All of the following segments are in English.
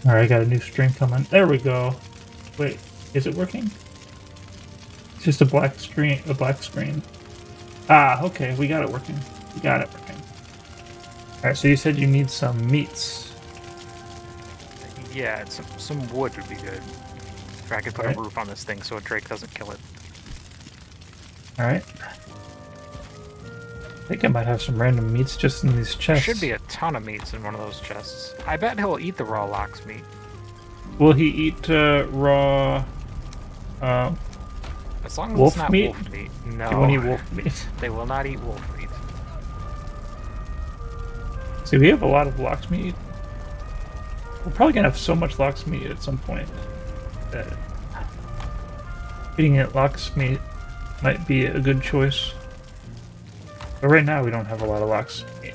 Alright, I got a new string coming. There we go. Wait, is it working? It's just a black screen. A black screen. Ah, okay, we got it working. We got it working. Alright, so you said you need some meats. Yeah, some wood would be good. Or I could put a roof on this thing so a drake doesn't kill it. Alright. I think I might have some random meats just in these chests. There should be a ton of meats in one of those chests. I bet he'll eat the raw lox meat. Will he eat raw As long as wolf it's not meat? wolf meat. No. They won't eat wolf meat. They will not eat wolf meat. See, we have a lot of lox meat. We're probably gonna have so much lox meat at some point that eating it lox meat might be a good choice. But right now we don't have a lot of lox meat.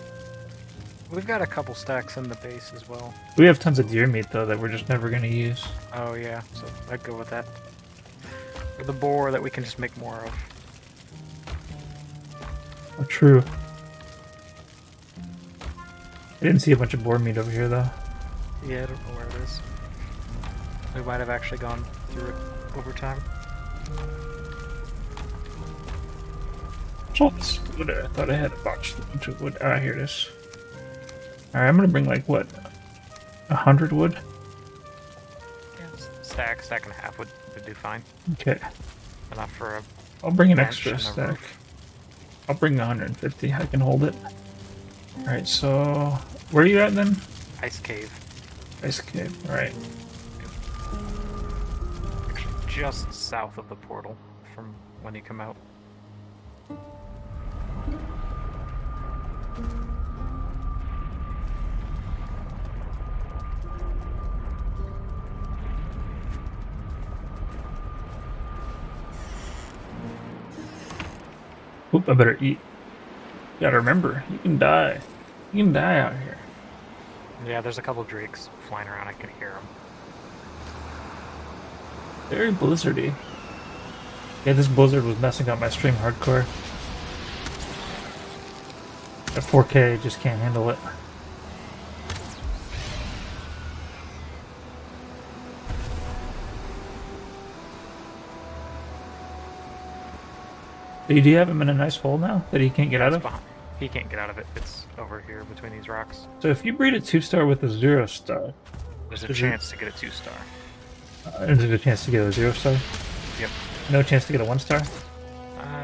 We've got a couple stacks in the base as well. We have tons of deer meat though that we're just never gonna use. Oh yeah, so I'd go with that. Or the boar that we can just make more of. Oh, true. I didn't see a bunch of boar meat over here though. Yeah, I don't know where it is. We might have actually gone through it over time. Oh, this wood. I thought I had a bunch of wood. Ah, here it is. Alright, I'm gonna bring like what? 100 wood? Yeah, stack and a half would do fine. Okay. Enough for a I'll bring an bench extra and a stack. roof. I'll bring 150. I can hold it. Alright, so where are you at then? Ice cave. Ice cave. Alright. Actually, just south of the portal from when you come out. Oop, I better eat. Gotta remember, you can die. You can die out here. Yeah, there's a couple drakes flying around. I can hear them. Very blizzardy. Yeah, this blizzard was messing up my stream hardcore. At 4K, just can't handle it. Do you have him in a nice hole now that he can't get out of? Behind. He can't get out of it. It's over here between these rocks. So if you breed a 2-star with a 0-star, There's a chance to get a 2-star. is there a chance to get a 0-star? Yep. No chance to get a 1-star?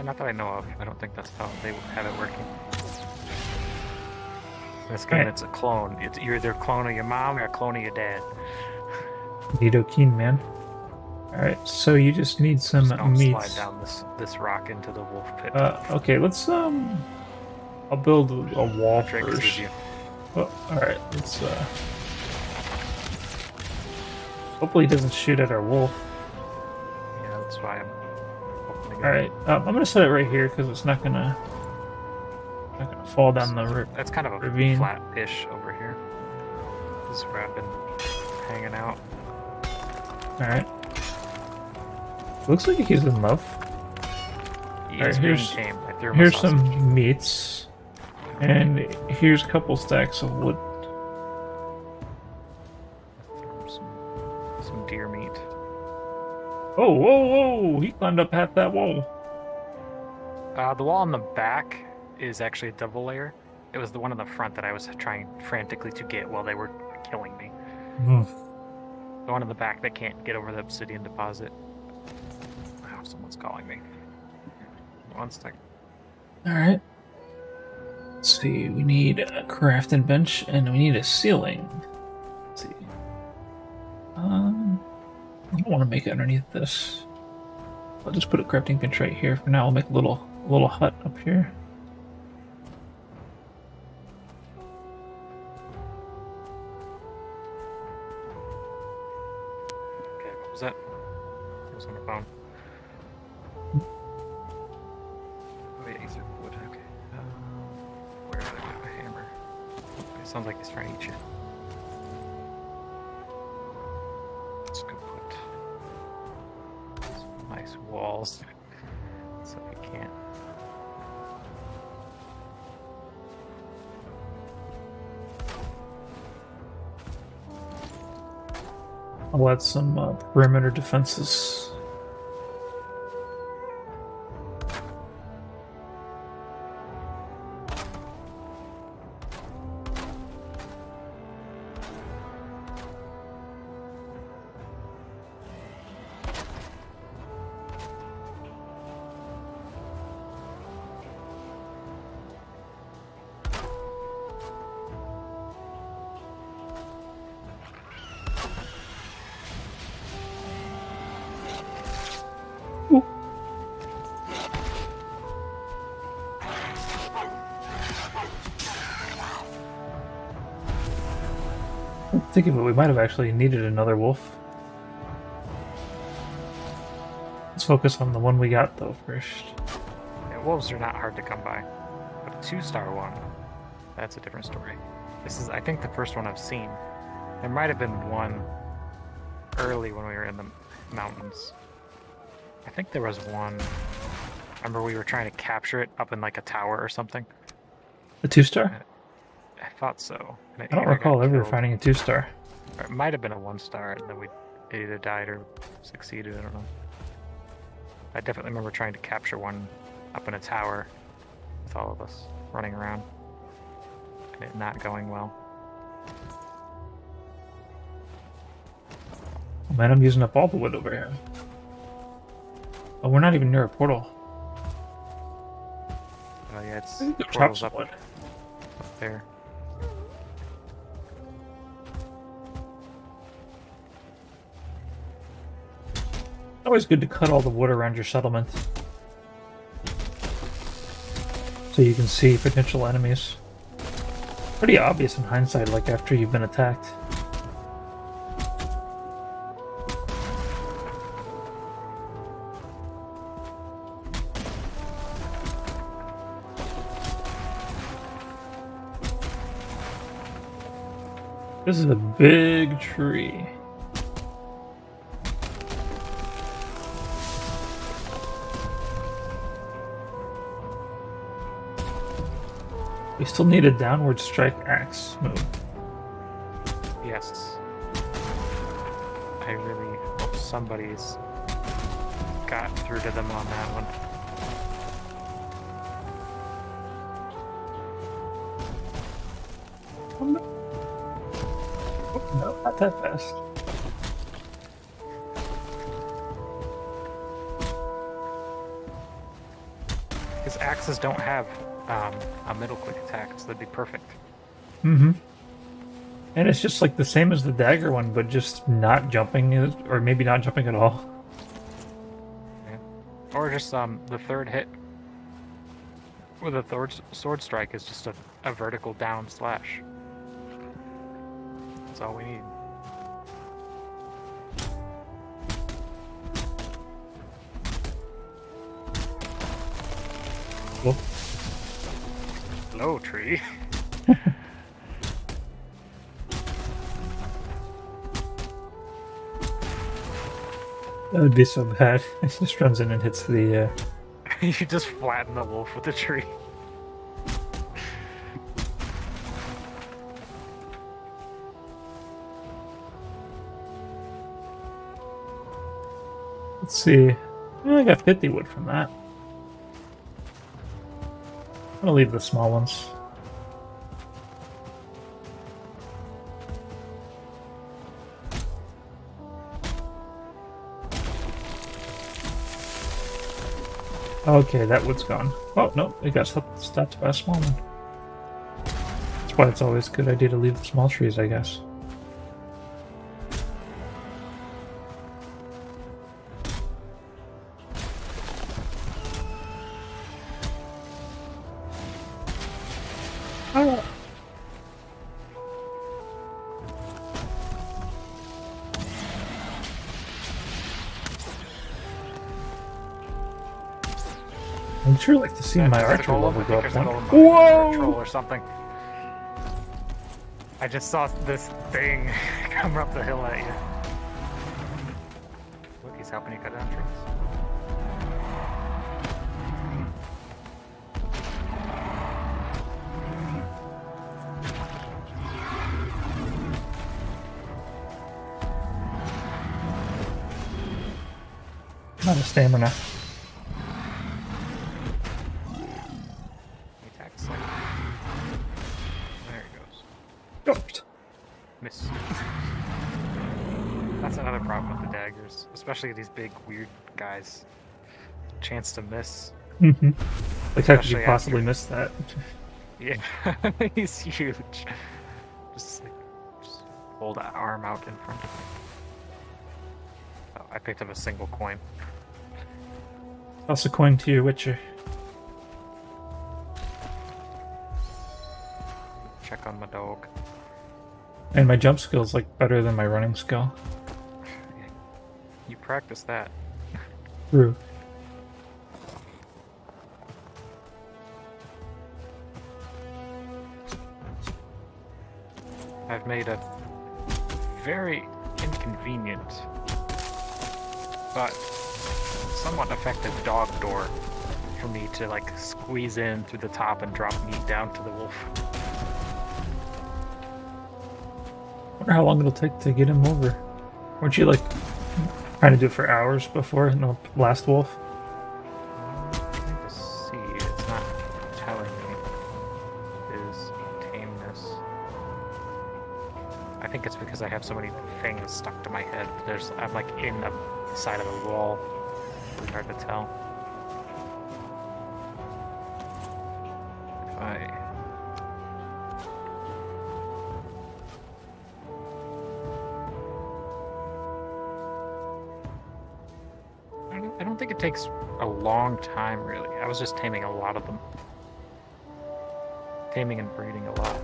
Not that I know of. I don't think that's how they have it working. In this game, it's a clone. You're either a clone of your mom or a clone of your dad. Nido Keen, man. Alright, so you just need some Just don't meats. slide down this rock into the wolf pit. Okay, let's I'll build a wall Drake first. sees you. Oh, alright, let's hopefully he doesn't shoot at our wolf. Yeah, that's why I'm opening it. Alright, I'm gonna set it right here because it's not gonna fall down the That's kind of a ravine. flat ish over here. This is where I've been hanging out. Alright. Looks like he's in love. He Alright, is being here's tamed. I threw him a here's sausage. some meats. And here's a couple stacks of wood. Throw him some deer meat. Oh, whoa, whoa! He climbed up half that wall. The wall on the back is actually a double layer. It was the one in the front that I was trying frantically to get while they were killing me. The one in the back that can't get over the obsidian deposit. Wow, someone's calling me. 1 second. Alright. Let's see, we need a crafting bench and we need a ceiling. Let's see. I don't want to make it underneath this. I'll just put a crafting bench right here. For now, I'll make a little hut up here. Okay, what was that? I was on the phone. Oh yeah, he's a wood. Okay. Where did I put my hammer? Okay, sounds like he's trying to eat you. Let's go put some nice walls so he can't. I'll add some perimeter defenses. Think of it, we might have actually needed another wolf. Let's focus on the one we got though first. Yeah, wolves are not hard to come by, but a 2-star one, that's a different story. This is, I think, the first one I've seen. There might have been one early when we were in the mountains. I think there was one. Remember we were trying to capture it up in like a tower or something? A 2-star? I thought so. I don't recall ever finding a 2-star. Or it might have been a 1-star, and then we either died or succeeded, I don't know. I definitely remember trying to capture one up in a tower with all of us running around, and it not going well. Oh man, I'm using up all the wood over here. Oh, we're not even near a portal. Oh yeah, it's portals up there. Always good to cut all the wood around your settlement so you can see potential enemies. Pretty obvious in hindsight, like after you've been attacked. This is a big tree. We still need a downward strike axe move. Yes. I really hope somebody's got through to them on that one. Oh, no, not that fast. Because axes don't have a middle click attack, so that'd be perfect. Mm-hmm. And it's just like the same as the dagger one, but just not jumping, or maybe not jumping at all. Yeah. Or just the third hit with a sword strike is just a vertical down slash. That's all we need. Cool. Hello, tree. That would be so bad. It just runs in and hits the... You just flatten the wolf with the tree. Let's see. I got 50 wood from that. I'm gonna leave the small ones. Okay, that wood's gone. Oh, no, it got stopped by a small one. That's why it's always a good idea to leave the small trees, I guess. Oh. I'd sure like to see my archer level go up one. Whoa! Troll or something. I just saw this thing come up the hill at you. Look, he's helping you cut down trees. Out of stamina. Attack second. There it goes. Ghost. Miss. That's another problem with the daggers, especially these big, weird guys. Chance to miss. Mm-hmm. Like, how could you Especially possibly after- miss that? Yeah, he's huge. Just hold that arm out in front of me. Oh, I picked up a single coin. Toss a coin to your Witcher. Check on my dog. And my jump skill's like better than my running skill. You practice that. True. I've made a very inconvenient but somewhat effective dog door for me to like squeeze in through the top and drop meat down to the wolf. Wonder how long it'll take to get him over. Weren't you like trying to do it for hours before in the last wolf? Trying to see, it's not telling me his tameness. I think it's because I have so many things stuck to my head. I'm like in the side of a wall. It's hard to tell. If I don't think it takes a long time, really. I was just taming a lot of them. Taming and breeding a lot.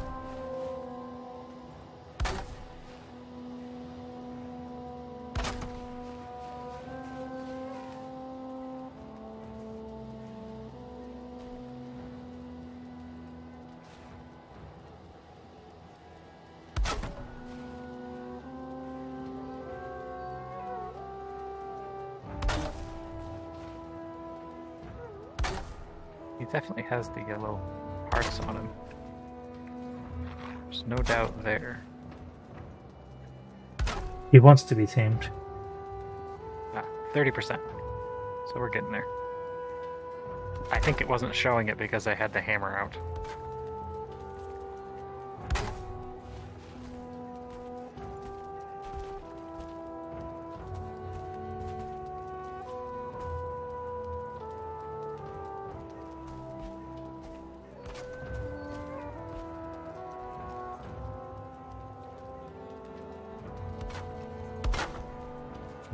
He definitely has the yellow hearts on him. There's no doubt there. He wants to be tamed. 30%. So we're getting there. I think it wasn't showing it because I had the hammer out.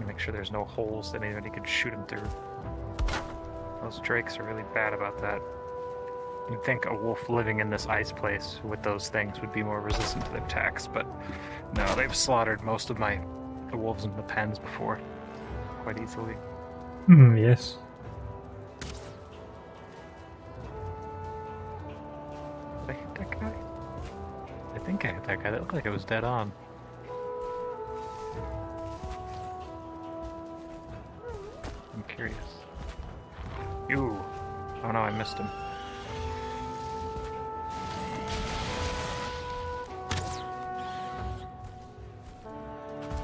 Make sure there's no holes that anybody could shoot him through. Those drakes are really bad about that. You'd think a wolf living in this ice place with those things would be more resistant to their attacks, but no, they've slaughtered most of the wolves in the pens before quite easily. Yes. Did I hit that guy? I think I hit that guy. That looked like it was dead on. I'm curious. Ew. Oh no, I missed him.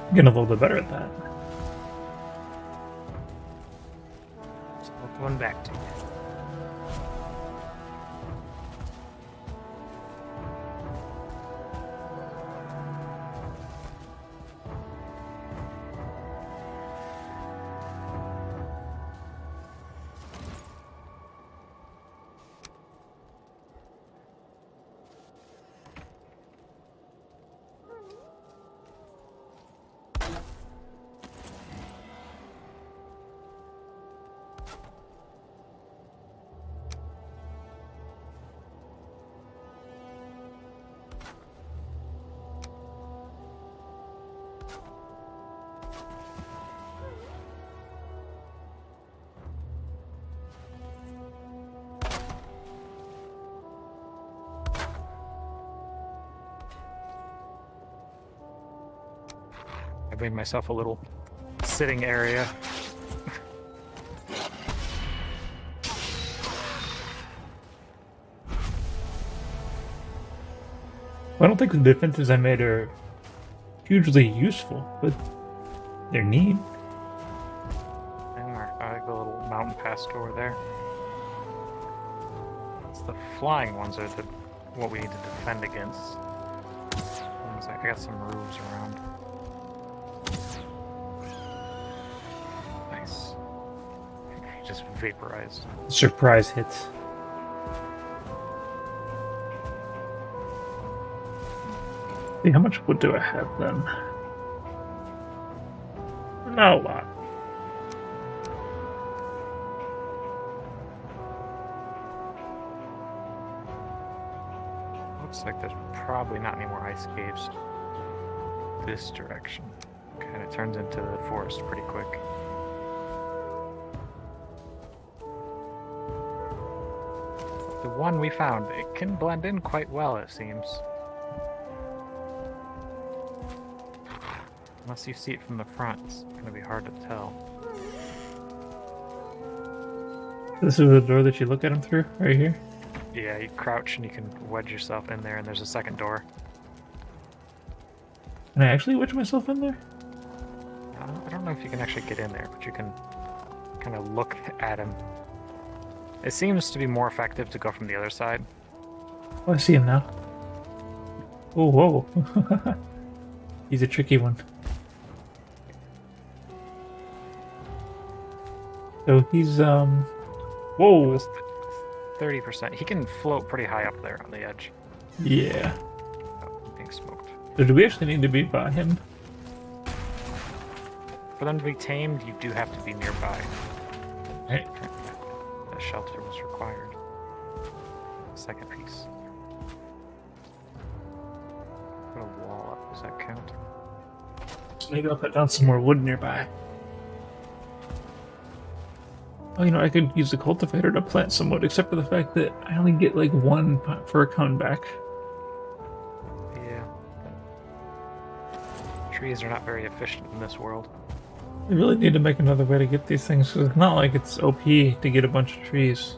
I'm getting a little bit better at that. So going back to you. I made myself a little sitting area. I don't think the defenses I made are hugely useful, but they're neat. They are. chest over there. It's the flying ones are what we need to defend against. I got some roofs around. Nice. He just vaporized. Surprise hits. See, how much wood do I have then? Not a lot. Looks like there's probably not any more ice caves this direction. Kind of turns into the forest pretty quick. The one we found, it can blend in quite well, it seems. Unless you see it from the front, it's going to be hard to tell. This is the door that you look at him through, right here? Yeah, you crouch and you can wedge yourself in there, and there's a second door. Can I actually wedge myself in there? I don't know if you can actually get in there, but you can kind of look at him. It seems to be more effective to go from the other side. Oh, I see him now. Oh, whoa. He's a tricky one. So he's, whoa. 30%. He can float pretty high up there on the edge. Yeah. Oh, being smoked. So do we actually need to be by him? For them to be tamed, you do have to be nearby. Right. The shelter was required. Second piece. Put a wall up. Does that count? So maybe I'll put down some more wood nearby. Oh, you know, I could use the cultivator to plant some wood, except for the fact that I only get like one for a cone back. Yeah. Trees are not very efficient in this world. We really need to make another way to get these things, because it's not like it's OP to get a bunch of trees.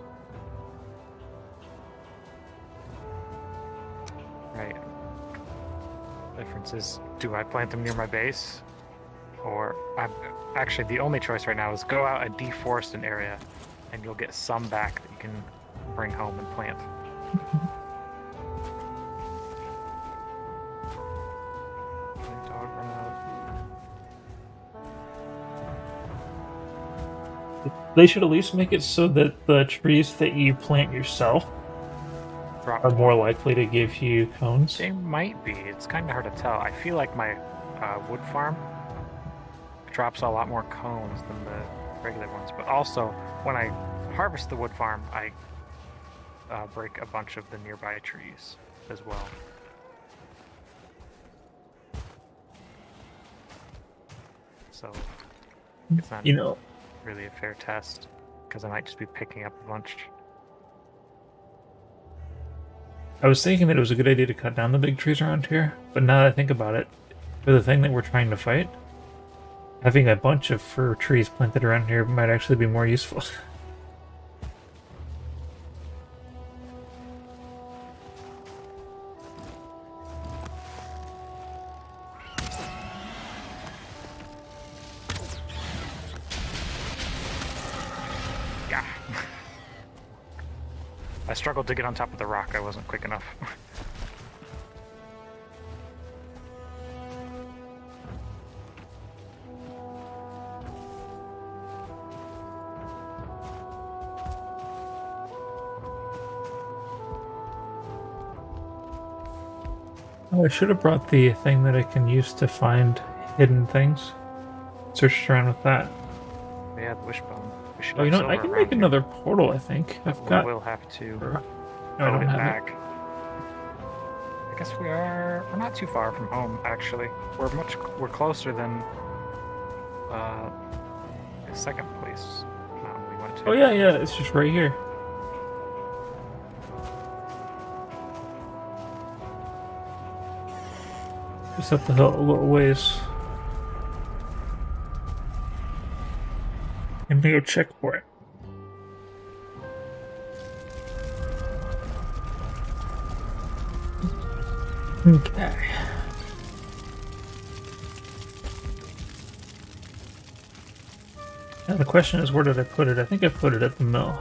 Right. The difference is, do I plant them near my base? Or, actually, the only choice right now is go out and deforest an area, and you'll get some back that you can bring home and plant. Dog run out. They should at least make it so that the trees that you plant yourself are more likely to give you cones. They might be. It's kind of hard to tell. I feel like my wood farm drops a lot more cones than the regular ones. But also, when I harvest the wood farm, I break a bunch of the nearby trees as well. So it's not really a fair test, because I might just be picking up a bunch. I was thinking that it was a good idea to cut down the big trees around here, but now that I think about it, for the thing that we're trying to fight, having a bunch of fir trees planted around here might actually be more useful. Yeah. I struggled to get on top of the rock. I wasn't quick enough. Oh, I should have brought the thing that I can use to find hidden things. Searched around with that. Yeah, the wishbone. We should Oh, you have know what? I silver can around make here. another portal, I think. We'll have to No, I load don't it have back. I guess we're not too far from home, actually. We're closer than the second place we went to. Oh, yeah, it's just right here. Just up the hill a little ways. I'm gonna go check for it. Okay. Now the question is, where did I put it? I think I put it at the mill.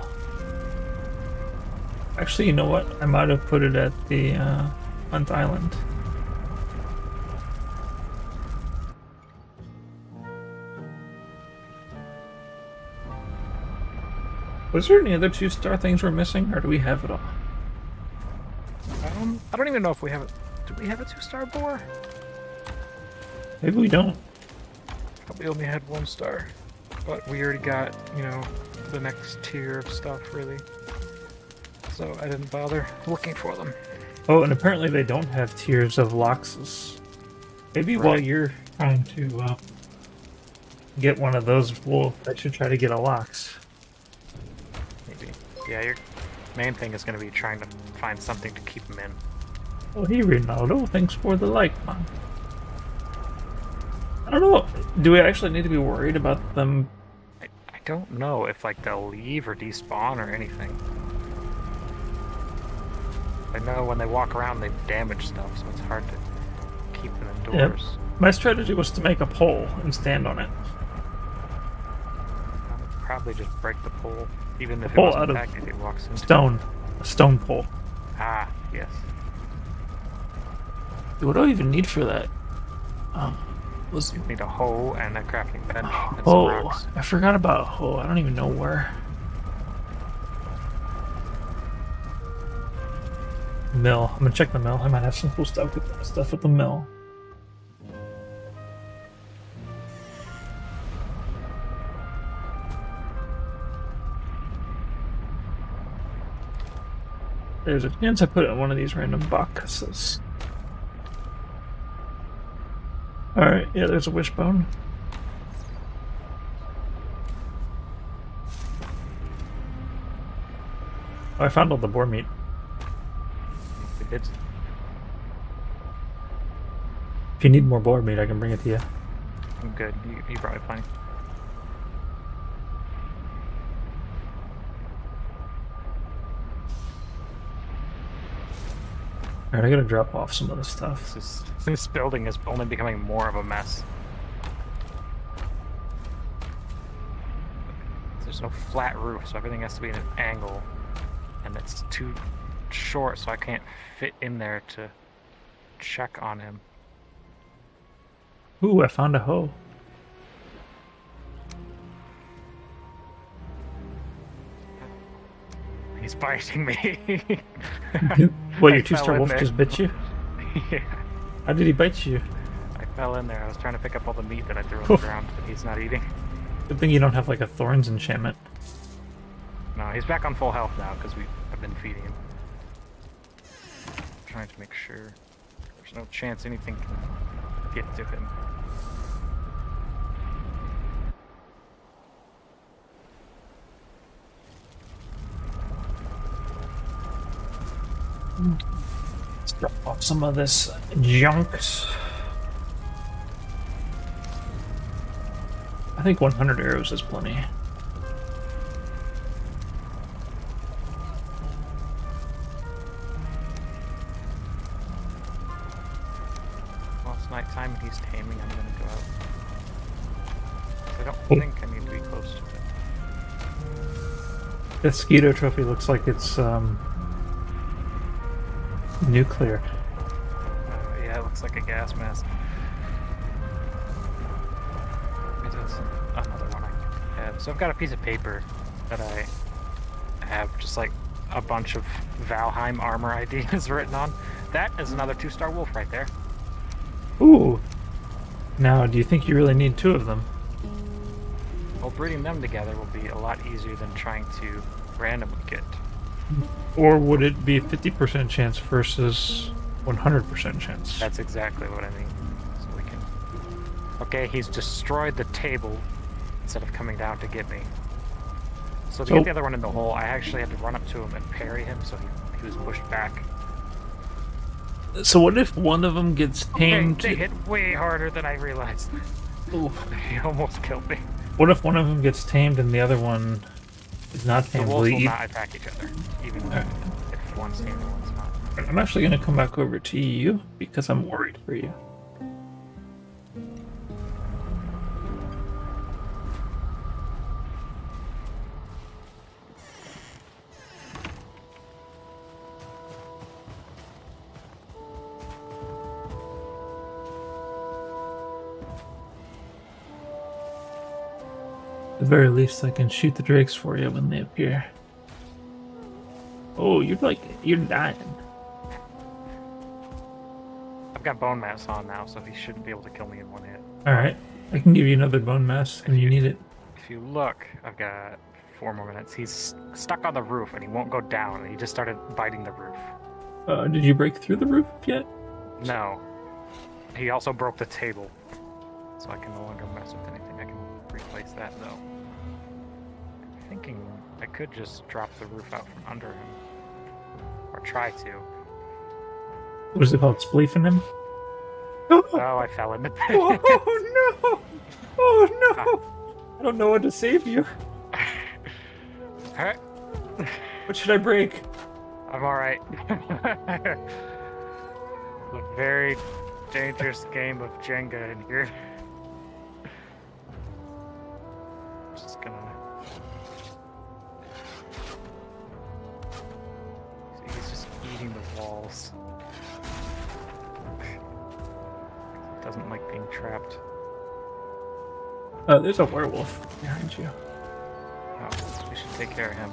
Actually, you know what? I might have put it at the Hunt Island. Was there any other 2-star things we're missing, or do we have it all? I don't even know if we have it. Do we have a 2-star boar? Maybe we don't. We only had 1 star, but we already got, you know, the next tier of stuff, really. So I didn't bother looking for them. Oh, and apparently they don't have tiers of loxes. Maybe Right. while you're trying to get one of those, I should try to get a lox. Maybe. Yeah, your main thing is going to be trying to find something to keep them in. Oh, hey, Ronaldo. Thanks for the like, man. I don't know. Do we actually need to be worried about them? I don't know if like they'll leave or despawn or anything. I know when they walk around they damage stuff, so it's hard to keep them indoors. Yep. My strategy was to make a pole and stand on it. I would probably just break the pole, even if it pole wasn't out of packed, it walks into stone. A stone pole. Ah, yes. What do I even need for that? You need a hoe and a crafting bench and some Oh, rocks. I forgot about hoe. I don't even know where. Mill. I'm gonna check the mill. I might have some cool stuff at the mill. There's a chance I put it in one of these random boxes. Alright, yeah, there's a wishbone. Oh, I found all the boar meat. We did. If you need more boar meat, I can bring it to you. I'm good. You brought me plenty. Alright, I gotta drop off some of this stuff. This building is only becoming more of a mess. There's no flat roof, so everything has to be at an angle. And it's too short, so I can't fit in there to check on him. Ooh, I found a hoe. He's biting me. What, I your fell 2-star in wolf there. just bit you? Yeah. How did he bite you? I fell in there. I was trying to pick up all the meat that I threw on the ground that he's not eating. Good thing you don't have like a thorns enchantment. No, he's back on full health now because I've been feeding him. Trying to make sure there's no chance anything can get to him. Let's drop off some of this junk. I think 100 arrows is plenty. Well, it's nighttime and he's taming. I'm gonna go out. I don't think I need to be close to it. The Skeeto trophy looks like it's nuclear. Yeah, it looks like a gas mask. Maybe that's another one I have. So I've got a piece of paper that I have just like a bunch of Valheim armor ideas written on. That is another 2-star wolf right there. Ooh. Now, do you think you really need 2 of them? Well, breeding them together will be a lot easier than trying to randomly get. Or would it be a 50% chance versus 100% chance? That's exactly what I mean. So we can... Okay, he's destroyed the table instead of coming down to get me. So to get the other one in the hole, I actually had to run up to him and parry him, so he was pushed back. So what if one of them gets tamed? They hit way harder than I realized. Ooh. He almost killed me. What if one of them gets tamed and the other one is not The tamed? wolves will not attack each other, even if one's tamed and one's not. I'm actually going to come back over to you because I'm worried for you. At the very least, I can shoot the drakes for you when they appear. Oh, you're dying. I've got bone mass on now, so he shouldn't be able to kill me in one hit. Alright, I can give you another bone mass when you need it. If you look, I've got 4 more minutes. He's stuck on the roof and he won't go down. And he just started biting the roof. Did you break through the roof yet? No. He also broke the table. So I can no longer mess with anything. I can replace that, though. I'm thinking I could just drop the roof out from under him. Or try to. What is it called? Spleefing him? Oh, I fell into that. Oh no! Oh no! I don't know what to say to you. Alright. What should I break? I'm alright. A very dangerous game of Jenga in here. Just gonna... See, he's just eating the walls. Doesn't like being trapped. There's a werewolf behind you. Oh, we should take care of him.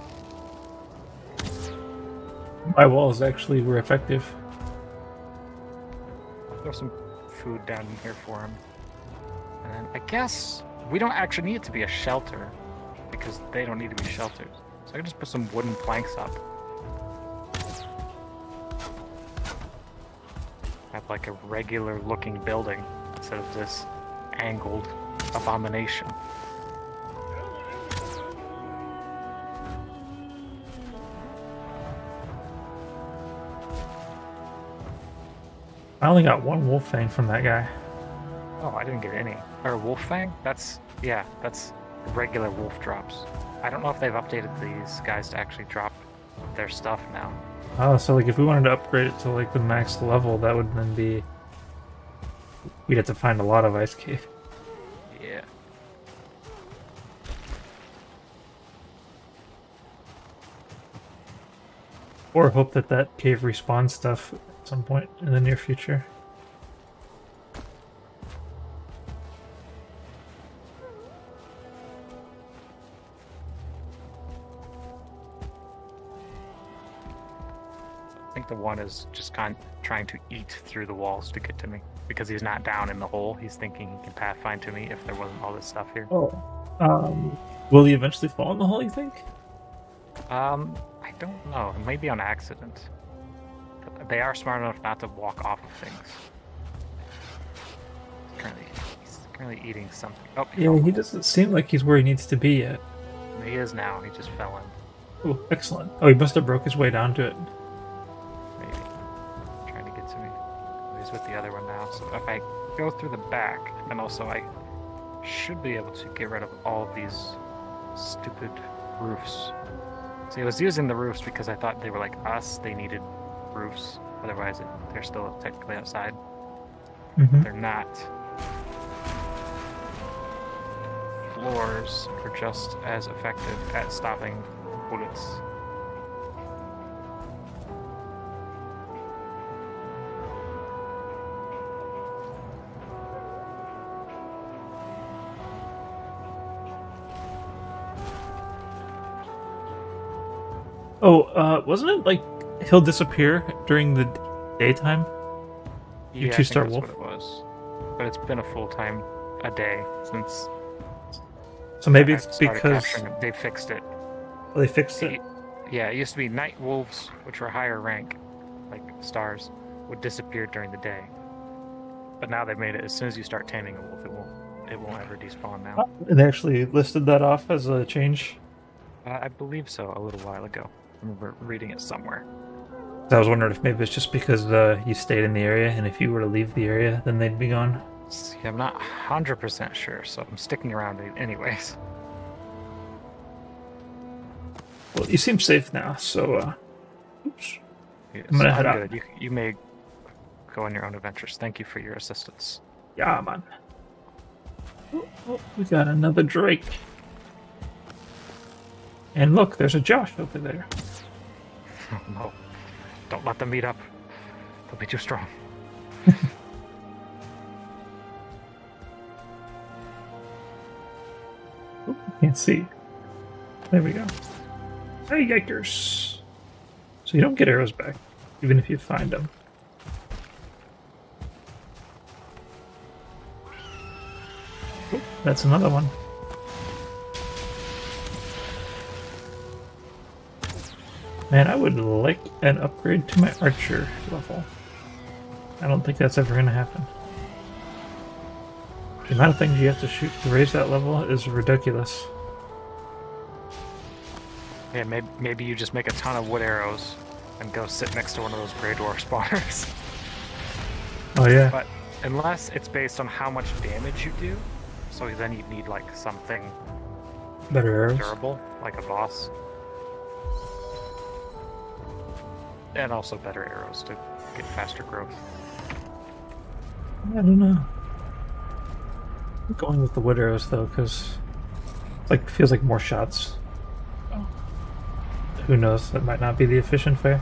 My walls actually were effective. I'll throw some food down in here for him. And then I guess we don't actually need it to be a shelter because they don't need to be shelters. So I can just put some wooden planks up. Have like a regular looking building instead of this angled abomination. I only got one wolf fang from that guy. Oh, I didn't get any. Or wolf fang? That's regular wolf drops. I don't know if they've updated these guys to actually drop their stuff now. Oh, so like if we wanted to upgrade it to like the max level, that would then be... We'd have to find a lot of ice cave. Yeah. Or hope that that cave respawns stuff at some point in the near future. I think the one is just kind of trying to eat through the walls to get to me. Because he's not down in the hole, he's thinking he can pathfind to me if there wasn't all this stuff here. Oh. Will he eventually fall in the hole, you think? I don't know. It may be on accident. They are smart enough not to walk off of things. He's currently eating something. Oh, Yeah, he doesn't seem like he's where he needs to be yet. He is now. He just fell in. Oh, excellent. Oh, he must have broke his way down to it. Maybe. Trying to get to me. He's with the other one now. So if I go through the back, and also I should be able to get rid of all of these stupid roofs. See, I was using the roofs because I thought they were like us. They needed roofs. Otherwise, they're still technically outside. Mm-hmm. They're not. Floors are just as effective at stopping bullets. Oh, wasn't it like he'll disappear during the daytime? Yeah, I two-star think that's wolf? what it was. But it's been a full time a day since. So maybe I it's started because capturing it. They fixed it. they fixed it. Yeah, it used to be night wolves, which were higher rank, like stars, would disappear during the day. But now they've made it as soon as you start taming a wolf, it won't ever despawn now. They actually listed that off as a change. I believe so. A little while ago, I remember reading it somewhere. I was wondering if maybe it's just because you stayed in the area, and if you were to leave the area, then they'd be gone. See, I'm not 100% sure, so I'm sticking around anyways. Well, you seem safe now, so oops. Yes, I'm gonna head out. good. You may go on your own adventures. Thank you for your assistance. Yeah, man. Oh, we got another Drake. And look, there's a Josh over there. Oh, no. Don't let them meet up. They'll be too strong. Oh, can't can see. There we go. Hey, yikers! So you don't get arrows back, even if you find them. Oh, that's another one. Man, I would like an upgrade to my archer level. I don't think that's ever going to happen. The amount of things you have to shoot to raise that level is ridiculous. Yeah, maybe you just make a ton of wood arrows and go sit next to one of those Grey Dwarf spawners. Oh yeah. But unless it's based on how much damage you do, so then you'd need like something Better arrows. durable, like a boss. And also better arrows to get faster growth. I don't know. I'm going with the wood arrows though, because it feels like more shots. Oh. Who knows? That might not be the efficient way.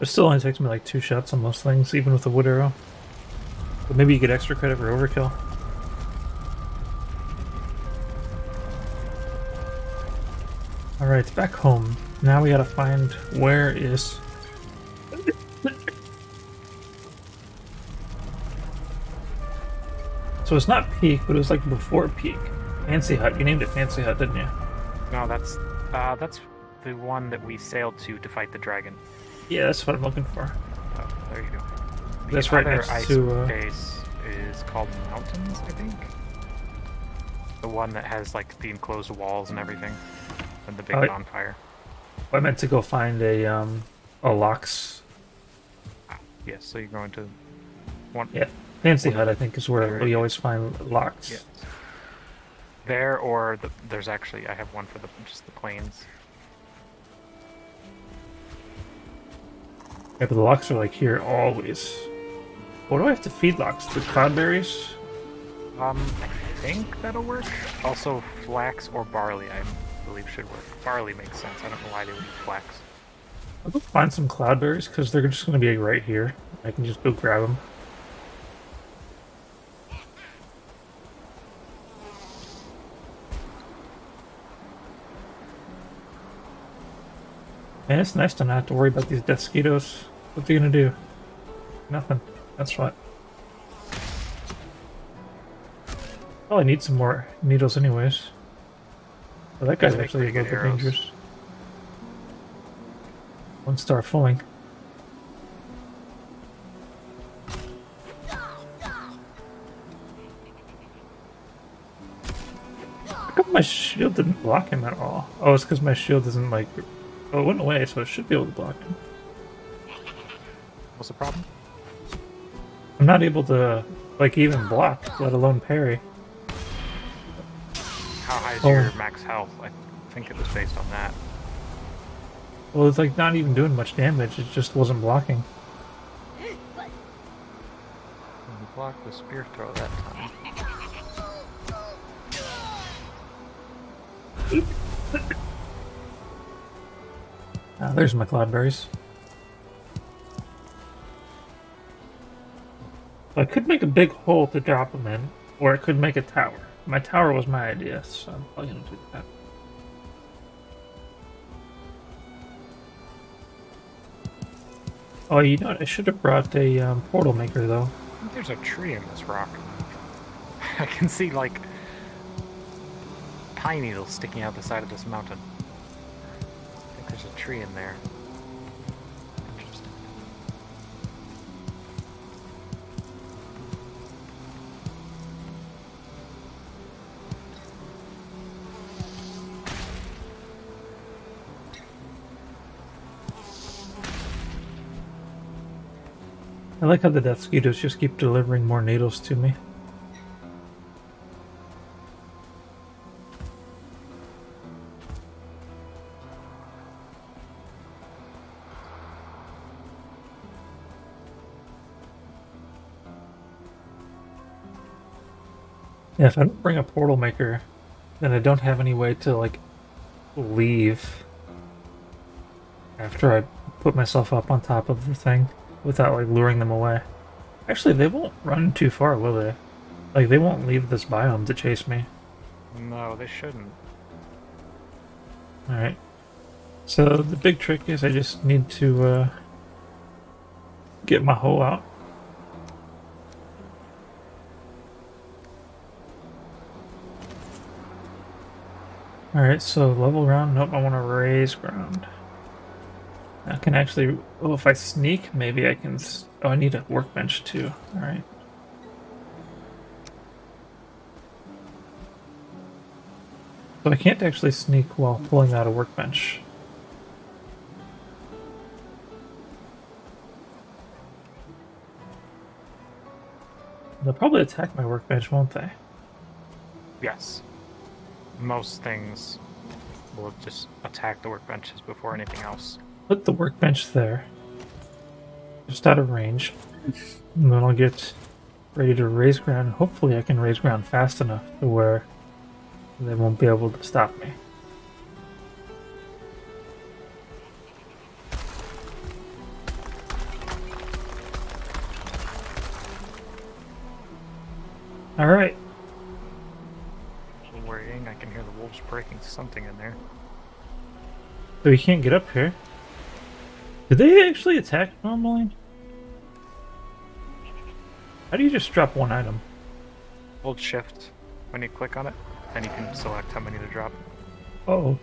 It still only takes me like 2 shots on most things, even with a wood arrow. But maybe you get extra credit for overkill. Alright, back home. Now we gotta find where is... So it's not peak, but it was like before peak. Fancy Hut. You named it Fancy Hut, didn't you? No, that's the one that we sailed to fight the dragon. Yeah, that's what I'm looking for. Oh, there you go. That's The right other next ice to... base is called Mountains, I think. The one that has like the enclosed walls and everything, and the big bonfire. I meant to go find a locks. Yes, so you're going to one. Yeah, Fancy Hut, I think, is where we always find locks. Yes. There, or there's actually, I have one for just the plains. Yeah, but the locks are like here always. What do I have to feed locks? The cloudberries? I think that'll work. Also, flax or barley, I believe should work. Barley makes sense. I don't know why they would use flax. I'll go find some cloudberries because they're just going to be right here. I can just go grab them. And it's nice to not have to worry about these mosquitoes. What are you gonna do? Nothing. That's what. Probably need some more needles anyways. Oh, that guy's actually a little bit dangerous. 1 star fulling. How come my shield didn't block him at all? Oh, it's because my shield isn't like... Oh, it went away, so it should be able to block him. What's the problem? I'm not able to, like, even block, let alone parry. How high is your max health? I think it was based on that. Well, it's like not even doing much damage, it just wasn't blocking. You blocked the spear throw that time. There's my cloudberries. So I could make a big hole to drop them in, or I could make a tower. My tower was my idea, so I'm probably gonna do that. Oh, you know what? I should have brought a portal maker, though. I think there's a tree in this rock. I can see, like, pine needles sticking out the side of this mountain. I think there's a tree in there. Interesting. I like how the death mosquitoes just keep delivering more needles to me. Yeah, if I don't bring a portal maker, then I don't have any way to, like, leave after I put myself up on top of the thing without, like, luring them away. Actually, they won't run too far, will they? Like, they won't leave this biome to chase me. No, they shouldn't. Alright. So the big trick is I just need to get my hoe out. Alright, so level ground. Nope, I want to raise ground. I can actually... Oh, if I sneak, maybe I can... Oh, I need a workbench too. Alright. So I can't actually sneak while pulling out a workbench. They'll probably attack my workbench, won't they? Yes. Most things will just attack the workbenches before anything else. Put the workbench there. Just out of range. And then I'll get ready to raise ground. Hopefully I can raise ground fast enough to where they won't be able to stop me. Alright. Worrying, I can hear the wolves breaking something in there. So we can't get up here. Did they actually attack normally? How do you just drop one item? Hold shift when you click on it, and you can select how many to drop. Oh.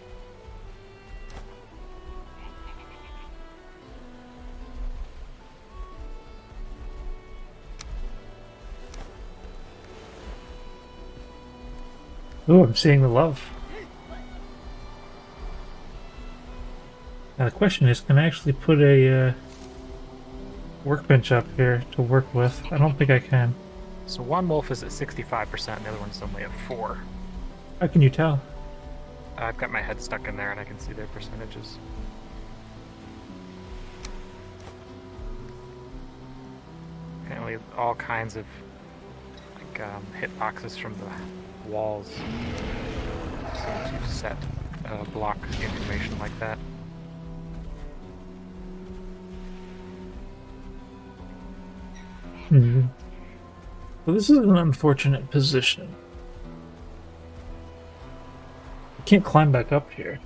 Ooh, I'm seeing the love. Now the question is, can I actually put a workbench up here to work with? I don't think I can. So one wolf is at 65%, and the other one's only at 4. How can you tell? I've got my head stuck in there, and I can see their percentages. Apparently, all kinds of like hitboxes from the walls seem to set block information like that. Hmm. So this is an unfortunate position. I can't climb back up here.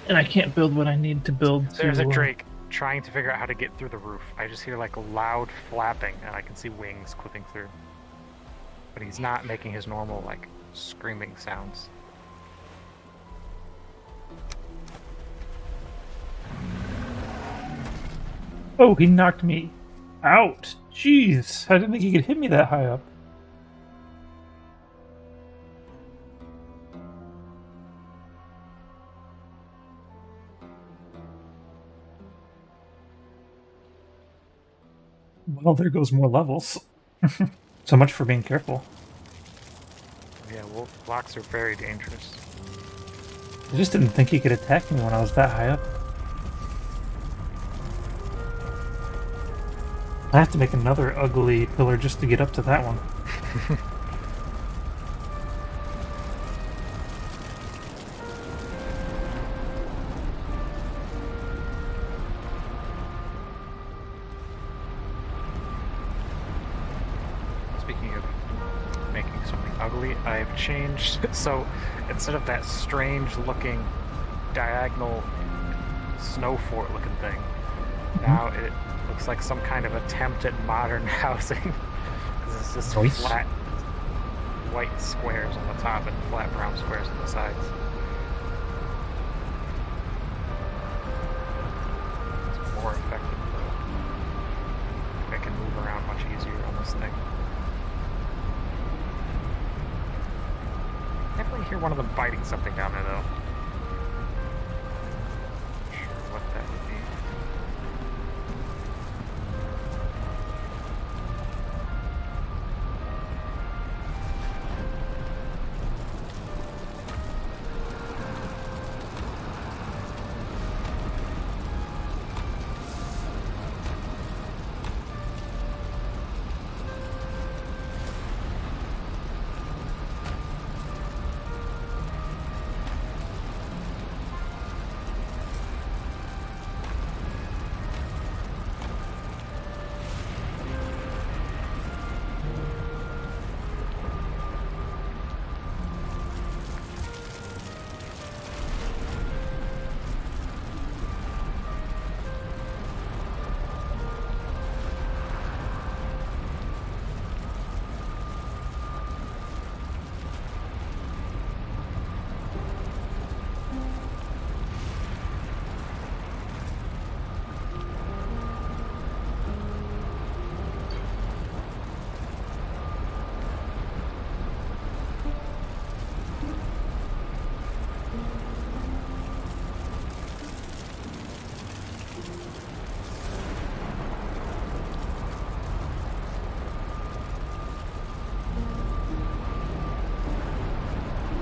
And I can't build what I need to build. There's a drake trying to figure out how to get through the roof. I just hear like a loud flapping, and I can see wings clipping through. But he's not making his normal like screaming sounds. Oh, he knocked me out. Jeez, I didn't think he could hit me that high up. Well, there goes more levels. So much for being careful. Yeah, wolf blocks are very dangerous. I just didn't think he could attack me when I was that high up. I have to make another ugly pillar just to get up to that one. Speaking of making something ugly, I've changed. So instead of that strange looking diagonal snow fort looking thing, now it looks like some kind of attempt at modern housing. Because it's just Nice. flat white squares on the top and flat brown squares on the sides. It's more effective. I can move around much easier on this thing. Definitely hear one of them biting something down there, though. Not sure what that would be.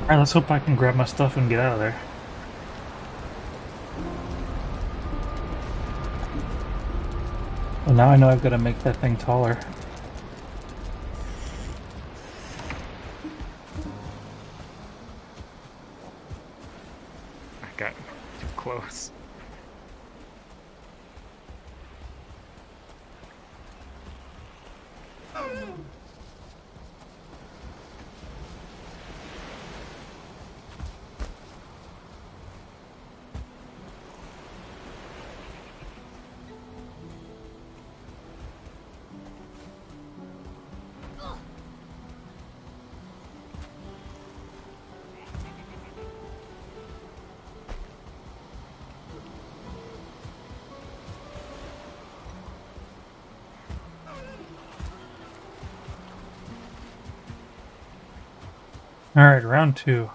Alright, let's hope I can grab my stuff and get out of there. Well, now I know I've got to make that thing taller. I got too close. Alright, round 2.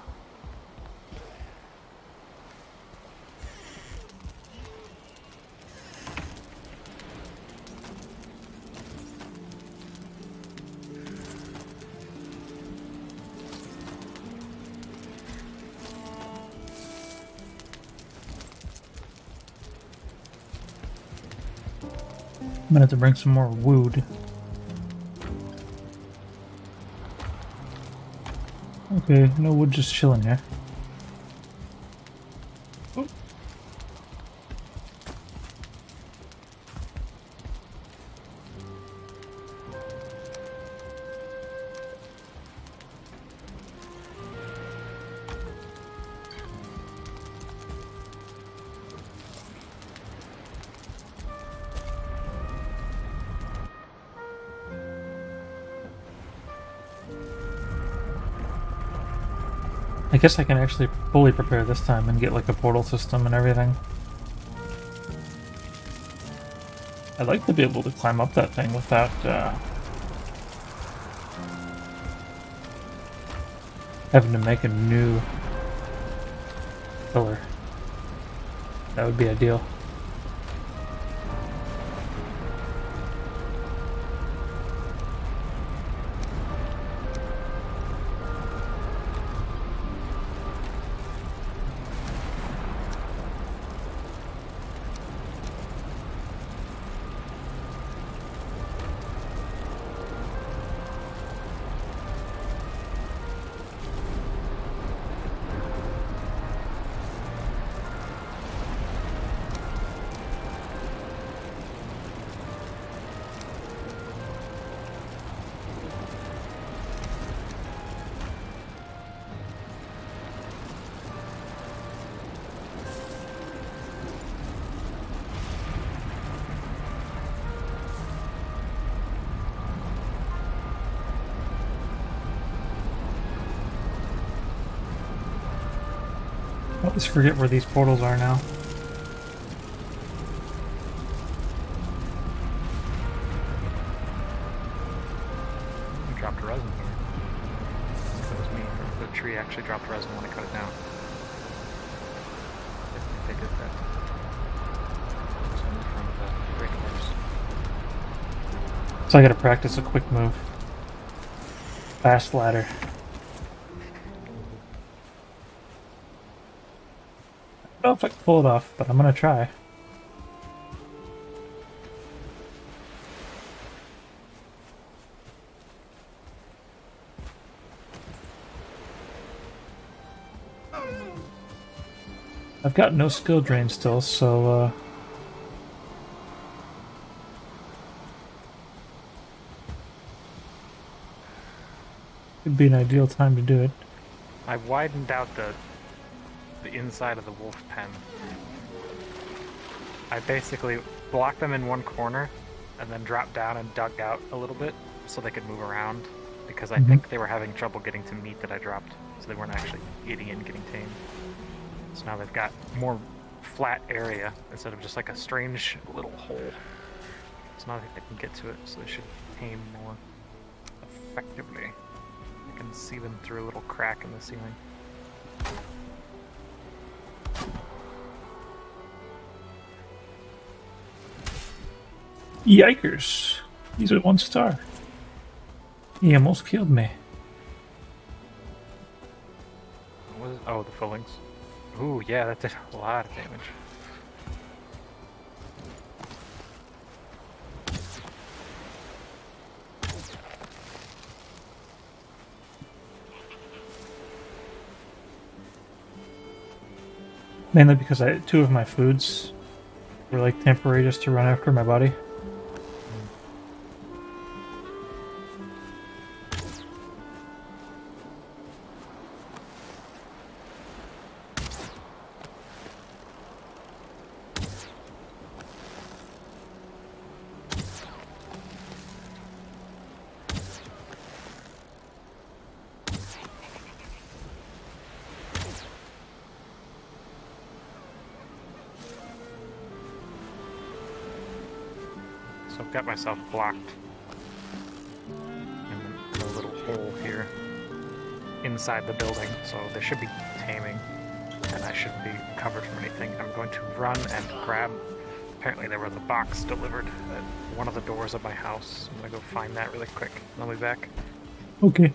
I'm gonna have to bring some more wood. Okay, no wood, just chilling here. Oh. I guess I can actually fully prepare this time and get like a portal system and everything. I'd like to be able to climb up that thing without having to make a new pillar. That would be ideal. I always forget where these portals are now. I dropped resin here. That was me. The tree actually dropped resin when I cut it down. I think they did that. It was in front of the regulars. So I gotta practice a quick move. Fast ladder. I don't know if I can pull it off, but I'm gonna try. I've got no skill drain still, so it'd be an ideal time to do it. I widened out the inside of the wolf pen. I basically blocked them in one corner and then dropped down and dug out a little bit so they could move around, because I think they were having trouble getting to meat that I dropped, so they weren't actually eating it and getting tamed. So now they've got more flat area instead of just like a strange little hole. So now I think they can get to it, so they should tame more effectively. I can see them through a little crack in the ceiling. Yikers! He's at 1 star. He almost killed me. fillings. Ooh, yeah, that did a lot of damage. Mainly because two of my foods were like temporary just to run after my body. So I've got myself blocked in a little hole here inside the building, so there should be taming, and I shouldn't be covered from anything. I'm going to run and grab. Apparently there was a box delivered at one of the doors of my house. I'm gonna go find that really quick, and I'll be back. Okay.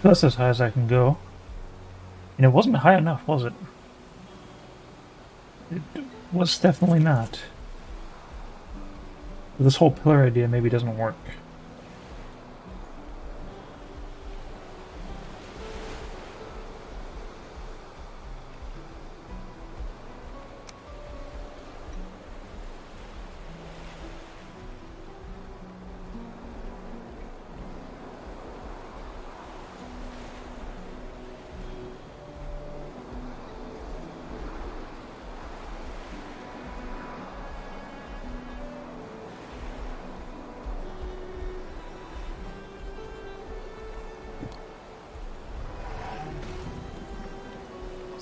That's as high as I can go. And it wasn't high enough, was it? It was definitely not. This whole pillar idea maybe doesn't work.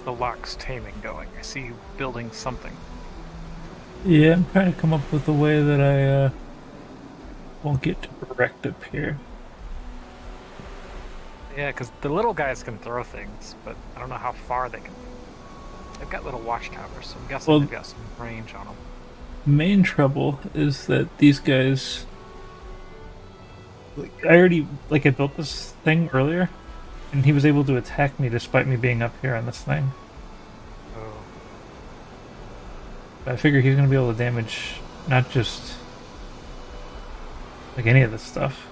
The lock's taming going. I see you building something. Yeah, I'm trying to come up with a way that I won't get wrecked up here. Yeah, because the little guys can throw things, but I don't know how far they can. They've got little watchtowers, so I'm guessing they've got some range on them. Main trouble is that these guys... I built this thing earlier, and he was able to attack me despite me being up here on this thing. Oh. I figure he's going to be able to damage not just like any of this stuff.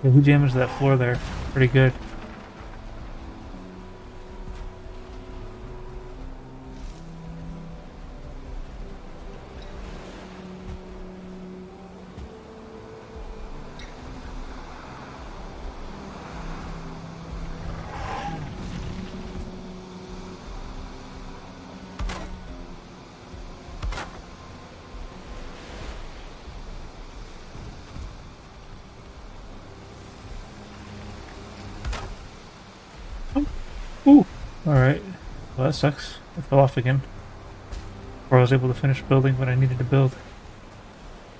Yeah, who damaged that floor there? Pretty good. Ooh! Alright. Well, that sucks. I fell off again. Before I was able to finish building what I needed to build.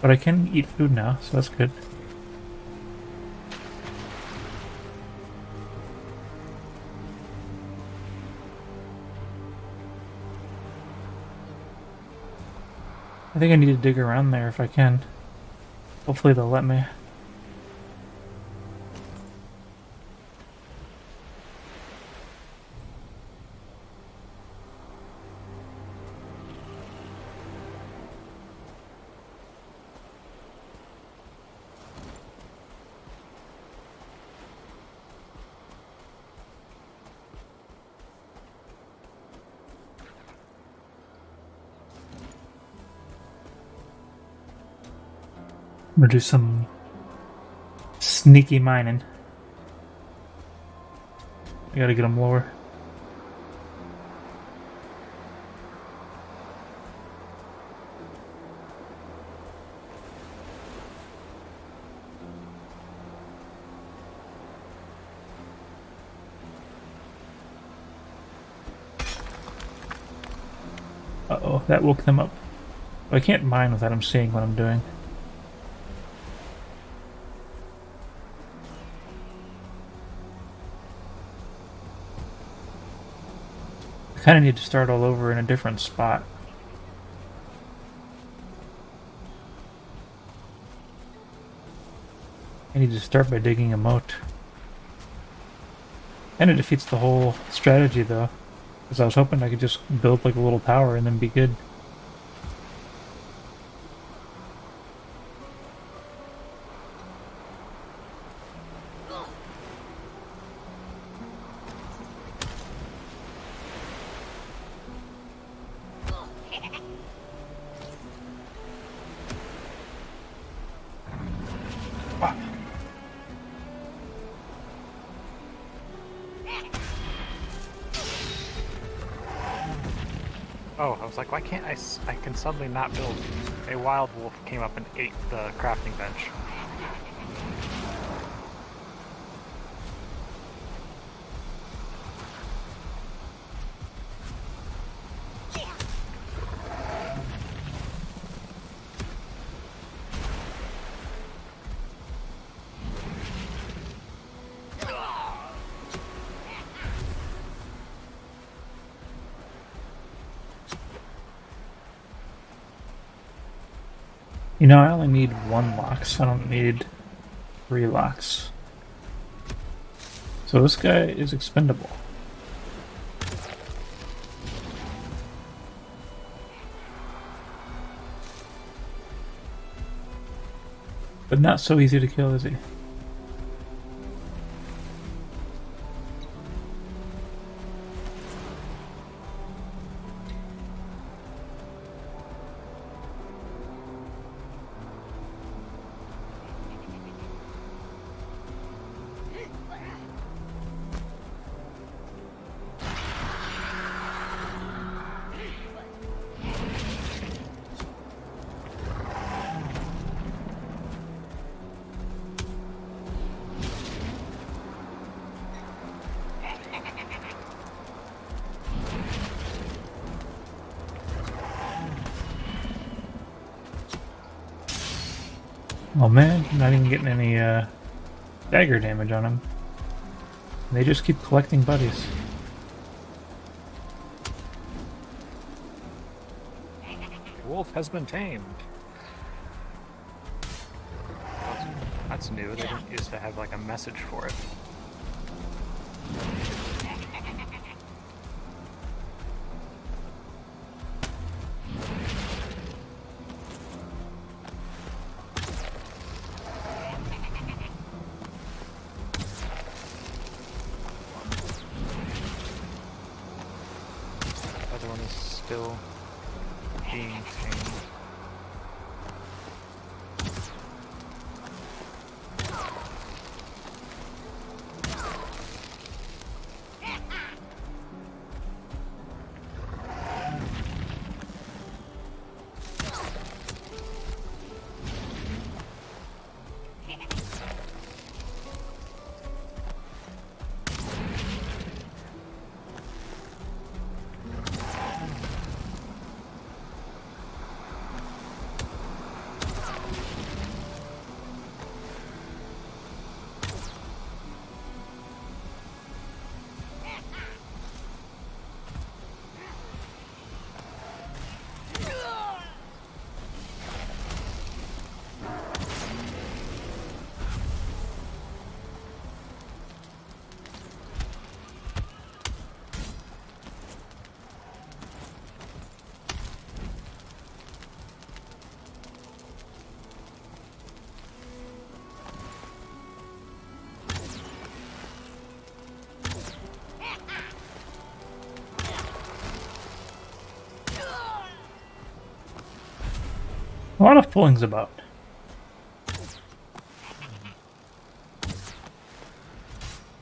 But I can eat food now, so that's good. I think I need to dig around there if I can. Hopefully they'll let me. I'm gonna do some sneaky mining. I gotta get them lower. Uh-oh, that woke them up. I can't mine without them seeing what I'm doing. I kind of need to start all over in a different spot. I need to start by digging a moat. And it defeats the whole strategy though, because I was hoping I could just build like a little tower and then be good. Oh, I was like, why can't I can suddenly not build? A wild wolf came up and ate the crafting bench. You know, I only need 1 locks. I don't need 3 locks. So this guy is expendable. But not so easy to kill, is he? Oh man, not even getting any dagger damage on him. They just keep collecting buddies. The wolf has been tamed. That's new. They didn't used to have like a message for it. Other one is still being tamed. A lot of pulling's about.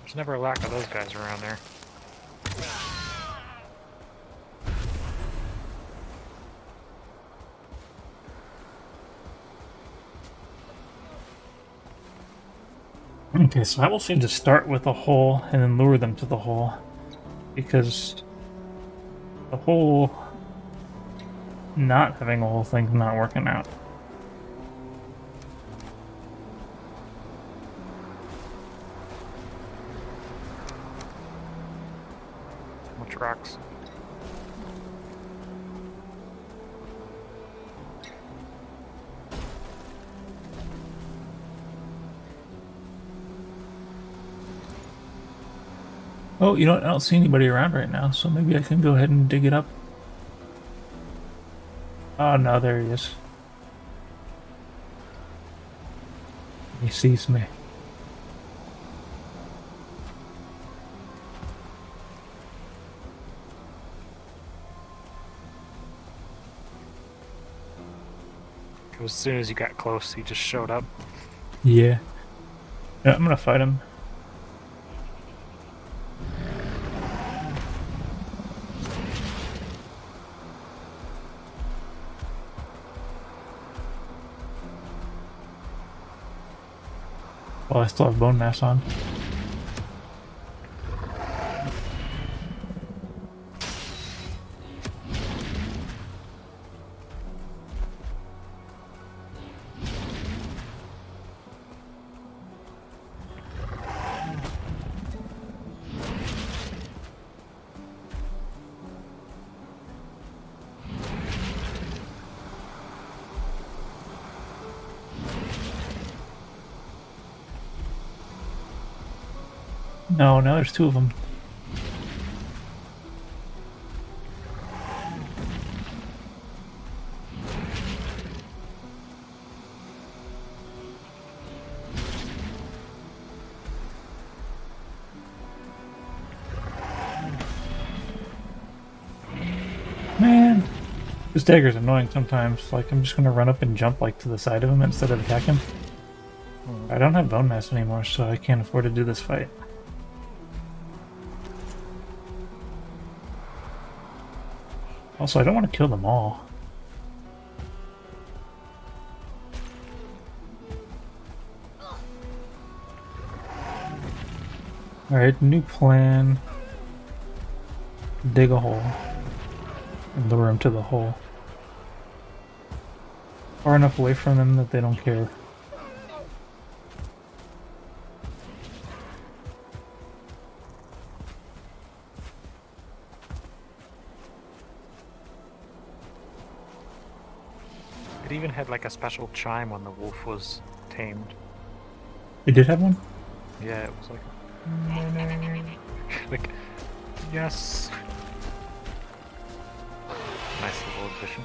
There's never a lack of those guys around there. Okay, so I will seem to start with a hole and then lure them to the hole. Because the hole not having a whole thing's not working out. Much rocks. Oh, you know what? I don't see anybody around right now, so maybe I can go ahead and dig it up. Oh no, there he is. He sees me. As soon as you got close, he just showed up. Yeah. Yeah, I'm gonna fight him. Well, I still have bone mass on. No, now there's two of them. Man, this dagger's annoying sometimes. Like, I'm just gonna run up and jump like to the side of him instead of attack him. I don't have bone mass anymore, so I can't afford to do this fight. Also, I don't want to kill them all. Alright, new plan. Dig a hole. And lure them to the hole. Far enough away from them that they don't care. It even had like a special chime when the wolf was tamed. It did have one? Yeah, it was like yes. Nice little addition.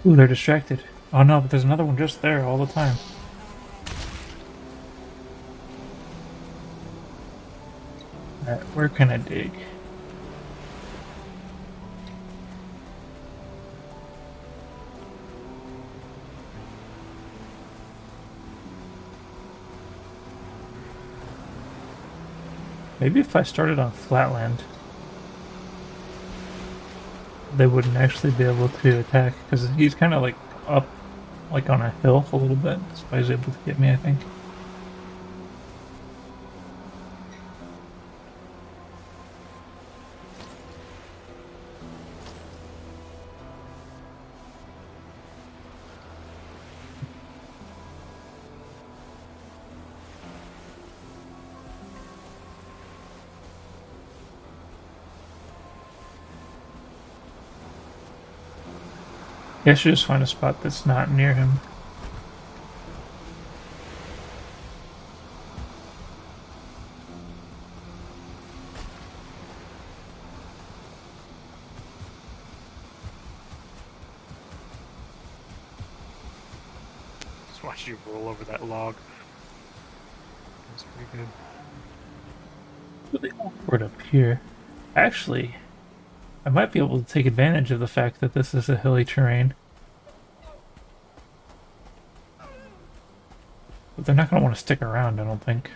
Ooh, they're distracted. Oh no, but there's another one just there all the time. Alright, where can I dig? Maybe if I started on flatland, they wouldn't actually be able to attack, because he's kind of like up, like on a hill a little bit, so he's able to get me, I think. Yeah, I should just find a spot that's not near him. Just watch you roll over that log. That's pretty good. Really awkward up here. Actually, I might be able to take advantage of the fact that this is a hilly terrain. But they're not going to want to stick around, I don't think.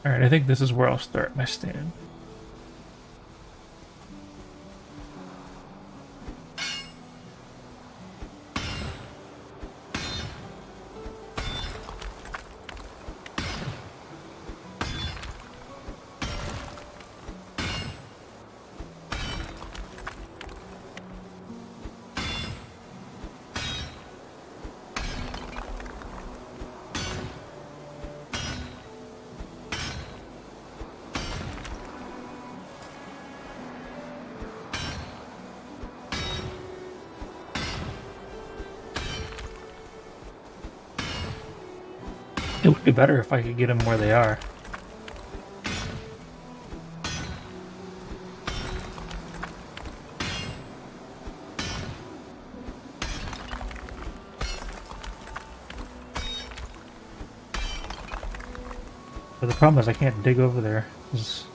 Alright, I think this is where I'll start my stand. It would be better if I could get them where they are. But the problem is I can't dig over there, because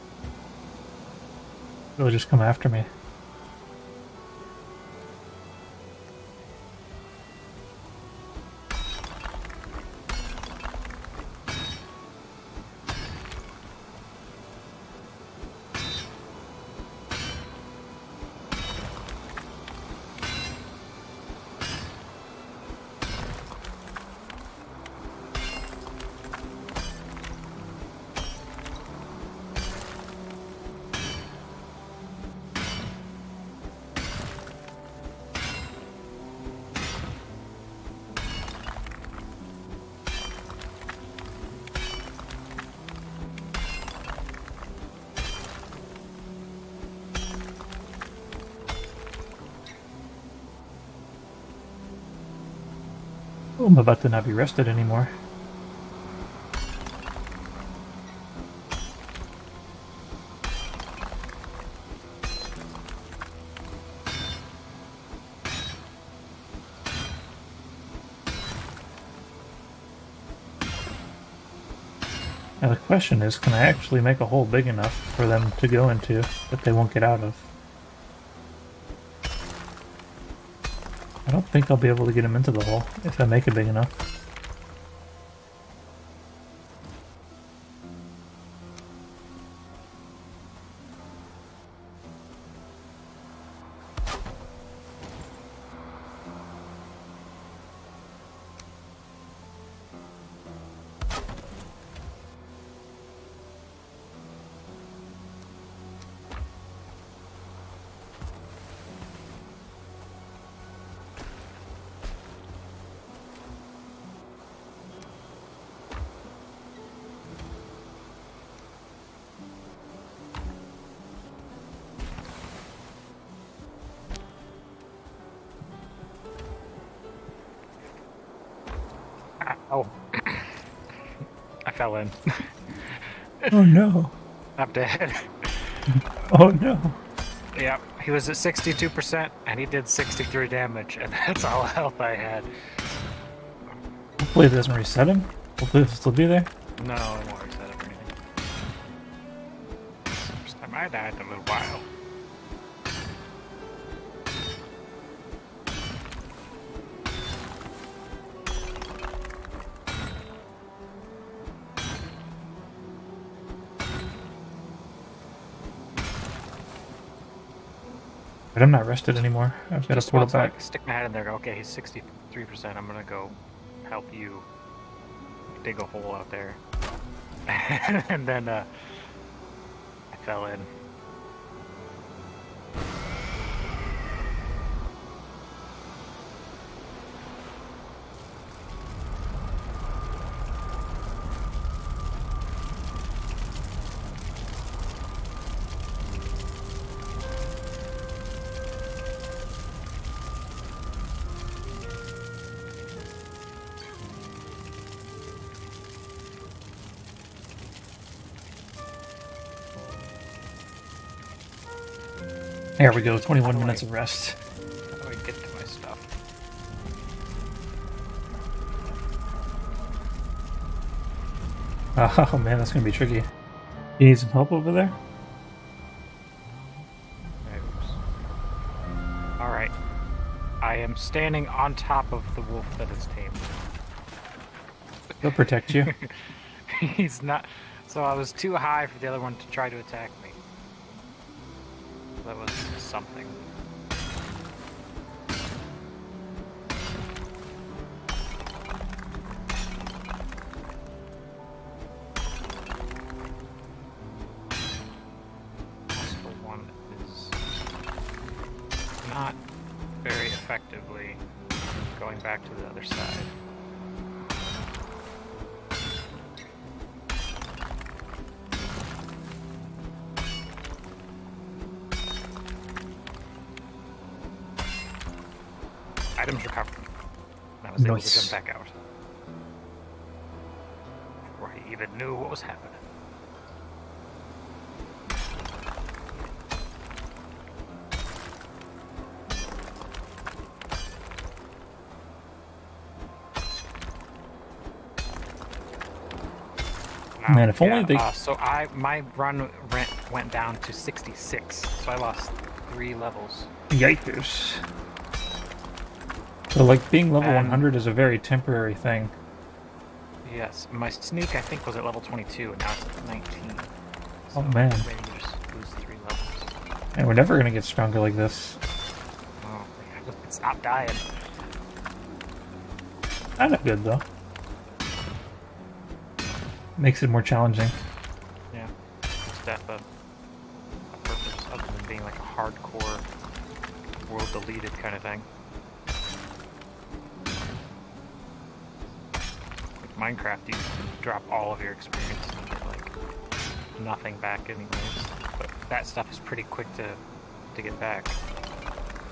they'll just come after me. Oh, I'm about to not be rested anymore. Now the question is, can I actually make a hole big enough for them to go into that they won't get out of? I don't think I'll be able to get them into the hole if I make it big enough. Oh. I fell in. Oh no. I'm dead. Oh no. Yeah, he was at 62% and he did 63 damage, and that's all health I had. Hopefully it doesn't reset him. Hopefully it'll still be there. No, it won't reset up or anything. First time I died in a little while. But I'm not rested anymore. I've got to Just portal once I back. stick my head in there, go, okay, he's 63%. I'm gonna go help you dig a hole out there. And then I fell in. There we go, 21 minutes of rest. How do I get to my stuff? Oh man, that's gonna be tricky. You need some help over there? Oops. Alright. I am standing on top of the wolf that is tamed. They'll protect you. He's not... So I was too high for the other one to try to attack me. That was something. Possible one is not very effectively going back to the other side. Items recovered. I was able to jump back out. Before he even knew what was happening. Man, if only they... So my run went down to 66, so I lost 3 levels. Yikers. So, like, being level 100 is a very temporary thing. Yes, my sneak, I think, was at level 22, and now it's at 19. So oh, man. Maybe you just lose 3 levels. And we're never gonna get stronger like this. Oh, stop dying. Kinda good, though. Makes it more challenging. Yeah. Just have a purpose other than being like a hardcore world deleted kind of thing. Minecraft, you drop all of your experience and you get like nothing back anyways. But that stuff is pretty quick to get back.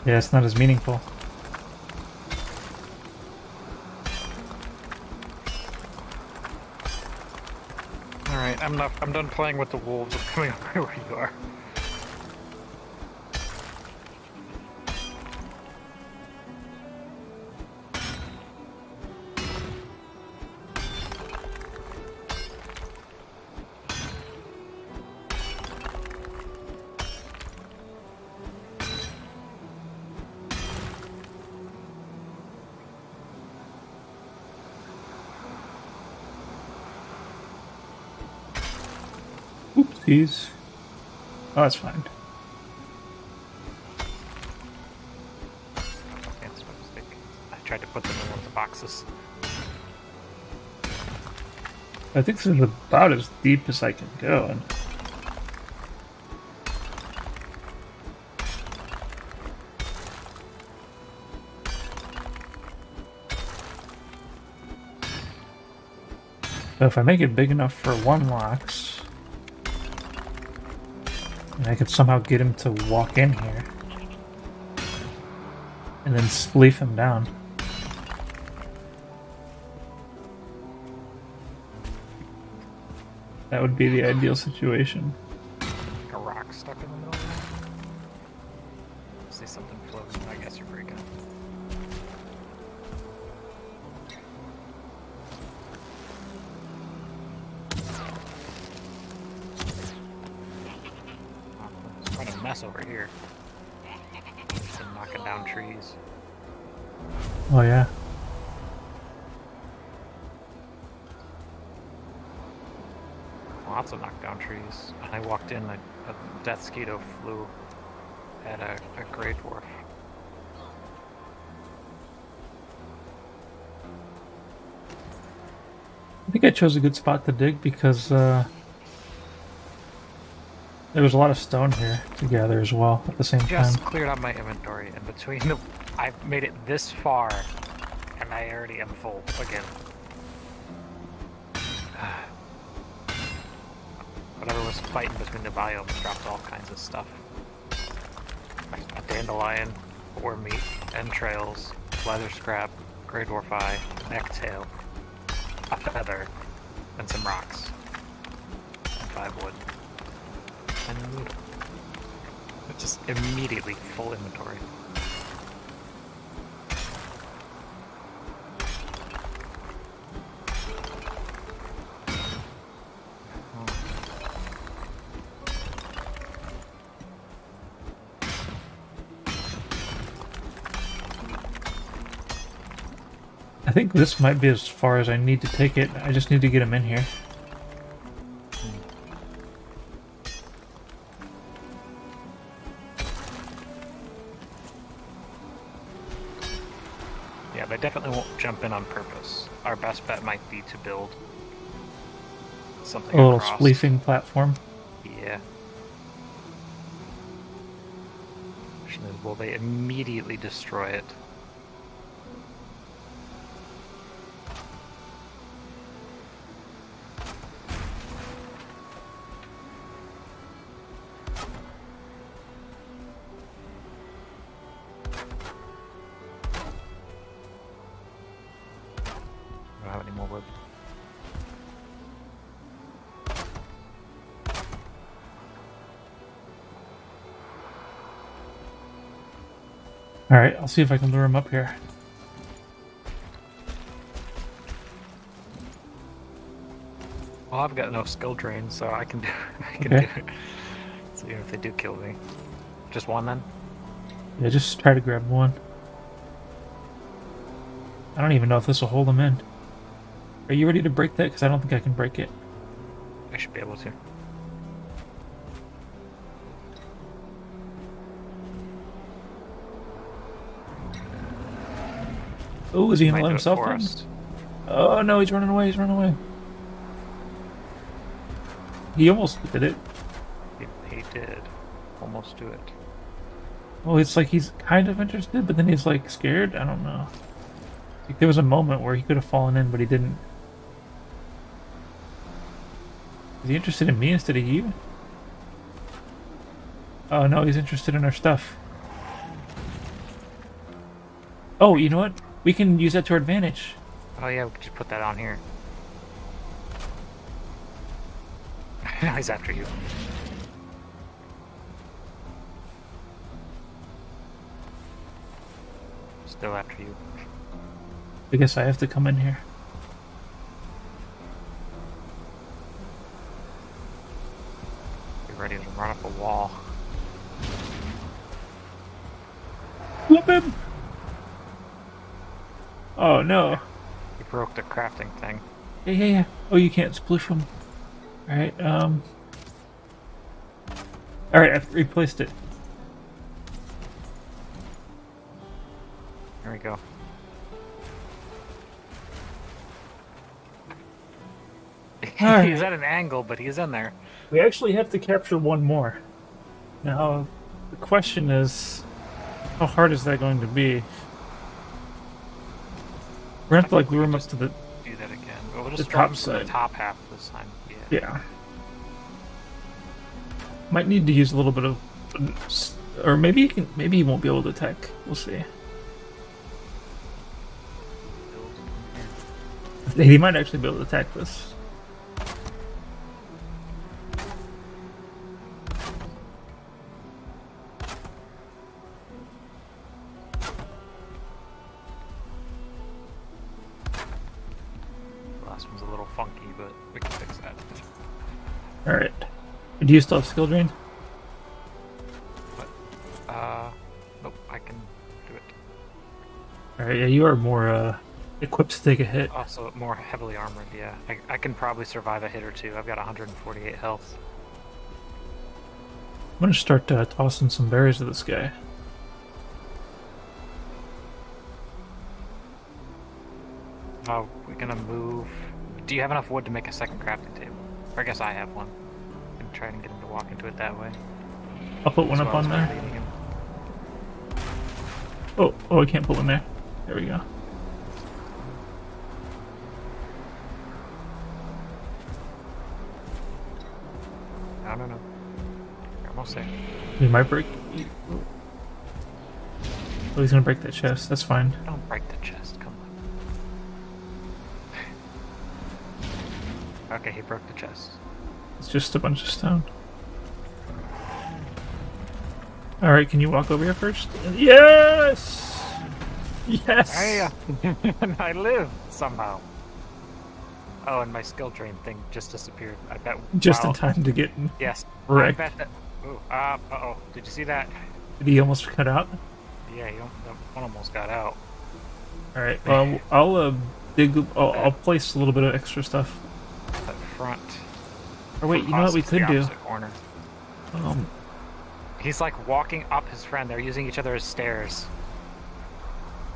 Yeah, it's not as meaningful. Alright, I'm done playing with the wolves. I'm coming over where you are. Oopsies. Oh, that's fine. That's my mistake. I tried to put them in one of the boxes. I think this is about as deep as I can go. And so if I make it big enough for 1 Lox, and I could somehow get him to walk in here, and then spleef him down. That would be the ideal situation. Like a rock stuck in the middle of it. See something floating. I guess you're breaking. It's quite a mess over here. Just been knocking down trees. Oh yeah. Lots of knockdown trees. And I walked in, a death mosquito flew at a gray dwarf. I think I chose a good spot to dig because there was a lot of stone here to gather as well at the same time. Just cleared out my inventory, and between the... I've made it this far, and I already am full again. Whatever was fighting between the biomes dropped all kinds of stuff. A dandelion, boar meat, entrails, leather scrap, grey dwarf eye, neck tail, a feather, and some rocks. And 5 wood. And a noodle. It's just immediately full inventory. I think this might be as far as I need to take it. I just need to get him in here. Yeah, they definitely won't jump in on purpose. Our best bet might be to build something A little across. spleefing platform. Yeah. Will they immediately destroy it? I don't have any more wood. Alright, I'll see if I can lure him up here. Well, I've got no skill drain, so I can do do it. So even if they do kill me. Just one then? Yeah, just try to grab one. I don't even know if this will hold him in. Are you ready to break that? Because I don't think I can break it. I should be able to. Oh, is he gonna Might let do it himself for in? us. Oh no, he's running away, he's running away. He almost did it. He did almost do it. Oh, it's like he's kind of interested, but then he's like scared? I don't know. Like, there was a moment where he could have fallen in, but he didn't. Is he interested in me instead of you? Oh no, he's interested in our stuff. Oh, you know what? We can use that to our advantage. Oh yeah, we could just put that on here. Now he's after you. Still after you. I guess I have to come in here. Be ready to run up a wall. Flip him! Oh no. He broke the crafting thing. Yeah. Oh, you can't spliff him. Alright, Alright, I've replaced it. There we go. Alright. He's at an angle, but he's in there. We actually have to capture one more. Now, the question is, how hard is that going to be? We're gonna have to like lure him up to the Do that again. But we'll just the drop top from the side. top half this time. Yeah. Yeah. Might need to use a little bit of, or maybe he can. Maybe he won't be able to attack. We'll see. He might actually be able to attack this. The last one's a little funky, but we can fix that. All right. Do you still have skill drain? But, nope, I can do it. All right. Yeah, you are more equipped to take a hit. Also, more heavily armored, yeah. I can probably survive a hit or two. I've got 148 health. I'm gonna start tossing some berries at this guy. We're gonna move. Do you have enough wood to make a second crafting table? Or I guess I have one. I can try and get him to walk into it that way. I'll put one As up well on as there. leading him. Oh, I can't put one there. There we go. No. You're almost there. He might break. Oh, he's gonna break that chest. That's fine. Don't break the chest, come on. Okay, he broke the chest. It's just a bunch of stone. All right, can you walk over here first? Yes! Yes! I live somehow. Oh, and my skill drain thing just disappeared. I bet. Just in Wow. time to get Yes. wrecked. I bet that. Ooh. Uh-oh. Did you see that? Did he almost cut out? Yeah, that one almost got out. All right. I'll dig. I'll place a little bit of extra stuff. That front. Or wait, you know what we could do? Corner. Um, He's like walking up his friend. They're using each other as stairs.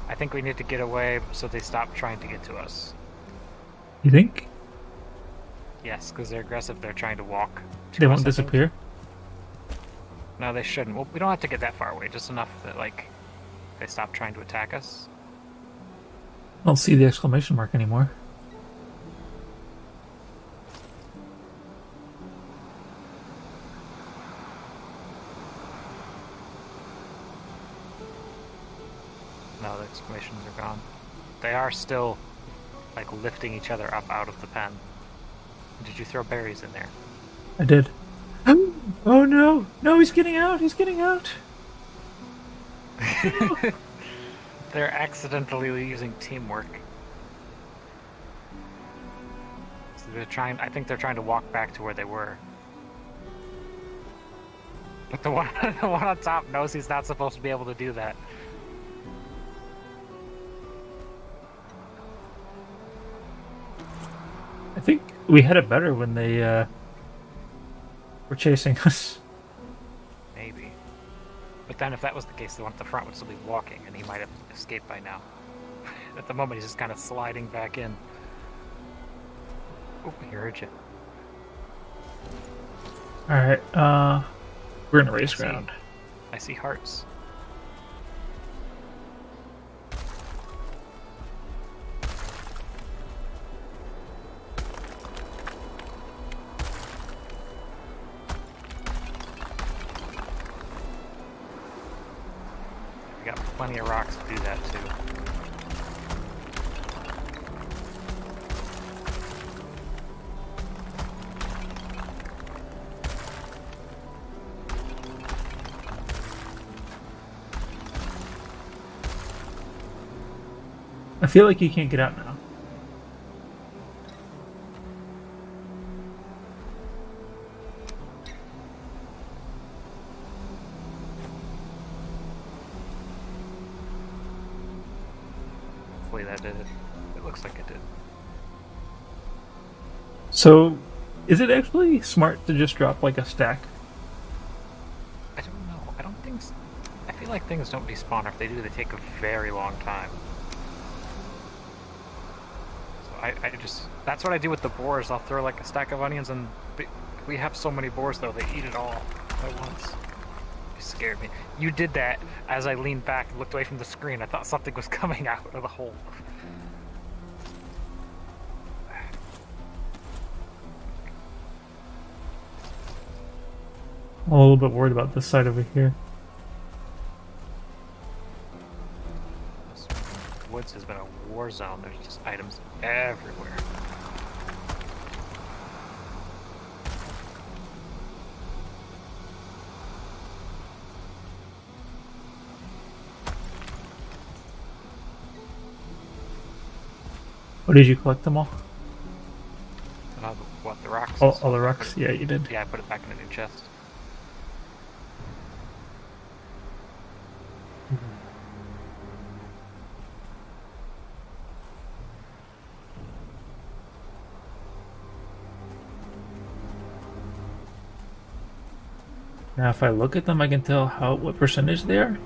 I think we need to get away so they stop trying to get to us. you think Yes, because they're aggressive. They're trying to walk. they won't disappear? No, they shouldn't. Well, we don't have to get that far away. Just enough that like they stop trying to attack us. I don't see the exclamation mark anymore. No, the exclamations are gone. They are still like lifting each other up out of the pen. Did you throw berries in there? I did. Oh no! No, he's getting out! He's getting out! They're accidentally using teamwork. So they're trying. I think they're trying to walk back to where they were. But the one, the one on top knows he's not supposed to be able to do that. I think we had it better when they were chasing us. Maybe. But then if that was the case, the one at the front would still be walking, and he might have escaped by now. At the moment, he's just kind of sliding back in. Oh, he heard you. Alright, we're in a race ground. I see hearts. We got plenty of rocks to do that too. I feel like you can't get out now. Hopefully that did it. It looks like it did. So, is it actually smart to just drop like a stack? I don't know. I don't think. I feel like things don't despawn. If they do, they take a very long time. So I just. That's what I do with the boars. I'll throw like a stack of onions, and we have so many boars though. They eat it all at once. You scared me. You did that as I leaned back and looked away from the screen. I thought something was coming out of the hole. I'm a little bit worried about this side over here. This woods has been a war zone. There's just items everywhere. Oh, did you collect them all? What, the rocks? All the rocks? Yeah, you did. Yeah, I put it back in a new chest. Now, if I look at them, I can tell what percentage they are. You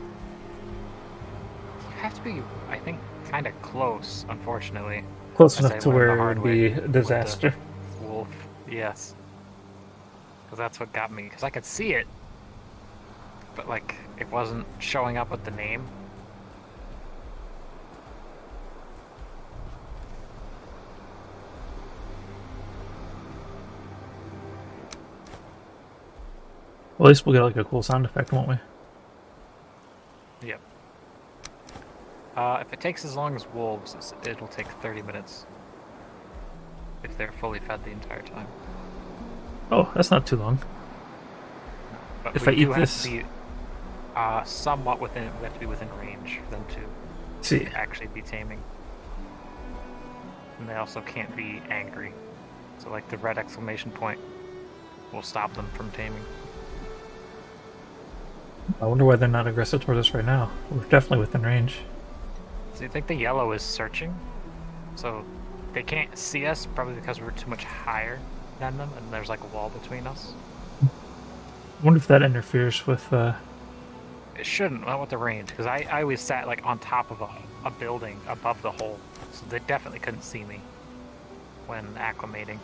have to be, I think, kind of close, unfortunately. Close As enough I to learned where the it hard would way be a with disaster. the wolf, yes. Because that's what got me. Because I could see it, but like it wasn't showing up with the name. Well, at least we'll get like a cool sound effect, won't we? Yep. If it takes as long as wolves, it'll take 30 minutes. If they're fully fed the entire time. Oh, that's not too long. But If we I eat do have this- to be Somewhat within. We have to be within range for them See. to actually be taming, and they also can't be angry. So like the red exclamation point will stop them from taming. I wonder why they're not aggressive towards us right now. We're definitely within range. So you think the yellow is searching? So they can't see us, probably because we're too much higher than them, and there's like a wall between us. I wonder if that interferes with. It shouldn't, not with the range, because I always sat like on top of a building above the hole, so they definitely couldn't see me when acclimating.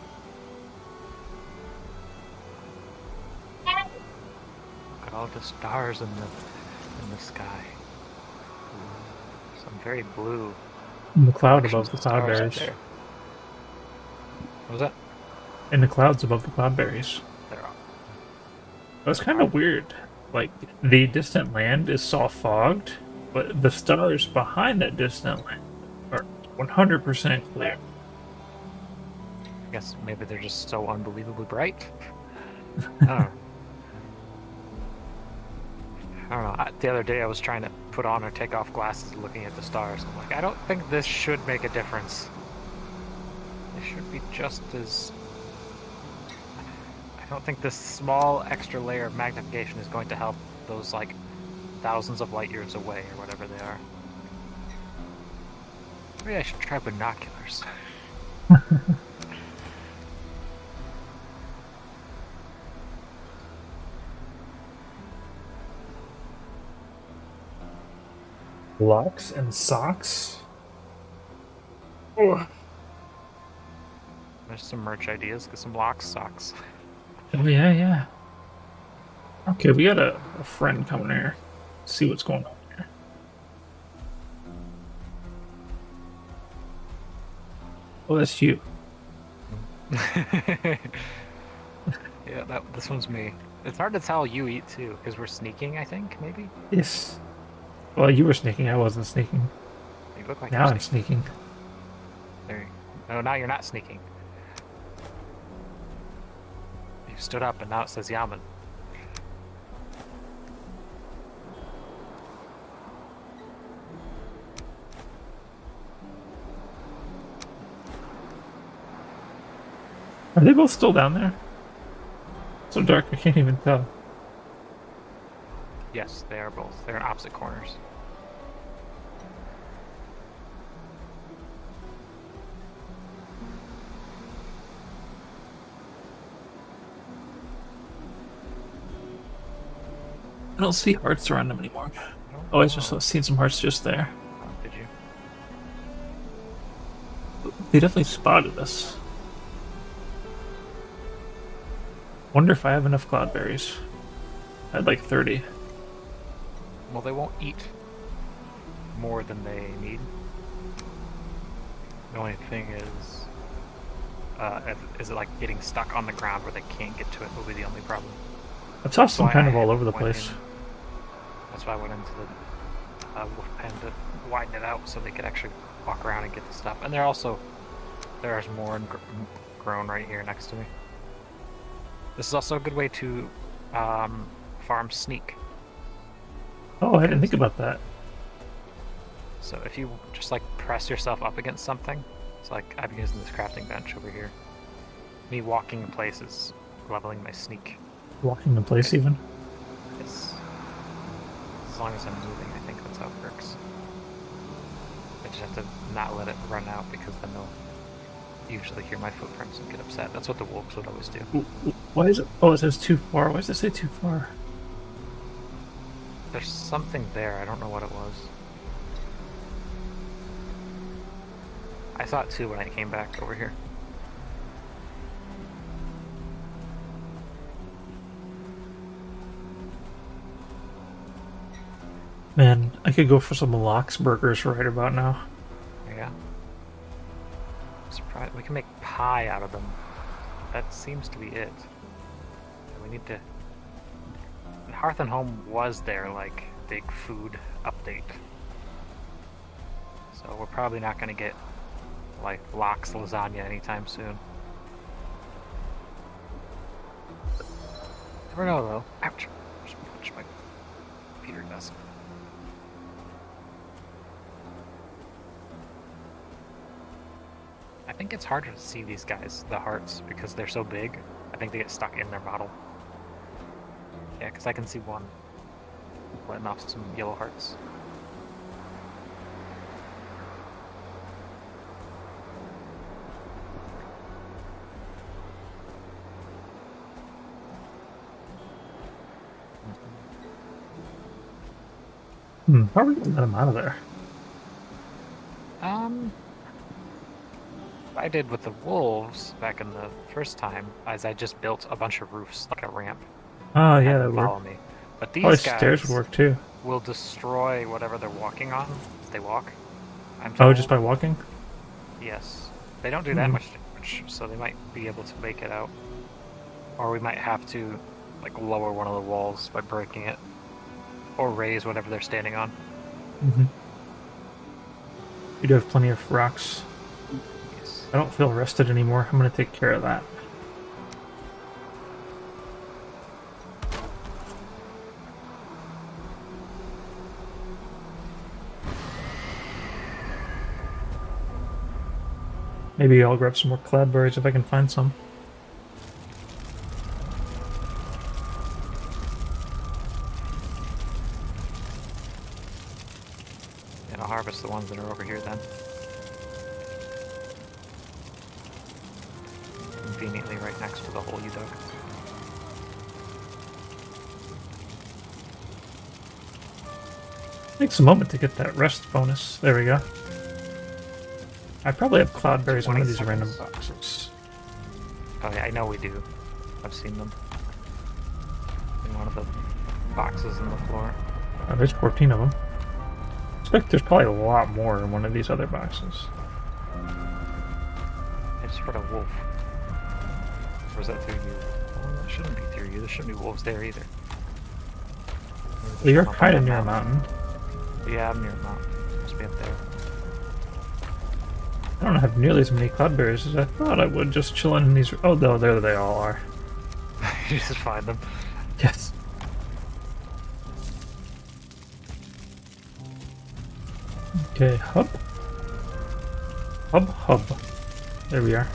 Look at all the stars in the sky. Some very blue. In the cloud above the Stars cloudberries. there. What was that? In the clouds above the cloudberries. They're up. That's kind of weird. Like, the distant land is soft fogged, but the stars behind that distant land are 100% clear. I guess maybe they're just so unbelievably bright. I don't know. I don't know. The other day I was trying to put on or take off glasses looking at the stars. I'm like, I don't think this should make a difference. It should be just as... I don't think this small extra layer of magnification is going to help those, like, thousands of light years away or whatever they are. Maybe I should try binoculars. Locks and socks? Oh, There's some merch ideas. Get some locks, socks. yeah, yeah. Okay, we got a friend coming here. See what's going on here. Oh, that's you. Yeah, this one's me. It's hard to tell you eat too, because we're sneaking, I think, maybe? Yes. Well, you were sneaking. I wasn't sneaking. You look like Now you're I'm sneaking. There. No, now you're not sneaking. You stood up and now it says Yaman. Are they both still down there? So dark, I can't even tell. Yes, they are both. They're in opposite corners. I don't see hearts around them anymore. Oh, I just seen some hearts just there. Oh, did you? They definitely spotted us. Wonder if I have enough cloudberries. I had like 30. Well, they won't eat more than they need. The only thing is it like getting stuck on the ground where they can't get to it will be the only problem. I've tossed them Why kind of I all over the went place. in- That's why I went into the wolf pen to widen it out so they could actually walk around and get the stuff. And there's more grown right here next to me. This is also a good way to farm sneak. Oh, I didn't think about that. So if you just like press yourself up against something, it's like I'm using this crafting bench over here. Me walking in places, leveling my sneak. Walking in place even. Yes. As long as I'm moving, I think that's how it works. I just have to not let it run out because then they'll usually hear my footprints and get upset. That's what the wolves would always do. Why is it? Oh, it says too far. Why does it say too far? There's something there, I don't know what it was. I saw it too when I came back over here. Man, I could go for some lox burgers right about now. Yeah. I'm surprised. We can make pie out of them. That seems to be it. We need to... Hearth and Home was their, like, big food update. So we're probably not going to get, like, lox lasagna anytime soon. Never know, though. Ouch. Just punched my computer. Awesome. I think it's harder to see these guys, the hearts, because they're so big. I think they get stuck in their model. Yeah, because I can see one letting off some yellow hearts. How are we gonna let him out of there? What I did with the wolves back in the first time is I just built a bunch of roofs, like a ramp. Oh, And yeah, had that them would follow work. me. But Probably these stairs would guys work too. will destroy whatever they're walking on as they walk. I'm Oh, told. just by walking? Yes. They don't do that much damage, so they might be able to make it out. Or we might have to, like, lower one of the walls by breaking it. Or raise whatever they're standing on. We do have plenty of rocks. Yes. I don't feel rested anymore. I'm gonna take care of that. Maybe I'll grab some more cloudberries if I can find some. And I'll harvest the ones that are over here then. Conveniently right next to the hole you dug. Takes a moment to get that rest bonus. There we go. I probably have cloudberries in one of these random boxes. Oh yeah, I know we do. I've seen them. In one of the boxes in the floor. Oh, there's 14 of them. I expect there's probably a lot more in one of these other boxes. I just heard a wolf. Or is that through you? Oh, that shouldn't be through you. There shouldn't be wolves there either. Well, you're kind of near a mountain. Yeah, I'm near a mountain. Must be up there. I don't have nearly as many cloudberries as I thought I would just chilling in these. Oh, no, there they all are. You just find them. Yes. Okay, hub. Hub. There we are.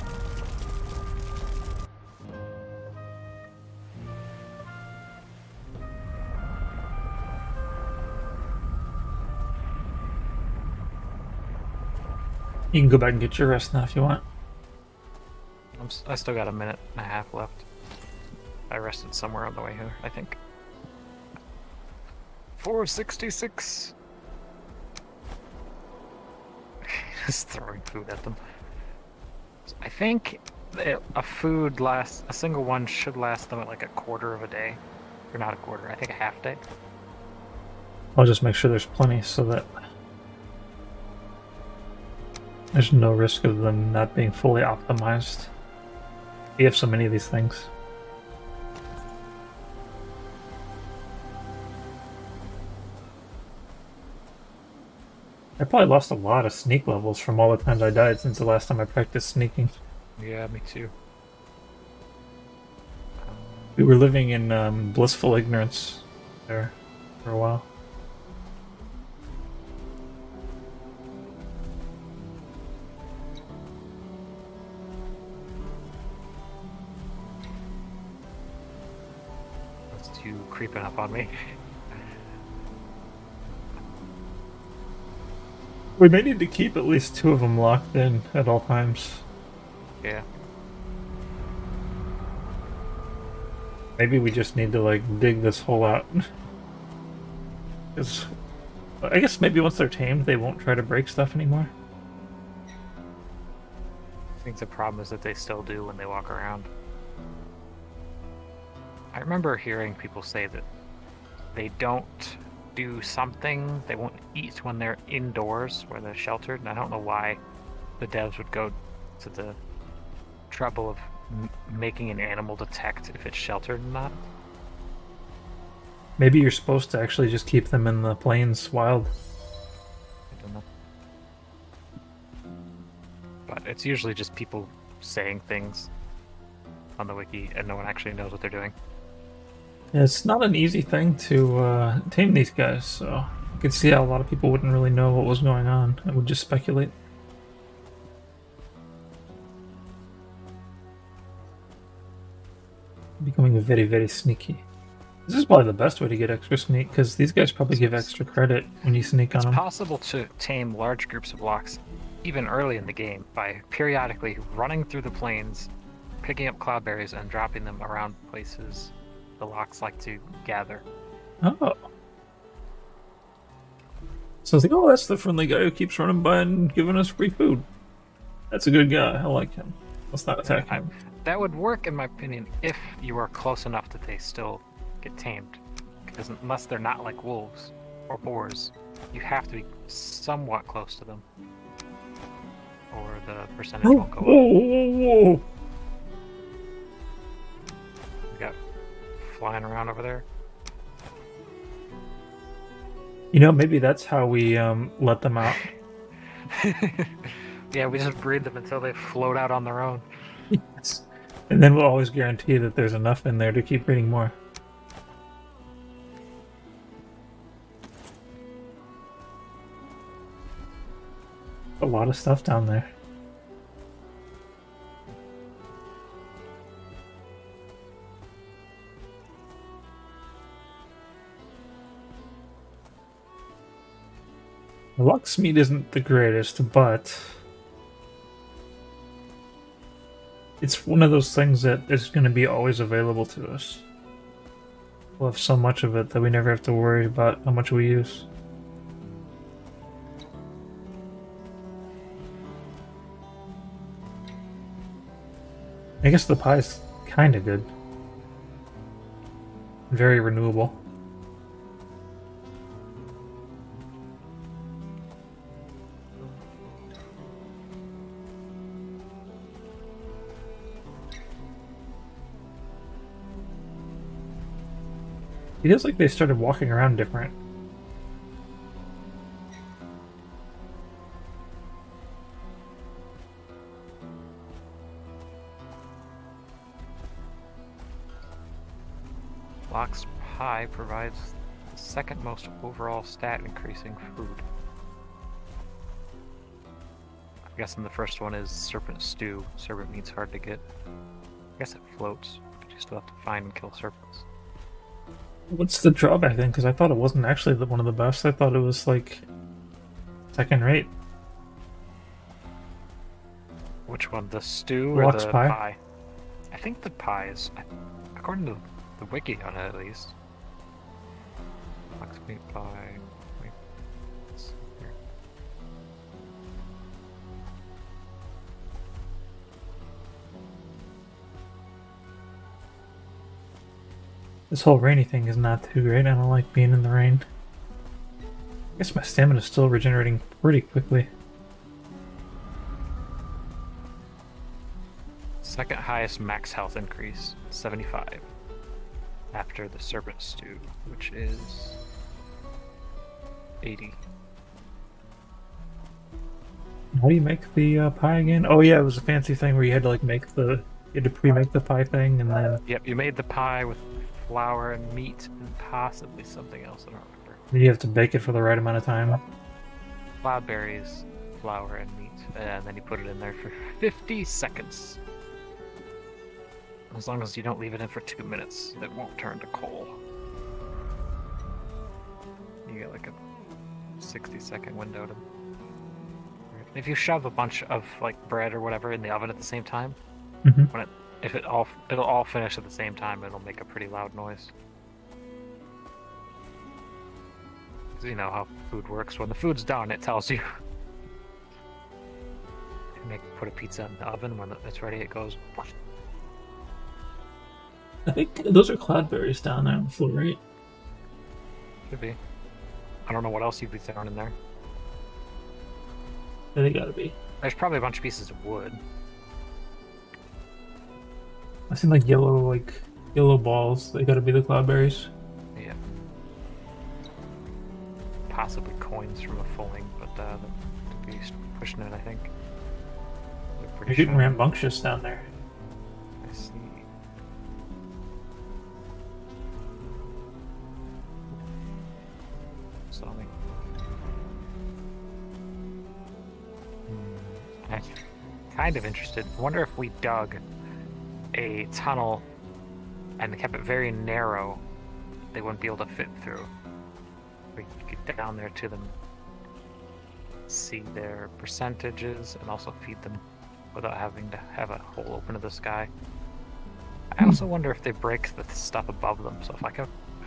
You can go back and get your rest now if you want. I still got a minute and a half left. I rested somewhere on the way here, I think. 466. Just throwing food at them. So I think a single one should last them like a quarter of a day. Or not a quarter, I think a half day. I'll just make sure there's plenty so that there's no risk of them not being fully optimized. We have so many of these things. I probably lost a lot of sneak levels from all the times I died since the last time I practiced sneaking. Yeah, me too. We were living in blissful ignorance there for a while. That's you creeping up on me. We may need to keep at least 2 of them locked in at all times. Yeah. Maybe we just need to, like, dig this hole out. Because I guess maybe once they're tamed, they won't try to break stuff anymore. I think the problem is that they still do when they walk around. I remember hearing people say that they don't do something, they won't eat when they're indoors, where they're sheltered, and I don't know why the devs would go to the trouble of making an animal detect if it's sheltered or not. Maybe you're supposed to actually just keep them in the plains wild. I don't know. But it's usually just people saying things on the wiki and no one actually knows what they're doing. It's not an easy thing to tame these guys, so I could see how a lot of people wouldn't really know what was going on and would just speculate. Becoming very, very sneaky. This is probably the best way to get extra sneak, because these guys probably give extra credit when you sneak on It's them. possible to tame large groups of lox even early in the game by periodically running through the plains, picking up cloudberries, and dropping them around places the lox like to gather. Oh. So I was like, oh, that's the friendly guy who keeps running by and giving us free food. That's a good guy. I like him. Let's not attack him. That would work, in my opinion, if you are close enough that they still get tamed. Because unless they're not like wolves or boars, you have to be somewhat close to them, or the percentage won't go up. Whoa. We got flying around over there. You know, maybe that's how we let them out. Yeah, we just breed them until they float out on their own. Yes. And then we'll always guarantee that there's enough in there to keep breeding more. A lot of stuff down there. The Lux meat isn't the greatest, but it's one of those things that is going to be always available to us. We'll have so much of it that we never have to worry about how much we use. I guess the pie's kind of good. Very renewable. It feels like they started walking around different. Lox pie provides the second most overall stat increasing food. I'm guessing the first one is serpent stew. Serpent meat's hard to get. I guess it floats, but you still have to find and kill serpents. What's the drawback then? Because I thought it wasn't actually one of the best. I thought it was like second rate. Which one, the stew or the pie? I think the pie is, according to the wiki on it at least. Lox meat pie. Wait. Let's see here. This whole rainy thing is not too great. I don't like being in the rain. I guess my stamina is still regenerating pretty quickly. Second highest max health increase, 75. After the serpent stew, which is 80. How do you make the pie again? Oh yeah, it was a fancy thing where you had to like make the, you had to pre-make the pie thing and then... Yep, you made the pie with flour and meat and possibly something else, I don't remember. Then you have to bake it for the right amount of time. Cloudberries, flour, and meat, and then you put it in there for 50 seconds. As long as you don't leave it in for 2 minutes, it won't turn to coal. You get like a 60-second window to... If you shove a bunch of like bread or whatever in the oven at the same time, when it'll all finish at the same time, it'll make a pretty loud noise. So you know how food works. When the food's done, it tells you. Put a pizza in the oven. When it's ready, it goes. I think those are cloudberries down there on the floor, right? Should be. I don't know what else you'd be throwing in there. Yeah, they gotta be. There's probably a bunch of pieces of wood. I seen like yellow balls. They gotta be the cloudberries. Yeah. Possibly coins from a fulling, but to be pushing it, I think. You're getting rambunctious down there. I see. saw me. I'm kind of interested. I wonder if we dug a tunnel and kept it very narrow, they wouldn't be able to fit through. We could get down there to them, see their percentages, and also feed them without having to have a hole open to the sky. I also wonder if they break the stuff above them. So if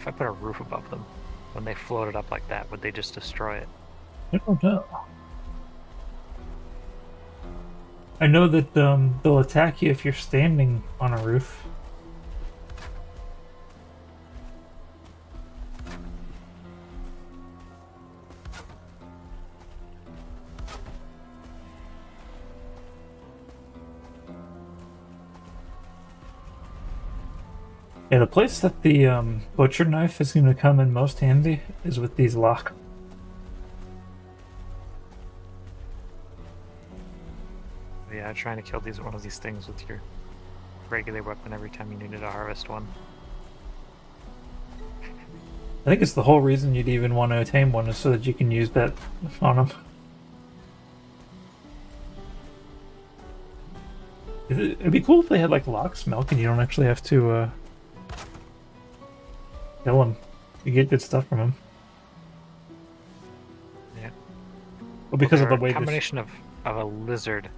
I put a roof above them, when they floated up like that, would they just destroy it? I don't know. I know that they'll attack you if you're standing on a roof. Yeah, the place that the butcher knife is going to come in most handy is with these locks. Yeah, trying to kill one of these things with your regular weapon every time you needed to harvest one. I think it's the whole reason you'd even want to tame one is so that you can use that on them. It'd be cool if they had like lock milk and you don't actually have to kill them. You get good stuff from them. Yeah. Well, because of the way a combination of a lizard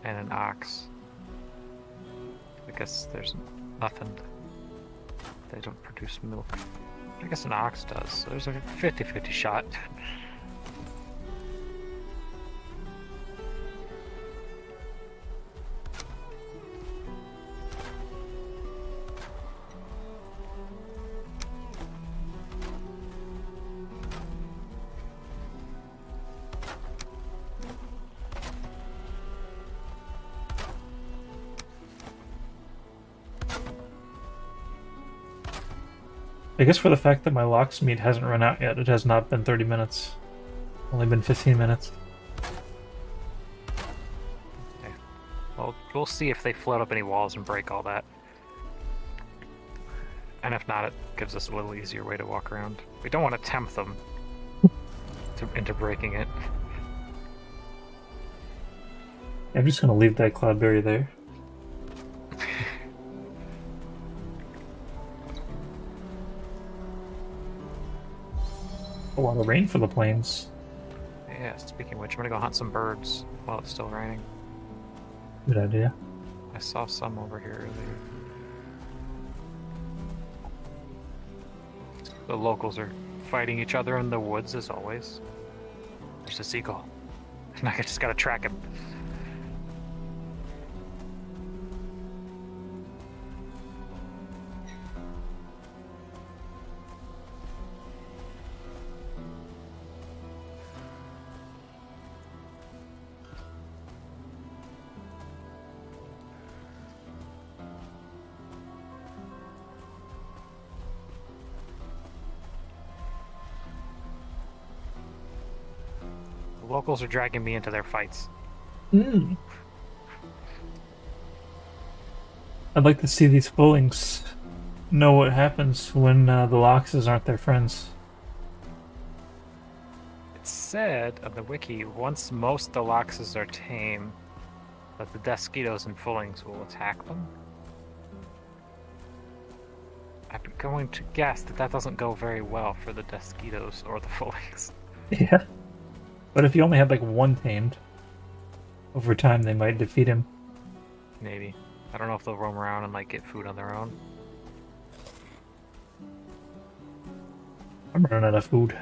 and an ox. I guess there's nothing. They don't produce milk. I guess an ox does, so there's a 50-50 shot. I guess for the fact that my lock's meat hasn't run out yet, it has not been 30 minutes. Only been 15 minutes. Okay. Well, we'll see if they float up any walls and break all that. And if not, it gives us a little easier way to walk around. We don't want to tempt them into breaking it. I'm just gonna leave that cloudberry there. A lot of rain for the plains. Yeah, speaking of which, I'm gonna go hunt some birds while it's still raining. Good idea. I saw some over here earlier. The locals are fighting each other in the woods as always. There's a seagull. And I just gotta track him. The locals are dragging me into their fights. Mm. I'd like to see these Fullings know what happens when the Loxes aren't their friends. It said on the wiki, once most of the Loxes are tame, that the Desquitos and Fullings will attack them. I'm going to guess that doesn't go very well for the Desquitos or the Fullings. Yeah. But if you only had like one tamed, over time they might defeat him. Maybe. I don't know if they'll roam around and like get food on their own. I'm running out of food.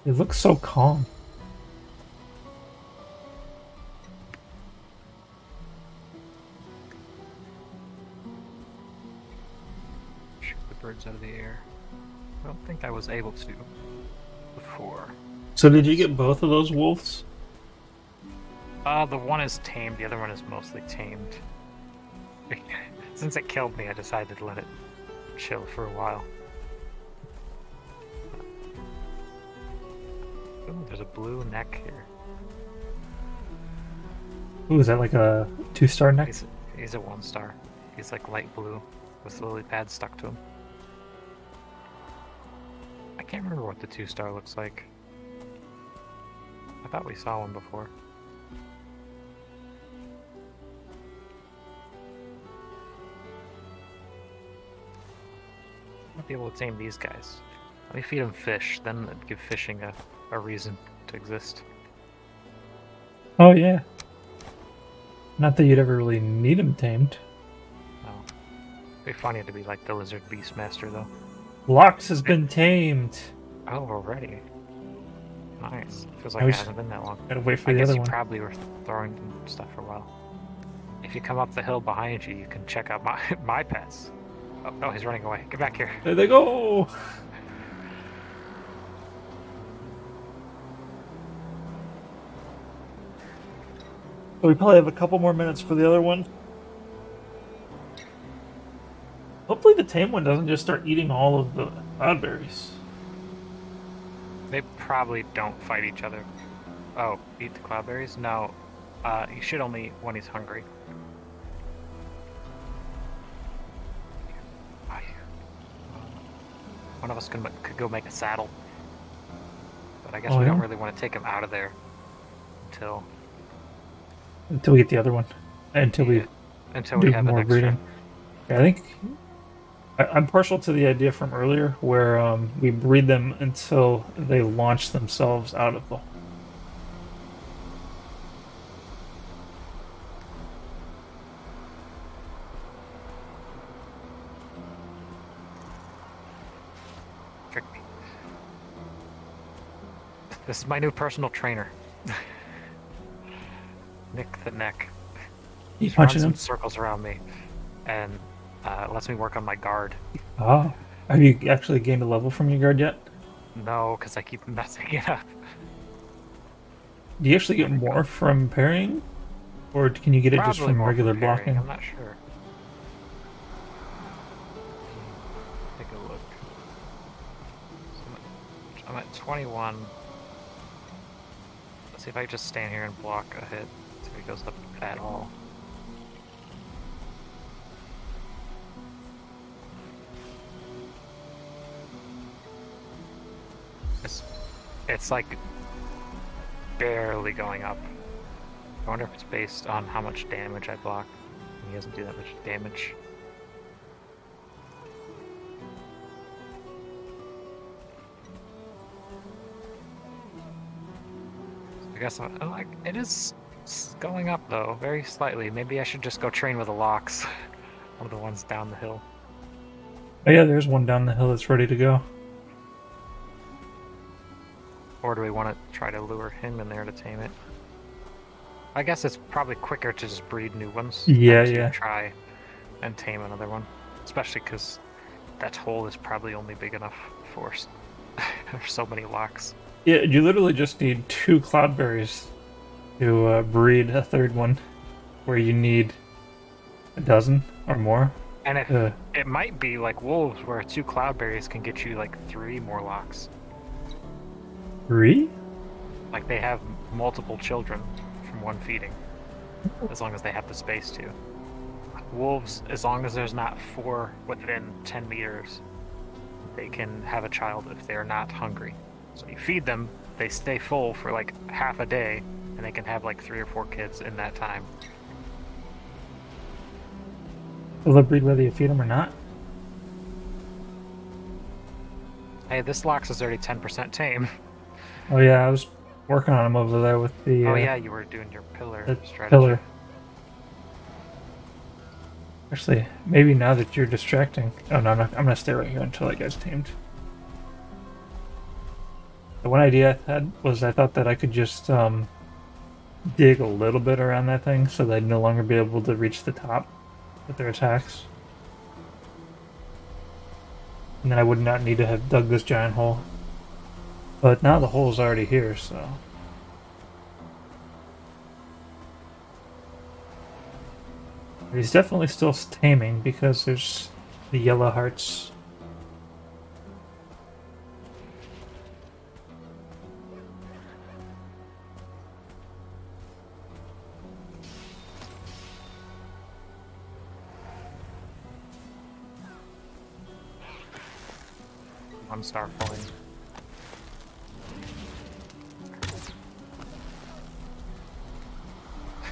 It looks so calm. Shoot the birds out of the air. I don't think I was able to before. So did you get both of those wolves? The one is tamed, the other one is mostly tamed. Since it killed me, I decided to let it chill for a while. Ooh, there's a blue neck here. Ooh, is that like a 2-star neck? He's a 1-star. He's like light blue. with lily pads stuck to him. I can't remember what the 2-star looks like. I thought we saw one before. Might be able to tame these guys. Let me feed them fish, then it'd give fishing a reason to exist. Oh, yeah. Not that you'd ever really need them tamed. No. It'd be funny to be like the lizard beastmaster, though. Lox has been tamed. Oh, already? Nice. Feels like it hasn't been that long. Gotta wait for I the guess other you one. probably were throwing stuff for a while. If you come up the hill behind you, you can check out my pets. Oh, no, he's running away. Get back here. There they go! We probably have a couple more minutes for the other one. Hopefully the tame one doesn't just start eating all of the cloudberries. They probably don't fight each other. Oh, eat the cloudberries? No. He should only eat when he's hungry. One of us could go make a saddle. But I guess we don't really want to take him out of there until we get the other one. Until we have more breeding. Yeah, I think I'm partial to the idea from earlier where we breed them until they launch themselves out of the hole. Trick me. This is my new personal trainer. Nick the Neck. You punching him? Circles around me, and lets me work on my guard. Oh, have you actually gained a level from your guard yet? No, because I keep messing it up. Do you actually get more from parrying, or can you get it just from regular blocking? I'm not sure. Take a look. So I'm at 21. Let's see if I just stand here and block a hit. See if it goes up at all. It's like barely going up. I wonder if it's based on how much damage I block. He doesn't do that much damage. I guess it is going up though, very slightly. Maybe I should just go train with the locks. One of the ones down the hill. Oh yeah, there's one down the hill that's ready to go. Or do we want to try to lure him in there to tame it? I guess it's probably quicker to just breed new ones. Yeah, than to yeah. Try and tame another one, especially because that hole is probably only big enough for there's so many locks. Yeah, you literally just need 2 cloudberries to breed a third one, where you need a dozen or more. And it might be like wolves, where 2 cloudberries can get you like 3 more locks. 3? Like they have multiple children from one feeding, as long as they have the space to. Wolves, as long as there's not 4 within 10 meters, they can have a child if they're not hungry. So you feed them, they stay full for like half a day, and they can have like 3 or 4 kids in that time. Will they breed whether you feed them or not? Hey, this Lox is already 10% tame. Oh yeah, I was working on them over there with the... oh yeah, you were doing your pillar strategy. Pillar. Actually, maybe now that you're distracting... Oh no, I'm gonna stay right here until that guy's tamed. The one idea I had was I thought that I could just dig a little bit around that thing so they'd no longer be able to reach the top with their attacks. And then I would not need to have dug this giant hole. But now the hole's already here, so... He's definitely still taming because there's the yellow hearts. I'm starfalling.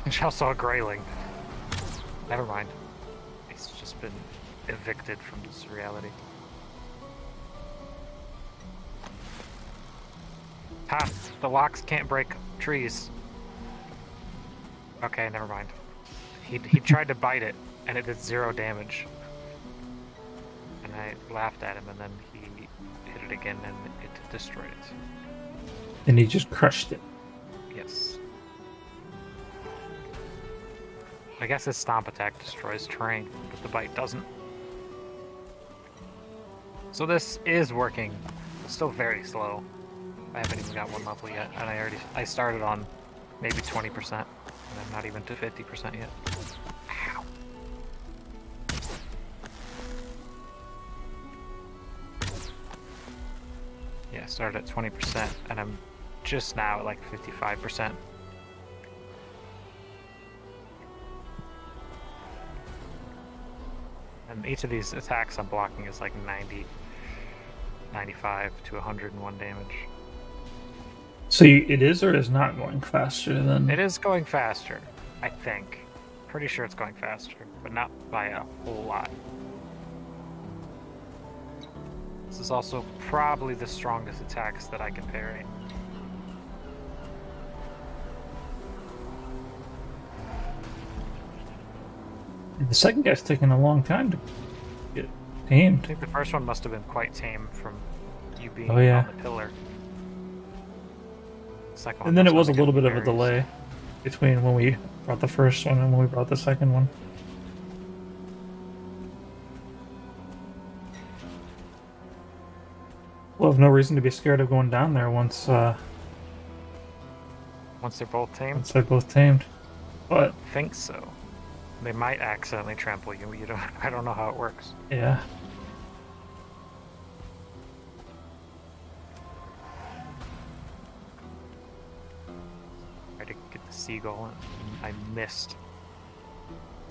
There's also a grayling. Never mind. He's just been evicted from this reality. Ha! The locks can't break trees. Okay, never mind. He tried to bite it, and it did 0 damage. And I laughed at him, and then he hit it again, and it destroyed it. And he just crushed it. Yes. I guess his stomp attack destroys terrain, but the bite doesn't. So this is working. It's still very slow. I haven't even got 1 level yet, and I started on maybe 20%, and I'm not even to 50% yet. Ow. Yeah, I started at 20%, and I'm just now at like 55%. And each of these attacks I'm blocking is like 90, 95 to 101 damage. So it is or is not going faster than... It is going faster, I think. Pretty sure it's going faster, but not by a whole lot. This is also probably the strongest attacks that I can parry. The second guy's taking a long time to get tamed. I think the first one must have been quite tame from you being Oh, yeah. on the pillar. Second And then it was a little bit of a delay between when we brought the first one and when we brought the second one. We'll have no reason to be scared of going down there once they're both tamed? once they're both tamed. But I think so. They might accidentally trample you. I don't know how it works. yeah. Tried to get the seagull and I missed.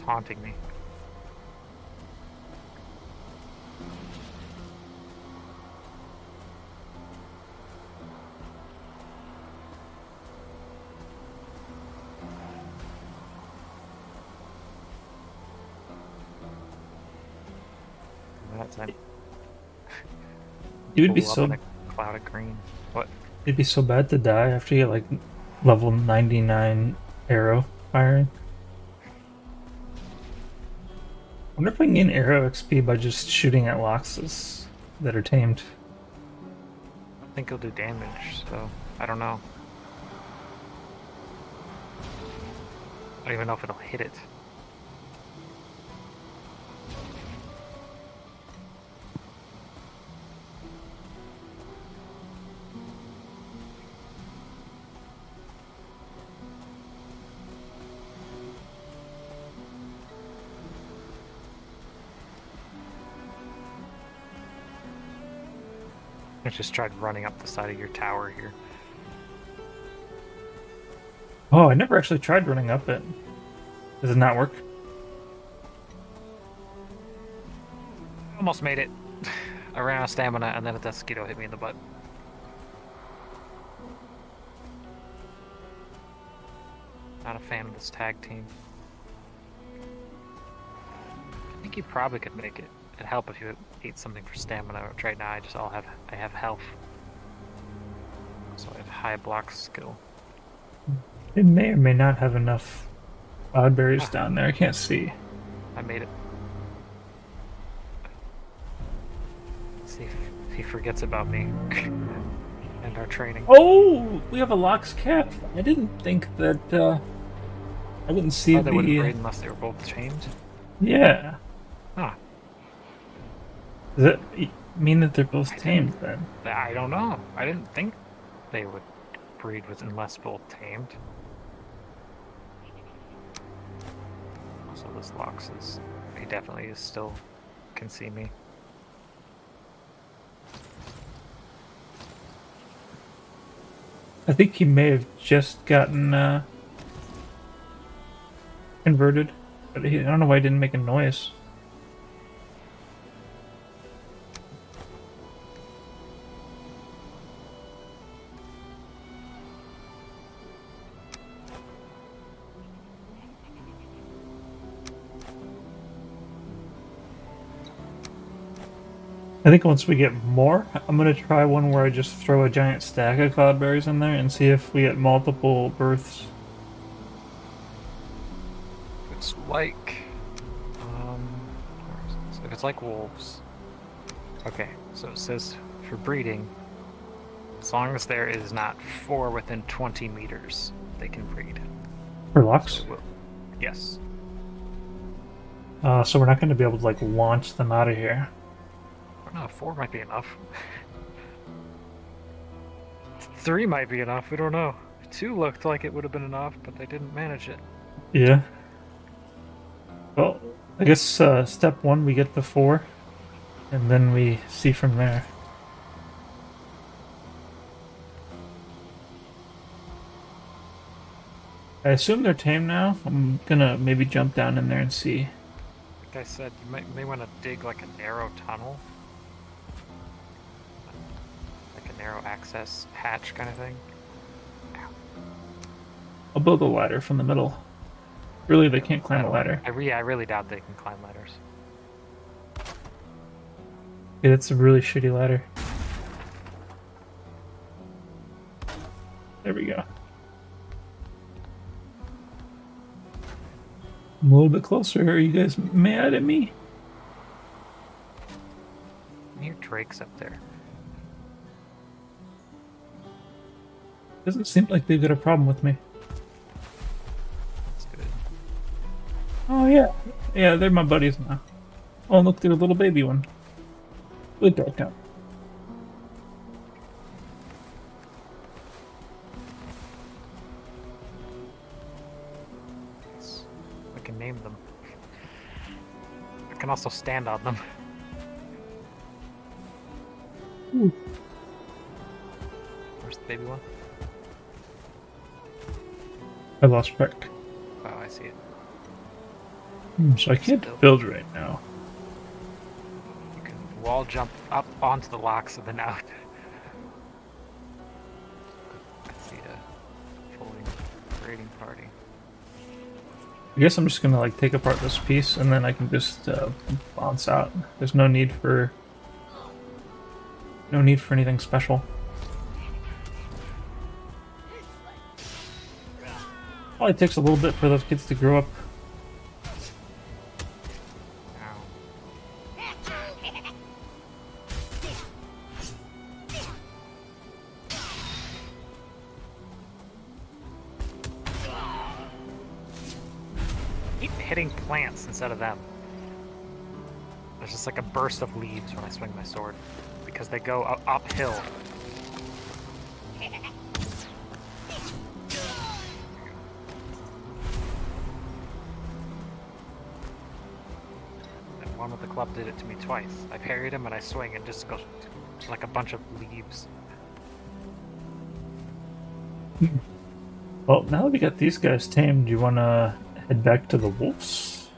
Taunting me. That time. It would be Pull up so in a cloud of green. What? it'd be so bad to die after you get like level 99 arrow firing. I wonder if I can gain arrow XP by just shooting at loxes that are tamed. I think it'll do damage, so I don't know. I don't even know if it'll hit it. I just tried running up the side of your tower here. Oh, I never actually tried running up it. Does it not work? Almost made it. I ran out of stamina and then a mosquito hit me in the butt. Not a fan of this tag team. I think you probably could make it. It'd help if you ate something for stamina, which right now I have health. So I have high block skill. It may or may not have enough cloudberries down there. I can't see. I made it. Let's see if he forgets about me and our training. Oh, we have a Lox calf. I didn't think that. I didn't see They wouldn't breed unless they were both chained. Yeah. Huh. Does that mean that they're both tamed then? I don't know. I didn't think they would breed with unless both tamed. Also, this Lox is. He definitely is still can see me. I think he may have just gotten converted, but I don't know why he didn't make a noise. I think once we get more, I'm gonna try one where I just throw a giant stack of cloudberries in there and see if we get multiple births. It's like, where is this? If it's like wolves. Okay, so it says for breeding, as long as there is not 4 within 20 meters, they can breed. For locks? So yes. So we're not going to be able to like launch them out of here. No, 4 might be enough. 3 might be enough, we don't know. 2 looked like it would have been enough, but they didn't manage it. Yeah. Well, I guess step 1 we get the 4, and then we see from there. I assume they're tame now. I'm gonna maybe jump down in there and see. Like I said, you may want to dig like a narrow tunnel. Like a narrow access hatch kind of thing. I'll build a ladder from the middle. Really, they can't climb a ladder. I really doubt they can climb ladders. Yeah, it's a really shitty ladder. There we go. I'm a little bit closer. Are you guys mad at me? I hear Drake's up there. Doesn't seem like they've got a problem with me. That's good. Oh yeah. Yeah, they're my buddies now. Oh, look, there's a little baby one. With dark out. I can name them. I can also stand on them. Ooh. Where's the baby one? I lost Breck. Oh, I see it. So I can't build right now. You can wall jump up onto the locks and then out. I see a fully raiding party. I guess I'm just gonna like take apart this piece and then I can just bounce out. There's no need for anything special. Probably takes a little bit for those kids to grow up. Keep hitting plants instead of them. There's just like a burst of leaves when I swing my sword because they go uphill. And one with the club did it to me twice. I parried him and I swing and just goes like a bunch of leaves. Well, now that we got these guys tamed, do you want to head back to the wolves?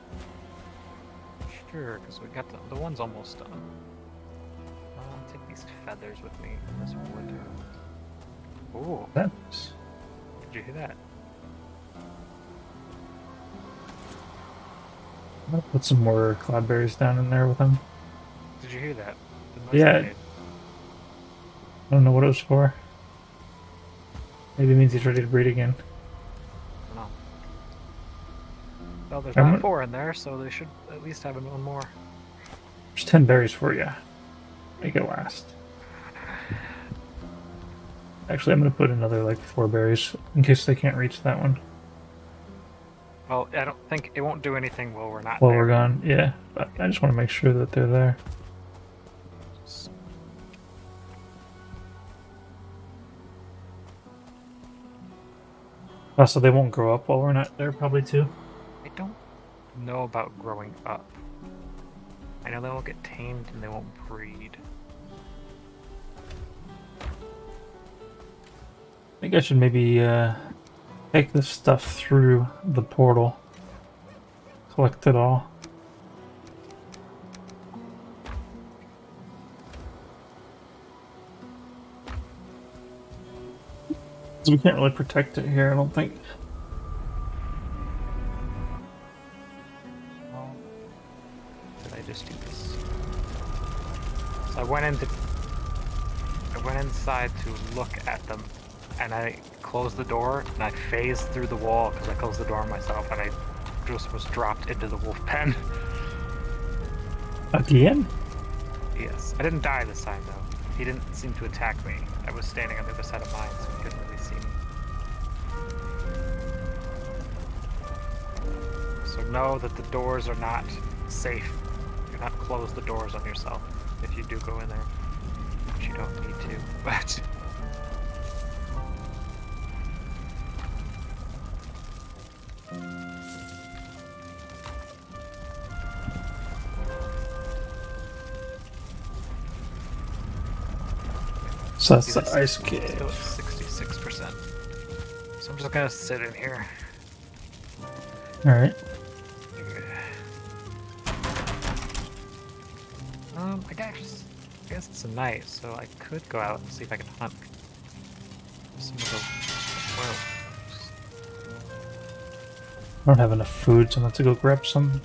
Sure, because we got the one's almost done. I'll take these feathers with me and this wood. Ooh, That's... did you hear that? I'm gonna put some more cloudberries down in there with him. Did you hear that? The noise Yeah. they made. I don't know what it was for. Maybe it means he's ready to breed again. No. Well, there's I'm not 4 in there, so they should at least have one more. There's 10 berries for you. Make it last. Actually, I'm gonna put another like 4 berries in case they can't reach that one. Well, I don't think it won't do anything while we're not While there. we're gone, yeah. But I just want to make sure that they're there. So they won't grow up while we're not there, probably too. I don't know about growing up. I know they won't get tamed and they won't breed. I think I should maybe take this stuff through the portal. Collect it all. So we can't really protect it here, I don't think. Well, did I just do this? I went inside to look at them, and I closed the door, and I phased through the wall because I closed the door on myself, and I just was dropped into the wolf pen. Again? Yes. I didn't die this time, though. He didn't seem to attack me. I was standing on the other side of mine, so he couldn't really see me. So know that the doors are not safe. Do not close the doors on yourself if you do go in there. Which you don't need to, but... So that's the ice cave. Still at 66%. So I'm just gonna sit in here. Alright. I guess it's a night, so I could go out and see if I can hunt some of the werewolves. I don't have enough food, so I'm going to go grab some.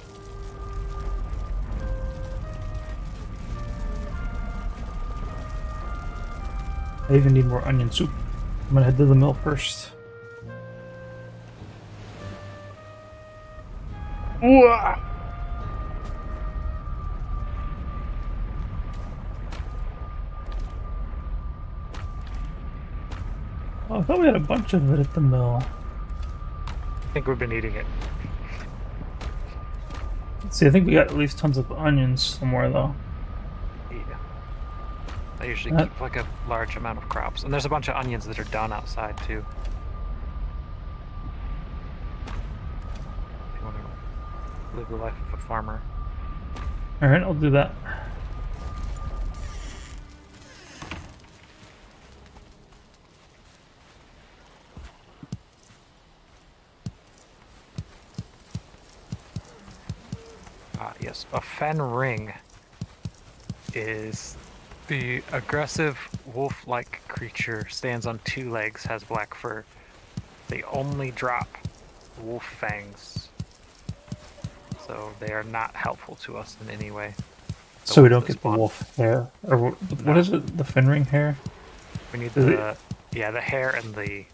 I even need more onion soup. I'm gonna head to the mill first. Ooh! Oh, I thought we had a bunch of it at the mill. I think we've been eating it. Let's see, I think we got at least tons of onions somewhere, though. Yeah. I usually keep like a large amount of crops. And there's a bunch of onions that are done outside, too. If you want to live the life of a farmer. Alright, I'll do that. Yes, a fen ring is the aggressive wolf-like creature, stands on two legs, has black fur. They only drop wolf fangs, so they are not helpful to us in any way. So we don't get the wolf hair? Or what is it? The fin ring hair? We need the hair and the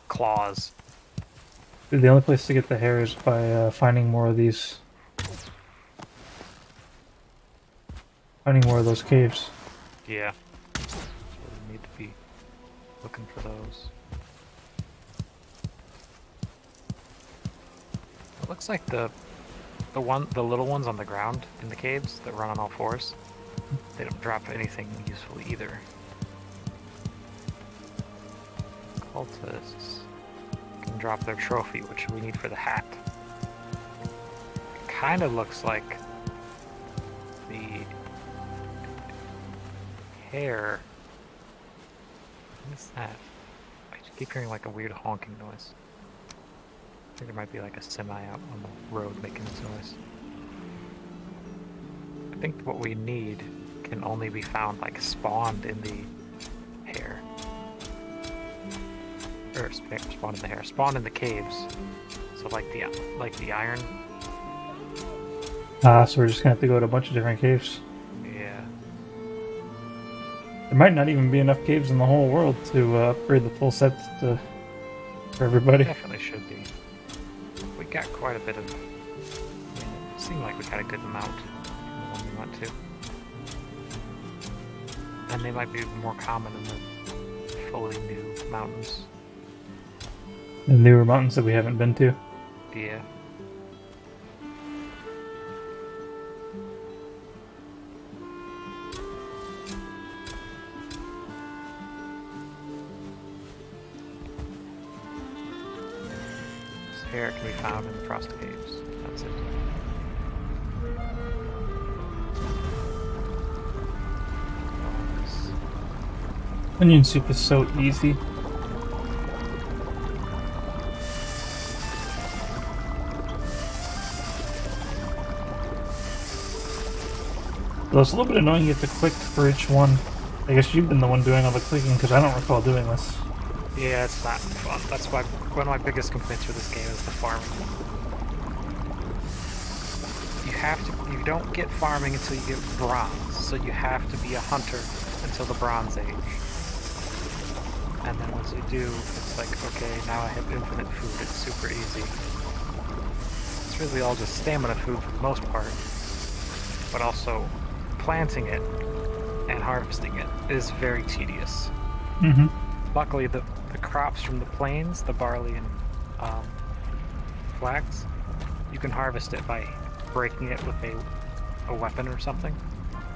claws. The only place to get the hair is by finding more of these. Finding more of those caves. Yeah. So we need to be looking for those. It looks like the little ones on the ground in the caves that run on all fours, they don't drop anything useful either. Cultists can drop their trophy, which we need for the hat. It kind of looks like the hair. What is that? I just keep hearing like a weird honking noise. I think there might be like a semi out on the road making this noise. I think what we need can only be found like spawned in the hair. Or spawned in the hair. Spawned in the caves. So like the iron. So we're just gonna have to go to a bunch of different caves. Yeah. There might not even be enough caves in the whole world to upgrade the full set for everybody. Definitely should be. We got quite a bit of... it seemed like we had a good amount in the one we went to. And they might be more common in the fully new mountains. The newer mountains that we haven't been to. Yeah. Hair can be found in the Frost Caves. That's it. Onion soup is so easy. Though it's a little bit annoying you have to click for each one. I guess you've been the one doing all the clicking because I don't recall doing this. Yeah, it's not fun. That's why one of my biggest complaints for this game is the farming. You don't get farming until you get bronze. So you have to be a hunter until the Bronze Age. And then once you do, it's like, okay, now I have infinite food. It's super easy. It's really all just stamina food for the most part. But also, planting it and harvesting it is very tedious. Mm-hmm. Luckily, the crops from the plains, the barley and flax, you can harvest it by breaking it with a weapon or something.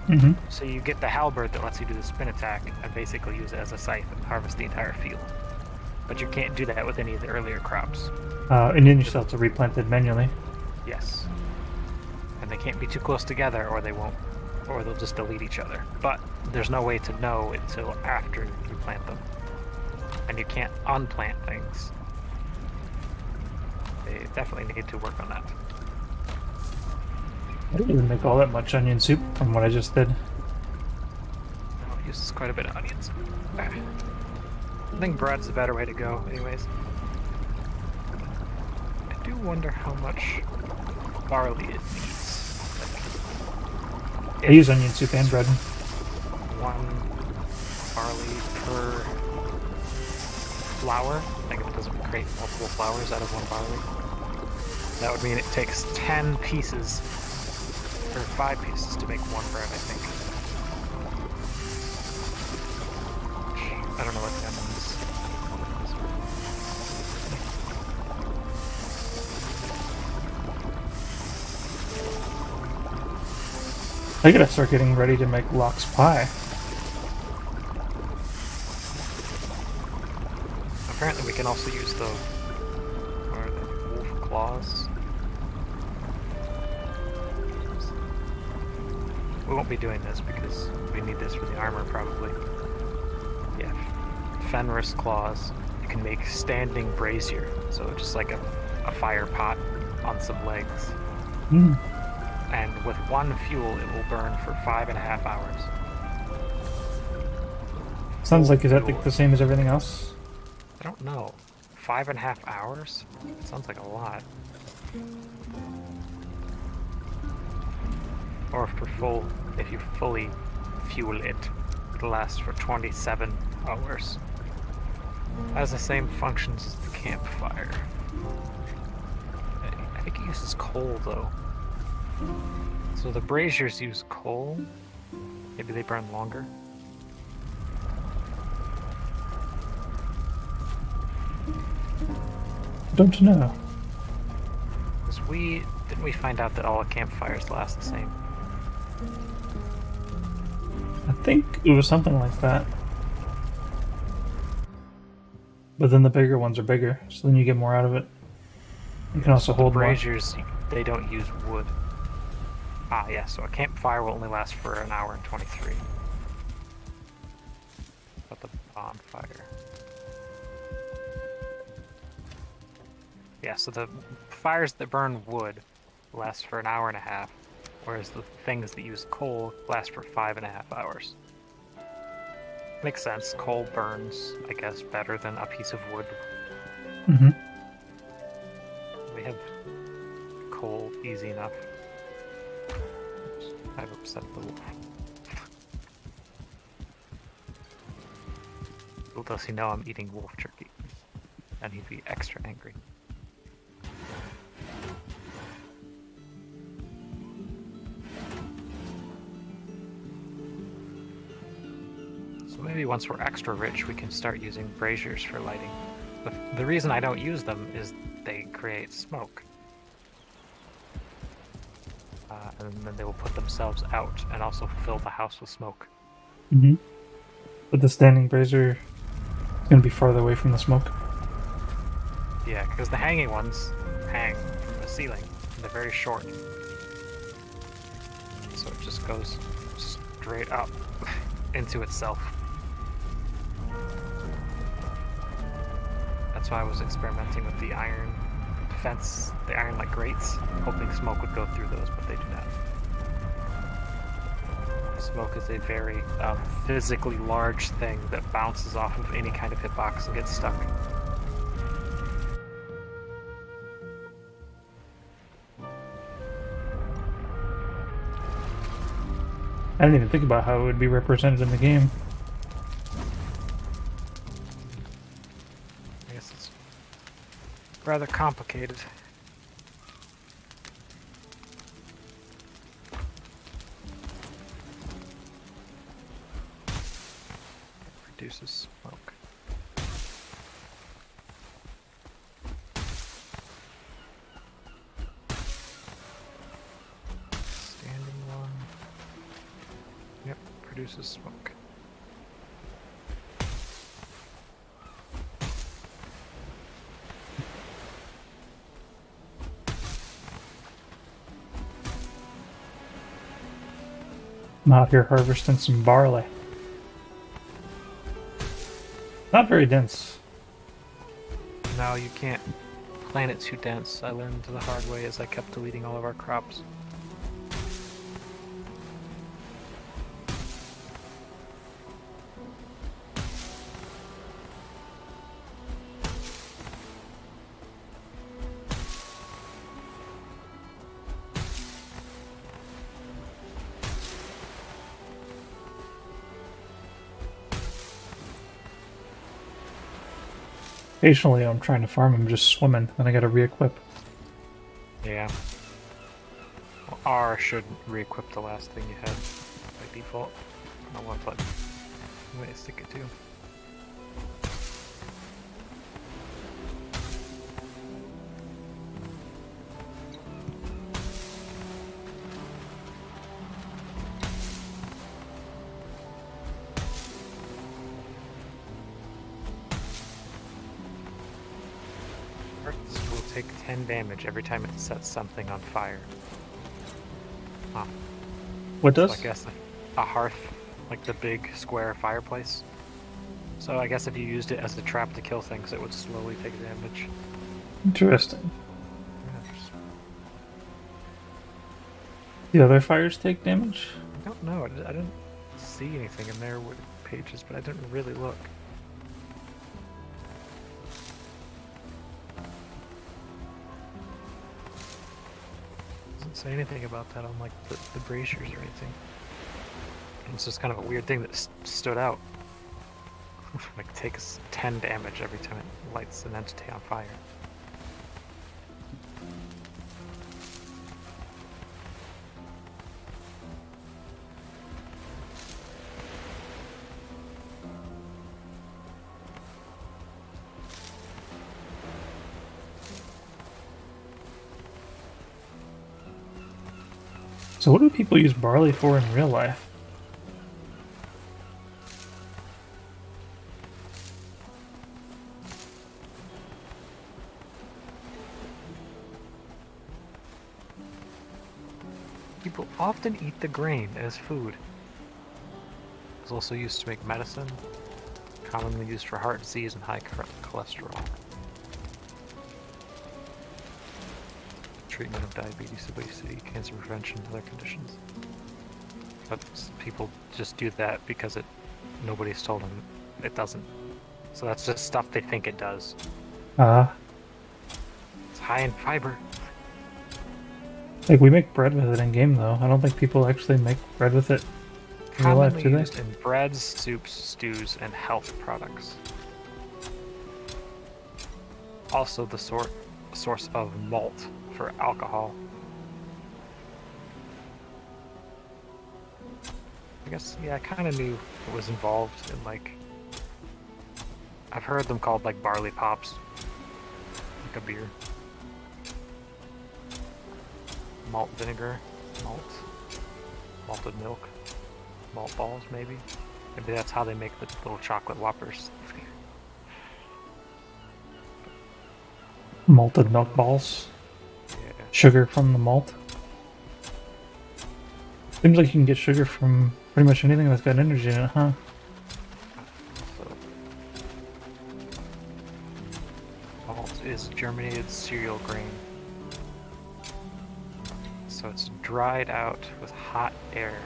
Mm-hmm. So you get the halberd that lets you do the spin attack and basically use it as a scythe and harvest the entire field. But you can't do that with any of the earlier crops. And then you still have to replant it manually. Yes. And they can't be too close together or they won't, or they'll just delete each other. But there's no way to know until after you plant them. And you can't unplant things. They definitely need to work on that. I didn't even make all that much onion soup from what I just did. Oh, it uses quite a bit of onions. I think bread's the better way to go, anyways. I do wonder how much barley it needs. I use onion soup and bread. One barley per flour. I think it doesn't create multiple flours out of one barley. That would mean it takes 10 pieces, or 5 pieces to make one bread, I think. I don't know what that means. I gotta start getting ready to make lox pie. Apparently we can also use the, what are they, wolf claws. We won't be doing this because we need this for the armor probably. Yeah, Fenris claws. You can make standing brazier, so just like a fire pot on some legs. Mm. And with one fuel, it will burn for 5.5 hours. Sounds like, is that like the same as everything else? I don't know. 5.5 hours? It sounds like a lot. Or if you fully fuel it, it'll last for 27 hours. It has the same functions as the campfire. I think it uses coal though. So the braziers use coal. Maybe they burn longer. Don't know. Because didn't we find out that all campfires last the same? I think it was something like that. But then the bigger ones are bigger, so then you get more out of it. You can also hold the more. braziers, they don't use wood. Ah, yeah, so a campfire will only last for 1 hour and 23. But the bonfire. Yeah, so the fires that burn wood last for 1.5 hours, whereas the things that use coal last for 5.5 hours. Makes sense. Coal burns, I guess, better than a piece of wood. Mm-hmm. We have coal easy enough. Oops, I've upset the wolf. Little does he know I'm eating wolf jerky. And he'd be extra angry. So maybe once we're extra rich, we can start using braziers for lighting. The reason I don't use them is they create smoke. And then they will put themselves out and also fill the house with smoke. Mm-hmm. But the standing brazier is going to be farther away from the smoke. Yeah, because the hanging ones hang from the ceiling. And they're very short. So it just goes straight up into itself. That's why I was experimenting with the iron fence, the iron like grates, hoping smoke would go through those, but they do not. Smoke is a very physically large thing that bounces off of any kind of hitbox and gets stuck. I didn't even think about how it would be represented in the game. I guess it's rather complicated. Produces smoke. Standing one. Yep, produces smoke. I'm out here harvesting some barley. Not very dense. No, you can't plant it too dense. I learned the hard way as I kept deleting all of our crops. Occasionally I'm trying to farm, I'm just swimming, then I gotta re-equip. Yeah. Well, R should re-equip the last thing you had by default. I don't want to put way to stick it to. This will take 10 damage every time it sets something on fire. Huh. What does? So I guess a hearth, like the big square fireplace. So I guess if you used it as a trap to kill things, it would slowly take damage. Interesting. Yeah, just- The other fires take damage? I don't know. I didn't see anything in their pages, but I didn't really look. Doesn't say anything about that on like the braziers or anything. It's just kind of a weird thing that stood out. Like takes 10 damage every time it lights an entity on fire. So what do people use barley for in real life? People often eat the grain as food. It's also used to make medicine, commonly used for heart disease and high cholesterol. Treatment of diabetes, obesity, cancer prevention, and other conditions. But people just do that because nobody's told them it doesn't. So that's just stuff they think it does. It's high in fiber. Like, we make bread with it in game, though. I don't think people actually make bread with it in real life, do Commonly they? used in breads, soups, stews, and health products. Also the source of malt for alcohol. I guess, yeah, I kind of knew it was involved in, like, I've heard them called, like, barley pops. Like a beer. Malt vinegar, malted milk, malt balls, maybe. Maybe that's how they make the little chocolate whoppers. Malted milk balls. Yeah. Sugar from the malt. Seems like you can get sugar from pretty much anything that's got energy in it, huh? So, malt is germinated cereal grain. So it's dried out with hot air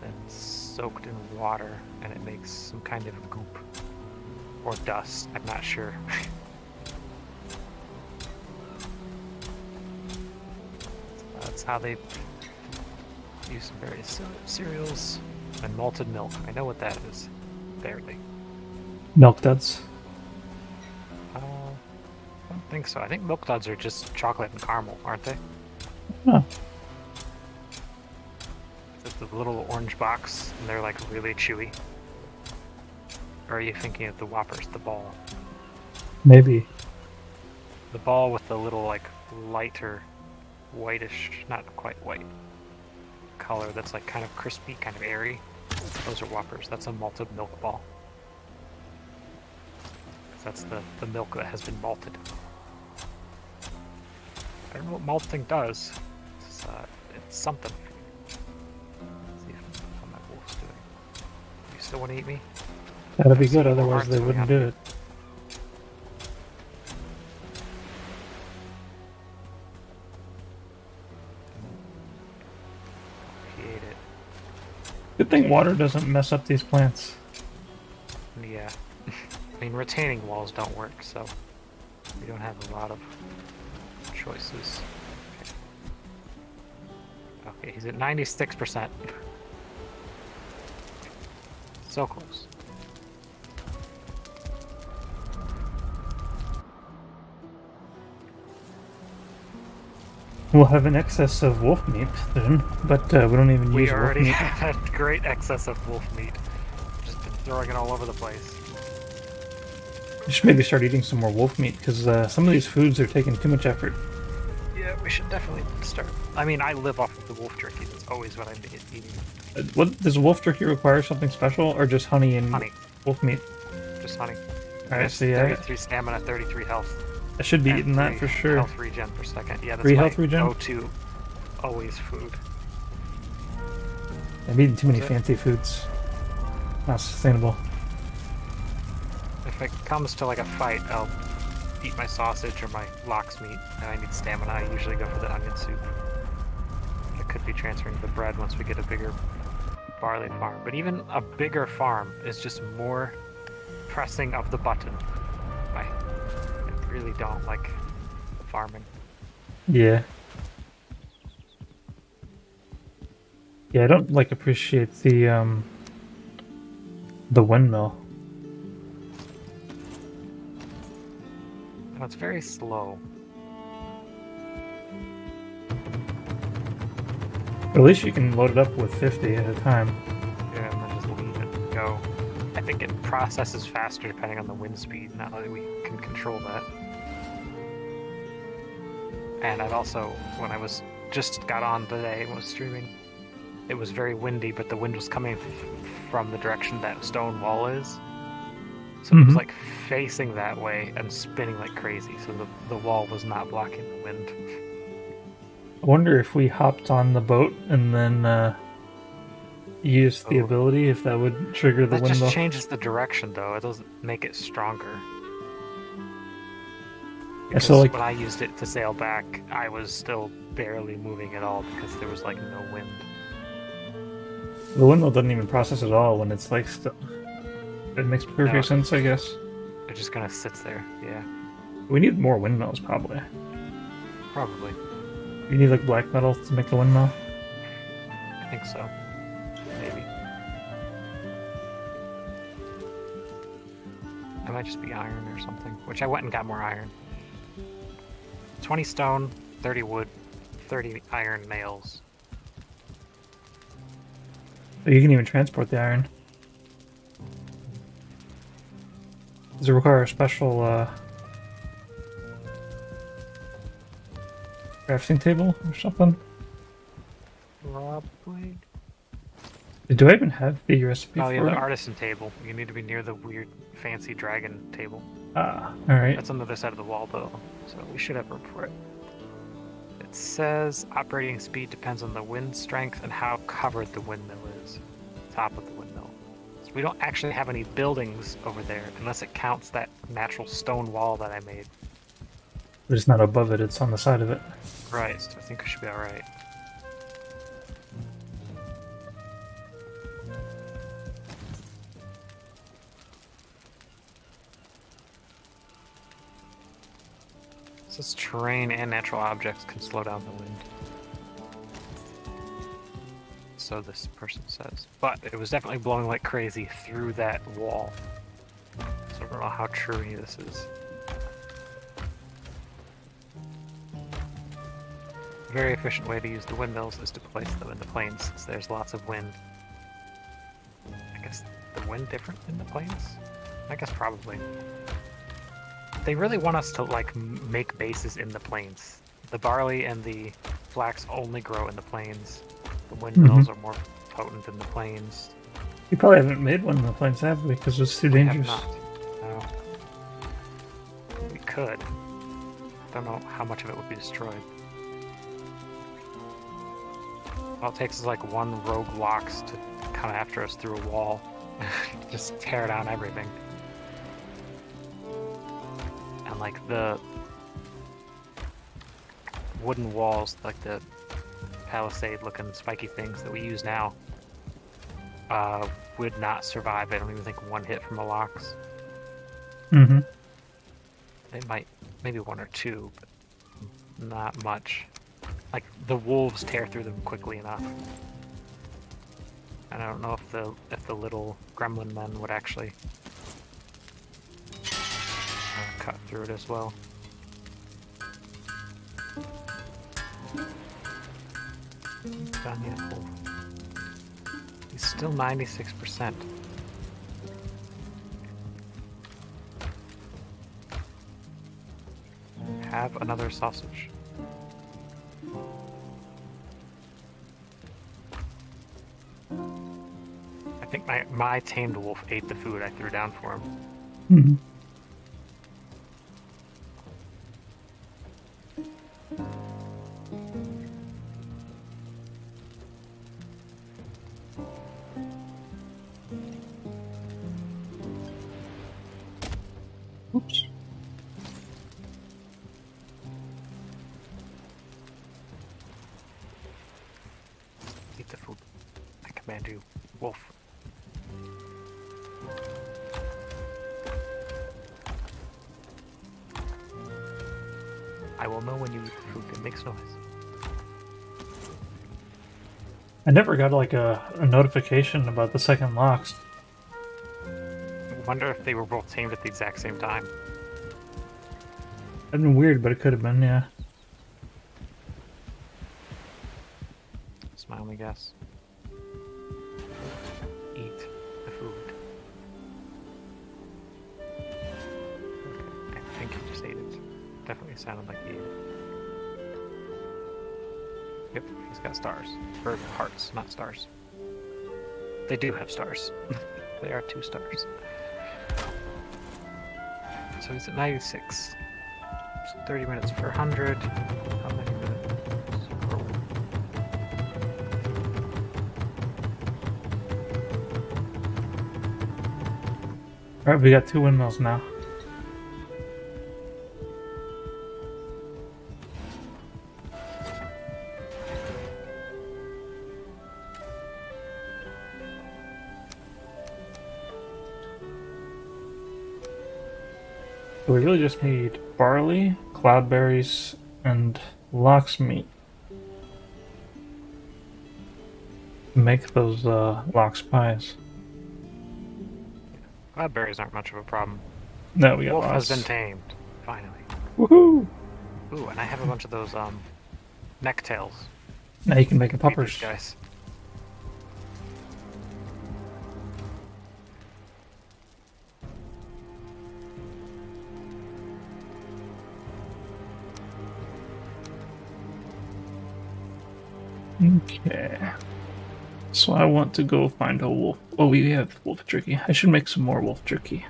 and soaked in water, and it makes some kind of goop or dust. I'm not sure. That's how they use some various cereals and malted milk. I know what that is. Barely. Milk duds. I don't think so. I think milk duds are just chocolate and caramel, aren't they? Huh. It's the little orange box, and they're like really chewy. Or are you thinking of the Whoppers, the ball? Maybe. The ball with the little like lighter whitish, not quite white, color that's like kind of crispy, kind of airy. Those are Whoppers. That's a malted milk ball. That's the milk that has been malted. I don't know what malting does. It's something. Let's see how my wolf's doing. You still want to eat me? That'd be good, otherwise they wouldn't do it. He ate it. Good thing water doesn't mess up these plants. Yeah. I mean, retaining walls don't work, so we don't have a lot of choices. Okay, he's at 96%. So close. We'll have an excess of wolf meat then, but we don't even use wolf meat. We already had great excess of wolf meat. Just been throwing it all over the place. We should maybe start eating some more wolf meat, because some of these foods are taking too much effort. Yeah, we should definitely start. I mean, I live off of the wolf jerky. That's always what I'm eating. What does wolf jerky require? Something special, or just honey and wolf meat? Just honey. Alright, so yeah. 33 stamina, 33 health. I should be eating that for sure. Health regen per second. Yeah, that's 3 my health regen? go-to always food. I'm eating too many fancy foods. Not sustainable. If it comes to like a fight, I'll eat my sausage or my lox meat, and I need stamina. I usually go for the onion soup. I could be transferring to the bread once we get a bigger barley farm. But even a bigger farm is just more pressing of the button. I really don't like farming. Yeah. Yeah, I don't like appreciate the windmill. No, it's very slow. At least you can load it up with 50 at a time. Yeah, and then just leave it go. I think it processes faster depending on the wind speed, now that we can control that. And I've also, when I just got on today and was streaming, it was very windy, but the wind was coming from the direction that stone wall is. So it was like facing that way and spinning like crazy, so the wall was not blocking the wind. I wonder if we hopped on the boat and then used the ability, if that would trigger the windmill. That just changes the direction, though. It doesn't make it stronger. Because so, like, when I used it to sail back, I was still barely moving at all because there was like no wind. The windmill doesn't even process at all when it's like still. It makes perfect sense, I guess. It just kind of sits there, yeah. We need more windmills, probably. Probably. You need like black metal to make a windmill? I think so. Maybe. It might just be iron or something, which I went and got more iron. 20 stone, 30 wood, 30 iron nails. But you can even transport the iron. Does it require a special crafting table or something? Probably. Do I even have the recipe for yeah, it? the artisan table. You need to be near the weird, fancy dragon table. Ah, alright. That's on the other side of the wall, though, so we should have room for it. It says operating speed depends on the wind strength and how covered the windmill is. Top of the windmill. So we don't actually have any buildings over there, unless it counts that natural stone wall that I made. But it's not above it, it's on the side of it. Right, so I think we should be alright. This terrain and natural objects can slow down the wind. so this person says. But it was definitely blowing like crazy through that wall. So I don't know how true any of this is. A very efficient way to use the windmills is to place them in the plains, since there's lots of wind. I guess the wind different in the plains? I guess probably. They really want us to like make bases in the plains. The barley and the flax only grow in the plains. The windmills are more potent in the plains. You probably haven't made one in the plains, have we? Because it's too dangerous. Have not. No. We could. Don't know how much of it would be destroyed. All it takes is like one rogue lox to come after us through a wall. Just tear down everything. And like the wooden walls, like the palisade looking spiky things that we use now, would not survive. I don't even think one hit from a lox. Mm-hmm. They might, maybe one or two, but not much. Like the wolves tear through them quickly enough. And I don't know if the little gremlin men would actually cut through it as well. Done yet, wolf. He's still 96%. Have another sausage. I think my tamed wolf ate the food I threw down for him. Mm-hmm. Oops. Eat the food. I command you, wolf. I will know when you eat the food. It makes noise. I never got like a notification about the second lox. I wonder if they were both tamed at the exact same time. That'd been weird, but it could have been, yeah. That's my only guess. Eat the food. Okay, I think he just ate it. Definitely sounded like he ate it. Yep, he's got stars. Or hearts, not stars. They do have stars. They are 2 stars. So he's at 96. So 30 minutes per 100. How many minutes? Alright, we got 2 windmills now. We really just need barley, cloudberries, and lox meat to make those lox pies. Cloudberries aren't much of a problem. No, we got Wolf lots. has been tamed, finally. Woohoo! Ooh, and I have a bunch of those necktails. Now you can make a Feed puppers. these guys. Okay. So I want to go find a wolf. Oh, we have wolf jerky. I should make some more wolf jerky.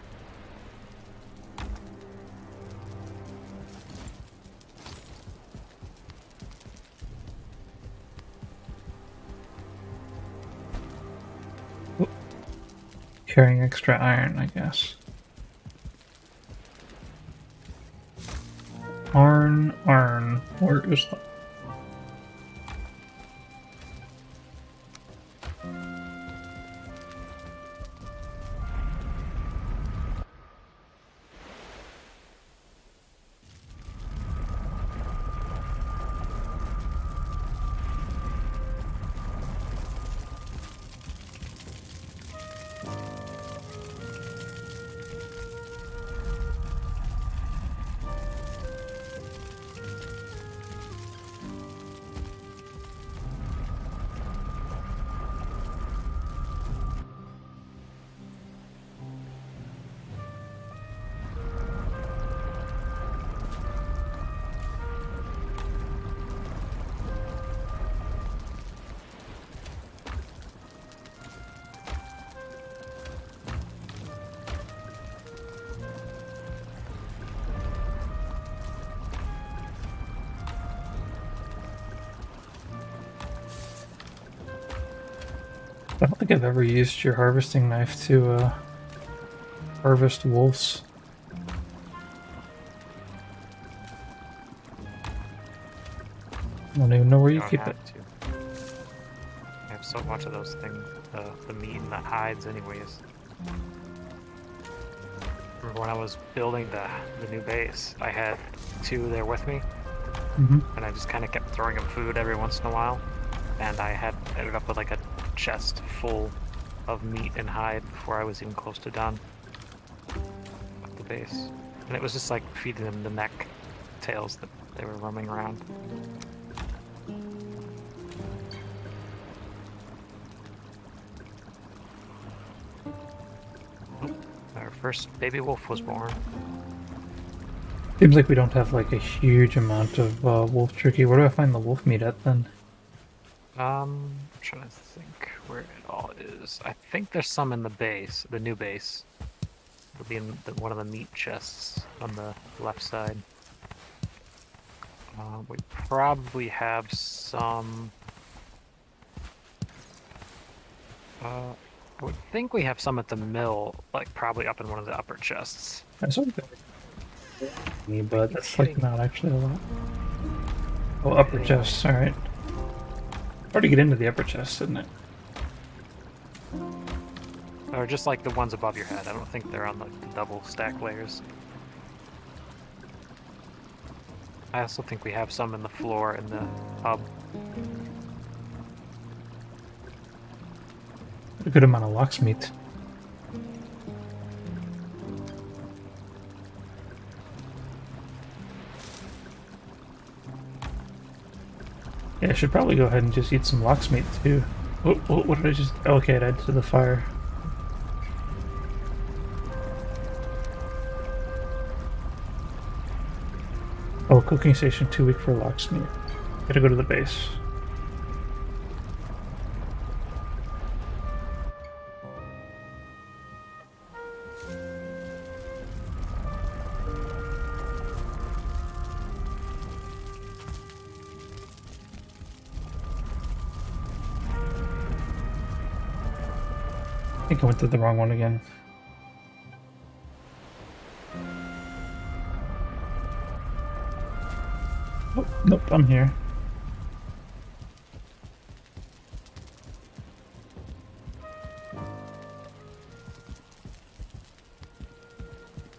Oh. Carrying extra iron, I guess. Arn. Where is that? I don't think I've ever used your harvesting knife to harvest wolves. I don't even know where you don't keep it. have to. I have so much of those things, the meat and the hides anyways. Remember when I was building the new base, I had 2 there with me, and I just kind of kept throwing them food every once in a while, and I had ended up with like a chest full of meat and hide before I was even close to done with the base. And it was just like feeding them the neck tails that they were roaming around. Our first baby wolf was born. Seems like we don't have like a huge amount of wolf turkey. Where do I find the wolf meat at then? I'm trying to think where it all is. I think there's some in the base, the new base. It'll be in one of the meat chests on the left side. We probably have some. I would think we have some at the mill, like probably up in one of the upper chests. I sort of me, but that's like not actually a lot. Oh, upper chest. All right. Hard to get into the upper chest, isn't it? Or just like the ones above your head. I don't think they're on the double stack layers. I also think we have some in the floor in the hub. A good amount of lox meat. Yeah, I should probably go ahead and just eat some lox meat too. What did I just... Okay, it added to the fire. Oh, cooking station 2 week for lox meat. Gotta go to the base. I think I went to the wrong one again. Oh, nope, I'm here.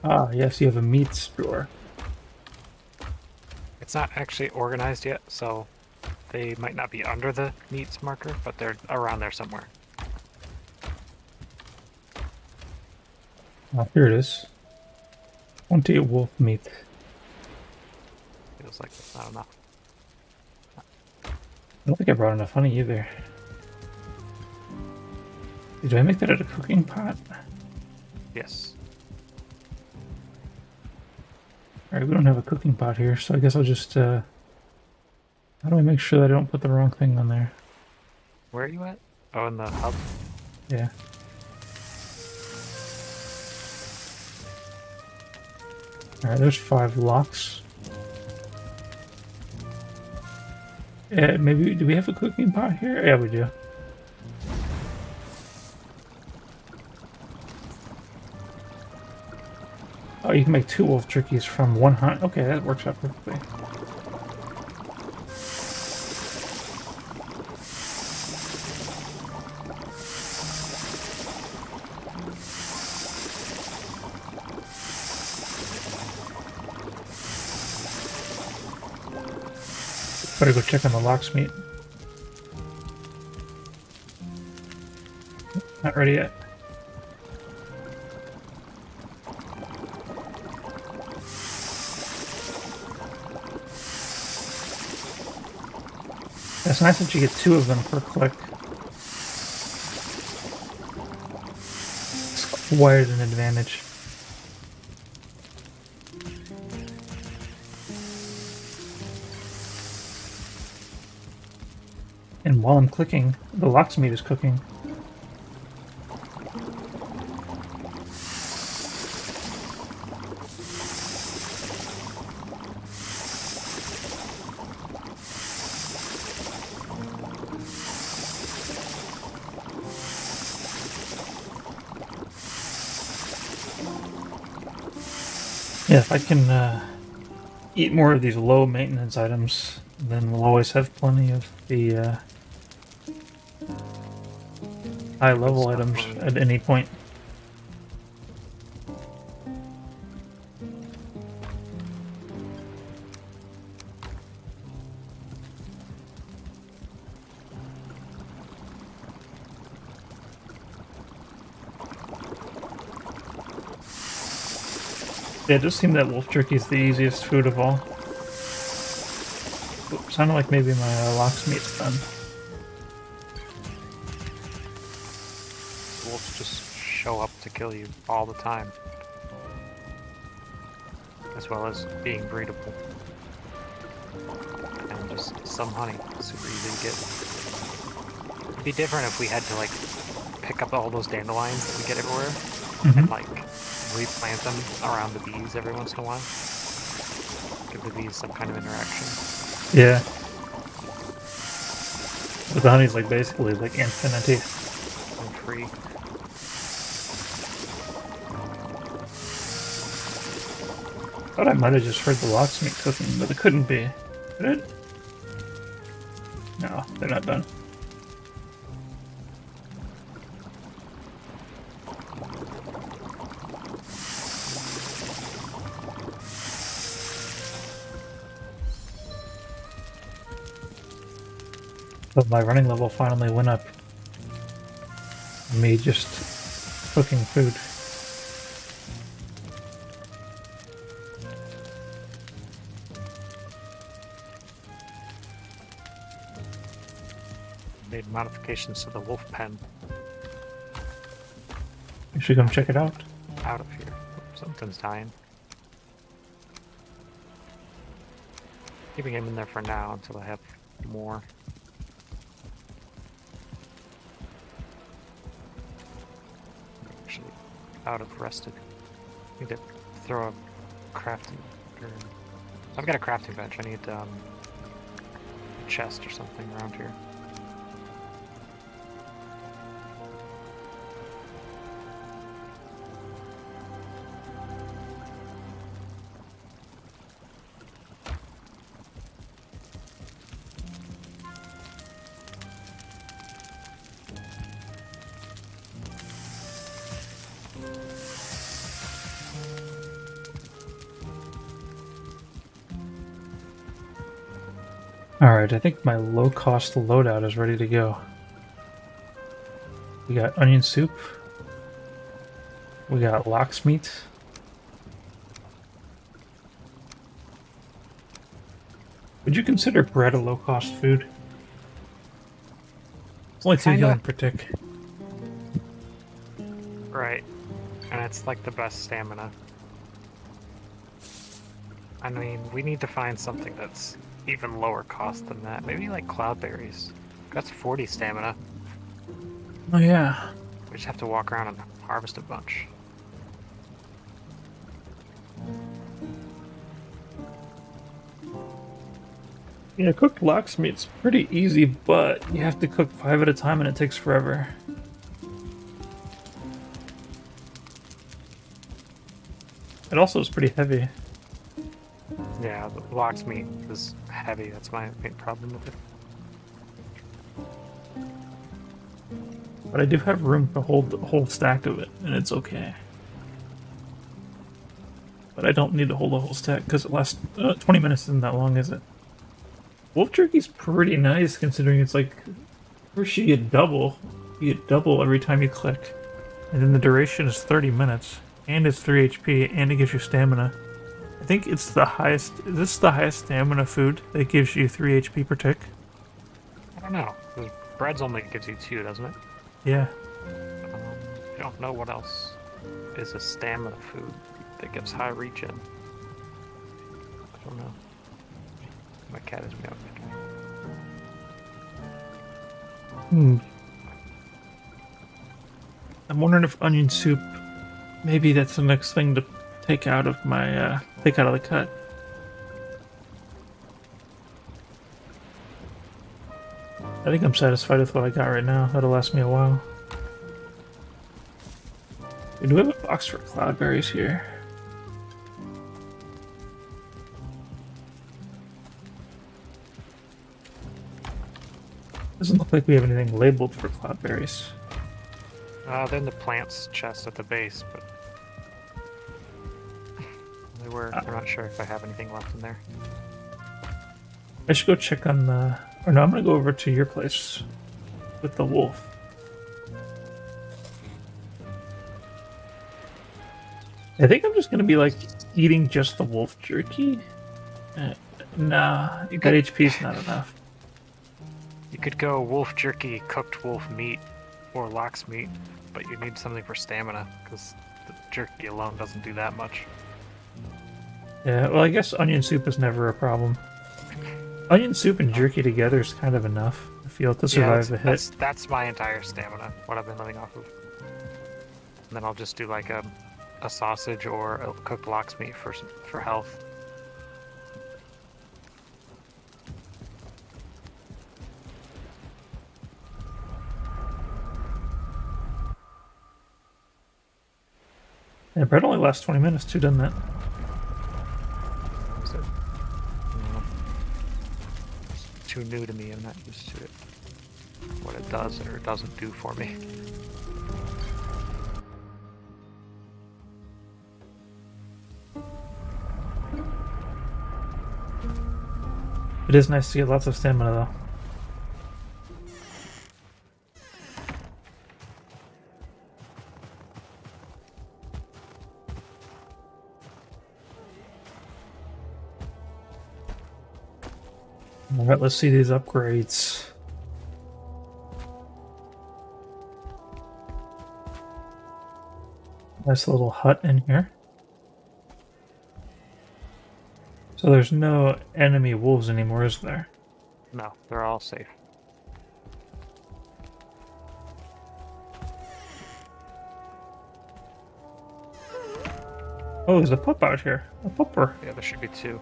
Ah, yes, you have a meat store. It's not actually organized yet, so they might not be under the meats marker, but they're around there somewhere. Ah, here it is. 20 wolf meat. Feels like it's not enough. I don't think I brought enough honey either. Did I make that at a cooking pot? Yes. Alright, we don't have a cooking pot here, so I guess I'll just, how do I make sure that I don't put the wrong thing on there? Where are you at? Oh, in the hub? Yeah. Alright, there's 5 lox. Yeah, maybe, do we have a cooking pot here? Yeah, we do. Oh, you can make 2 wolf turkeys from 1 hunt. Okay, that works out perfectly. Better go check on the lox meat. Not ready yet. It's nice that you get 2 of them per click. It's quite an advantage. And while I'm clicking, the lox meat is cooking. Yeah, if I can eat more of these low maintenance items, then we'll always have plenty of the high Good level stuff items when we at any point. Yeah, it just seemed that wolf jerky is the easiest food of all. Oops, sounded like maybe my locksmith's done. wolves just show up to kill you all the time, as well as being breedable. And just some honey, super easy to get. It'd be different if we had to like pick up all those dandelions that we get everywhere and like replant them around the bees every once in a while. Give the bees some kind of interaction. Yeah. But the honey's like basically like infinity. And free. Thought I might have just heard the locksmith cooking, but it couldn't be. Could it? No, they're not done. But my running level finally went up. Me just cooking food. Made modifications to the wolf pen. You should come check it out. Out of here. Something's dying. Keeping him in there for now until I have more. Actually, out of rested. Need to throw a crafting. I've got a crafting bench. I need a chest or something around here. Alright, I think my low-cost loadout is ready to go. We got onion soup. We got lox meat. Would you consider bread a low-cost food? It's only 2 healing per tick. Right. And it's like the best stamina. I mean, we need to find something that's even lower cost than that. Maybe like cloudberries. That's 40 stamina. Oh yeah. We just have to walk around and harvest a bunch. Yeah, cooked lox meat's pretty easy, but you have to cook 5 at a time and it takes forever. It also is pretty heavy. Yeah, the lox meat is heavy. That's my main problem with it. But I do have room to hold the whole stack of it, and it's okay. But I don't need to hold a whole stack because it lasts 20 minutes isn't that long, is it? Wolf jerky's pretty nice considering it's like, first you get double. You get double every time you click. And then the duration is 30 minutes. And it's 3 HP, and it gives you stamina. I think it's the highest, is this the highest stamina food that gives you 3 HP per tick? I don't know. Because bread's only gives you 2, doesn't it? Yeah. I don't know what else is a stamina food that gives high regen. I don't know. My cat is meowing. I'm wondering if onion soup, maybe that's the next thing to take out of my, take out of the cut. I think I'm satisfied with what I got right now. That'll last me a while. Do we have a box for cloudberries here? Doesn't look like we have anything labeled for cloudberries. They're in the plants chest at the base, but they were. I'm not sure if I have anything left in there. I should go check on the... Or no, I'm gonna go over to your place with the wolf. I think I'm just gonna be like eating just the wolf jerky. Nah, that HP's not enough. You could go wolf jerky, cooked wolf meat, or lox meat, but you need something for stamina because the jerky alone doesn't do that much. Yeah, well, I guess onion soup is never a problem. Onion soup and jerky together is kind of enough, I feel, to survive a hit. That's my entire stamina, what I've been living off of. And then I'll just do like a sausage or a cooked lox meat for health. Yeah, bread only lasts 20 minutes too, doesn't it? It's too new to me, I'm not used to it. What it does or doesn't do for me. It is nice to get lots of stamina, though. Alright, let's see these upgrades. Nice little hut in here. So there's no enemy wolves anymore, is there? No, they're all safe. Oh, there's a pup out here. A pupper. Yeah, there should be two.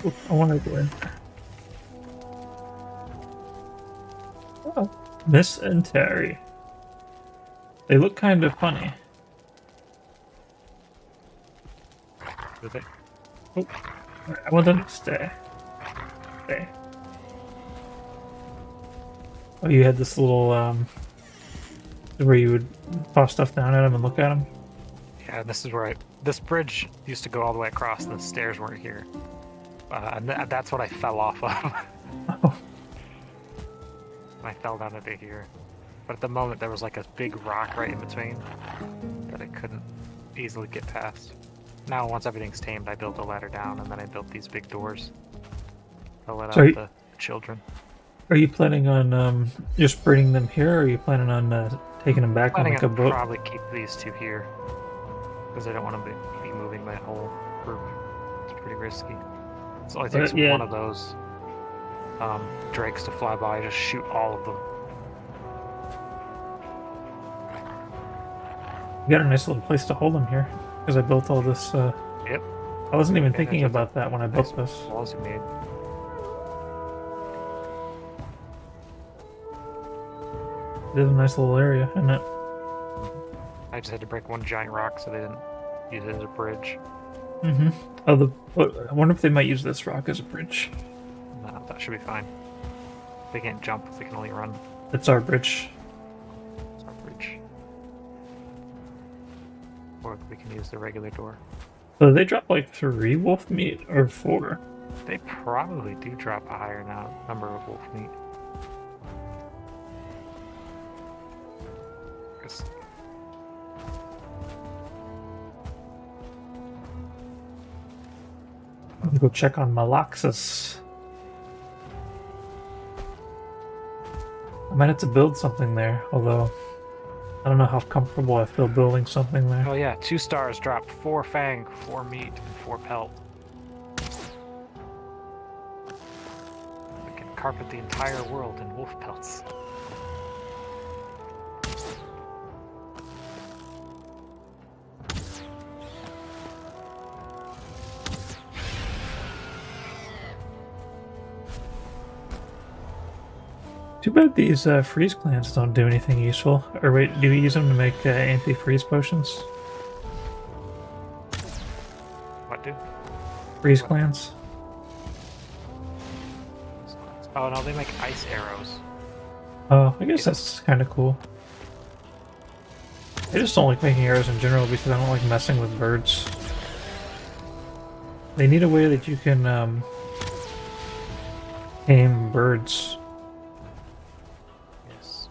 Ooh, I want to go in there. Oh, Miss and Terry. They look kind of funny. Do they? Oh, I want them to stay. Stay. Oh, you had this little, where you would toss stuff down at them and look at them? Yeah, this is where this bridge used to go all the way across and the stairs weren't here. And that's what I fell off of. Oh. I fell down into here. But at the moment there was like a big rock right in between that I couldn't easily get past. Now once everything's tamed, I built a ladder down and then I built these big doors to let out the children. Are you planning on just bringing them here, or are you planning on taking them back on like a boat? I'll probably keep these two here because I don't want to be moving my whole group. It's pretty risky. It only takes one of those drakes to fly by. Just shoot all of them. You got a nice little place to hold them here, because I built all this. Yep. I wasn't even thinking about that when I built this. Walls you made. It is a nice little area, isn't it? I just had to break one giant rock so they didn't use it as a bridge. Mm-hmm. Oh, I wonder if they might use this rock as a bridge. No, that should be fine. They can't jump, they can only run. It's our bridge. It's our bridge. Or we can use the regular door. So they drop like 3 wolf meat or 4? They probably do drop a higher number of wolf meat. Let me go check on Malaxis. I might have to build something there, although I don't know how comfortable I feel building something there. Oh yeah, 2 stars drop 4 fang, 4 meat, and 4 pelt. We can carpet the entire world in wolf pelts. Too bad these freeze clans don't do anything useful. Or wait, do we use them to make anti-freeze potions? do? Freeze glands. Oh no, they make ice arrows. Oh, I guess that's kind of cool. I just don't like making arrows in general because I don't like messing with birds. They need a way that you can tame birds. Yes.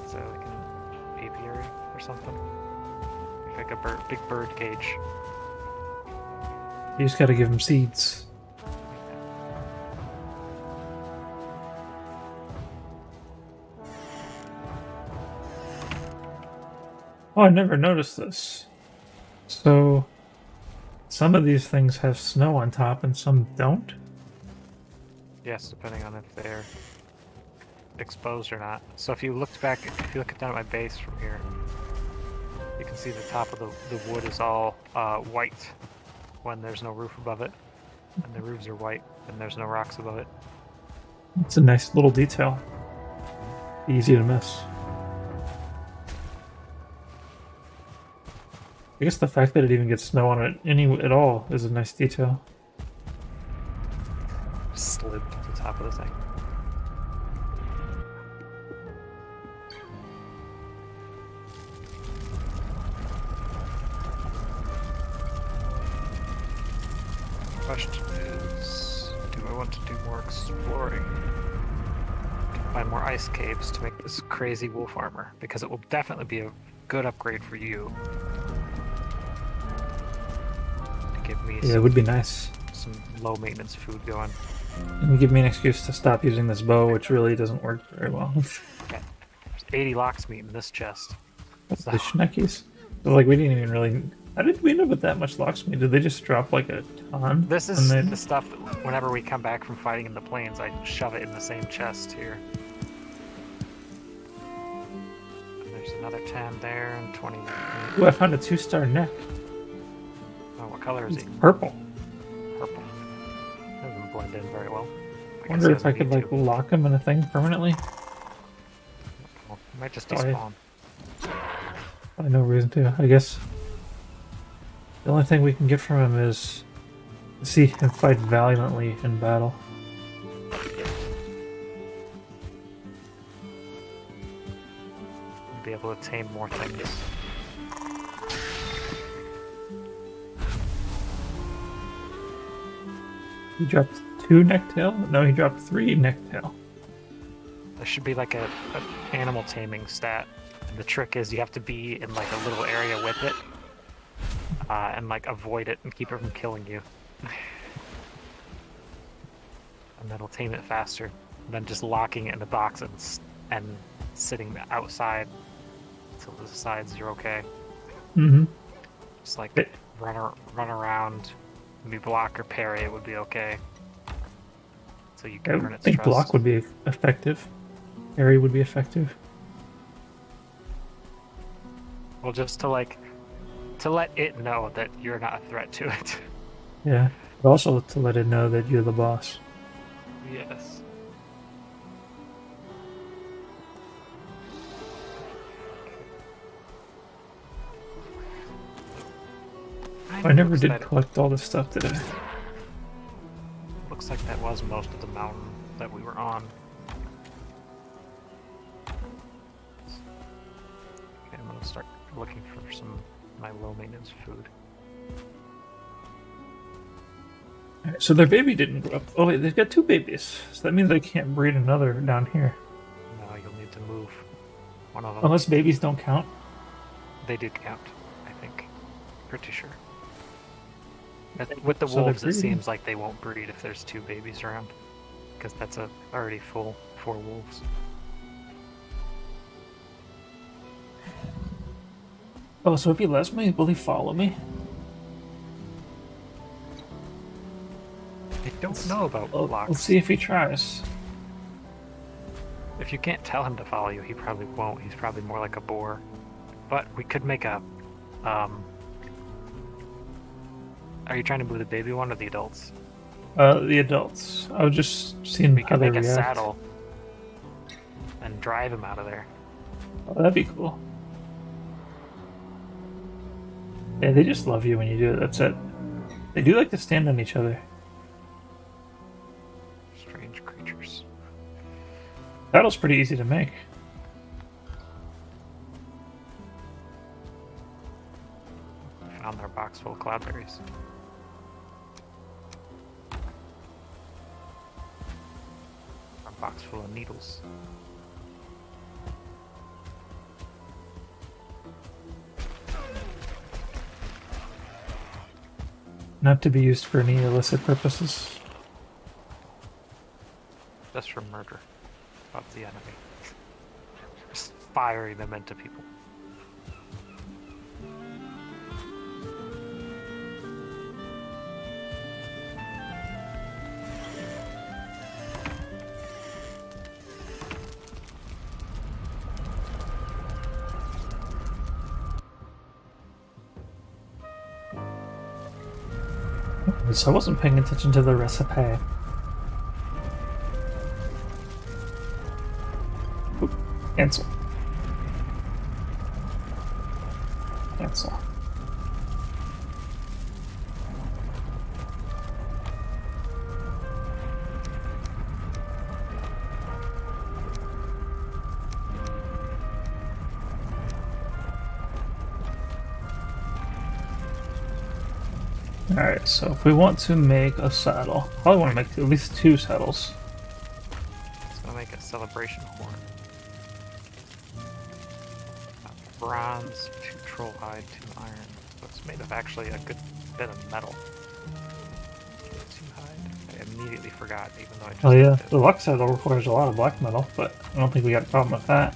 Is that like an apiary or something? Like a big bird cage. You just gotta give them seeds. Oh, I never noticed this. So, some of these things have snow on top and some don't? Yes, depending on if they're exposed or not. So if you look down at my base from here, you can see the top of the wood is all white when there's no roof above it. And the roofs are white and there's no rocks above it. It's a nice little detail. Easy to miss. I guess the fact that it even gets snow on it at all is a nice detail. Slid to the top of the thing. Question is, do I want to do more exploring? Find more ice caves to make this crazy wolf armor, because it will definitely be a good upgrade for you. To give me Yeah, it would be nice. Some low maintenance food going. And give me an excuse to stop using this bow, which really doesn't work very well. Okay. There's 80 locksmeat in this chest. The Schneckis. So, like, we didn't even really... How did we know about that much locksmith? Did they just drop, like, a ton? This is the stuff that whenever we come back from fighting in the plains, I shove it in the same chest here. And there's another 10 there and 20 there. Ooh, I found a 2-star neck. Oh, what color is he? Purple. Purple. Doesn't blend in very well. I wonder if I could, like, lock him in a thing permanently. Well, he might just despawn. I no reason to, I guess. The only thing we can get from him is to see him fight valiantly in battle. Be able to tame more things. He dropped 2 necktail? No, he dropped 3 necktail. There should be like an animal taming stat. And the trick is you have to be in like a little area with it. And like avoid it and keep it from killing you. And that'll tame it faster than just locking it in the box and sitting outside until the decides you're okay. Mm-hmm. Just like run around, maybe block or parry, it would be okay. So you can earn its trust. I think block would be effective. Parry would be effective. Well, just to like to let it know that you're not a threat to it. Yeah, but also to let it know that you're the boss. Yes. I never did collect all this stuff today. Looks like that was most of the mountain that we were on. Okay, I'm gonna start looking for some of my low maintenance food. Alright, so their baby didn't grow up. Oh wait, they've got 2 babies. So that means they can't breed another down here. No, you'll need to move one of them. Unless babies don't count. They did count, I think. Pretty sure. With the wolves, it seems like they won't breed if there's 2 babies around. Because that's already full 4 wolves. Oh, so if he lets me, will he follow me? I don't know about locks. Let's see if he tries. If you can't tell him to follow you, he probably won't. He's probably more like a boar. But we could make a... Are you trying to move the baby one or the adults? The adults. I was just seeing how they react. We could make a saddle and drive him out of there. Oh, that'd be cool. Yeah, they just love you when you do it. That's it. They do like to stand on each other. Strange creatures. Battle's pretty easy to make. Found their box full of cloudberries. A box full of needles. Not to be used for any illicit purposes. Just for murder of the enemy. Just firing them into people. So I wasn't paying attention to the recipe. Oop, cancel. Cancel. Alright, so if we want to make a saddle, probably want to make at least 2 saddles. It's gonna make a celebration horn. Bronze, 2 troll hide, 2 iron. So it's made of actually a good bit of metal. 2 hide. I immediately forgot, even though I just. Oh yeah, did it. the luck saddle requires a lot of black metal, but I don't think we got a problem with that.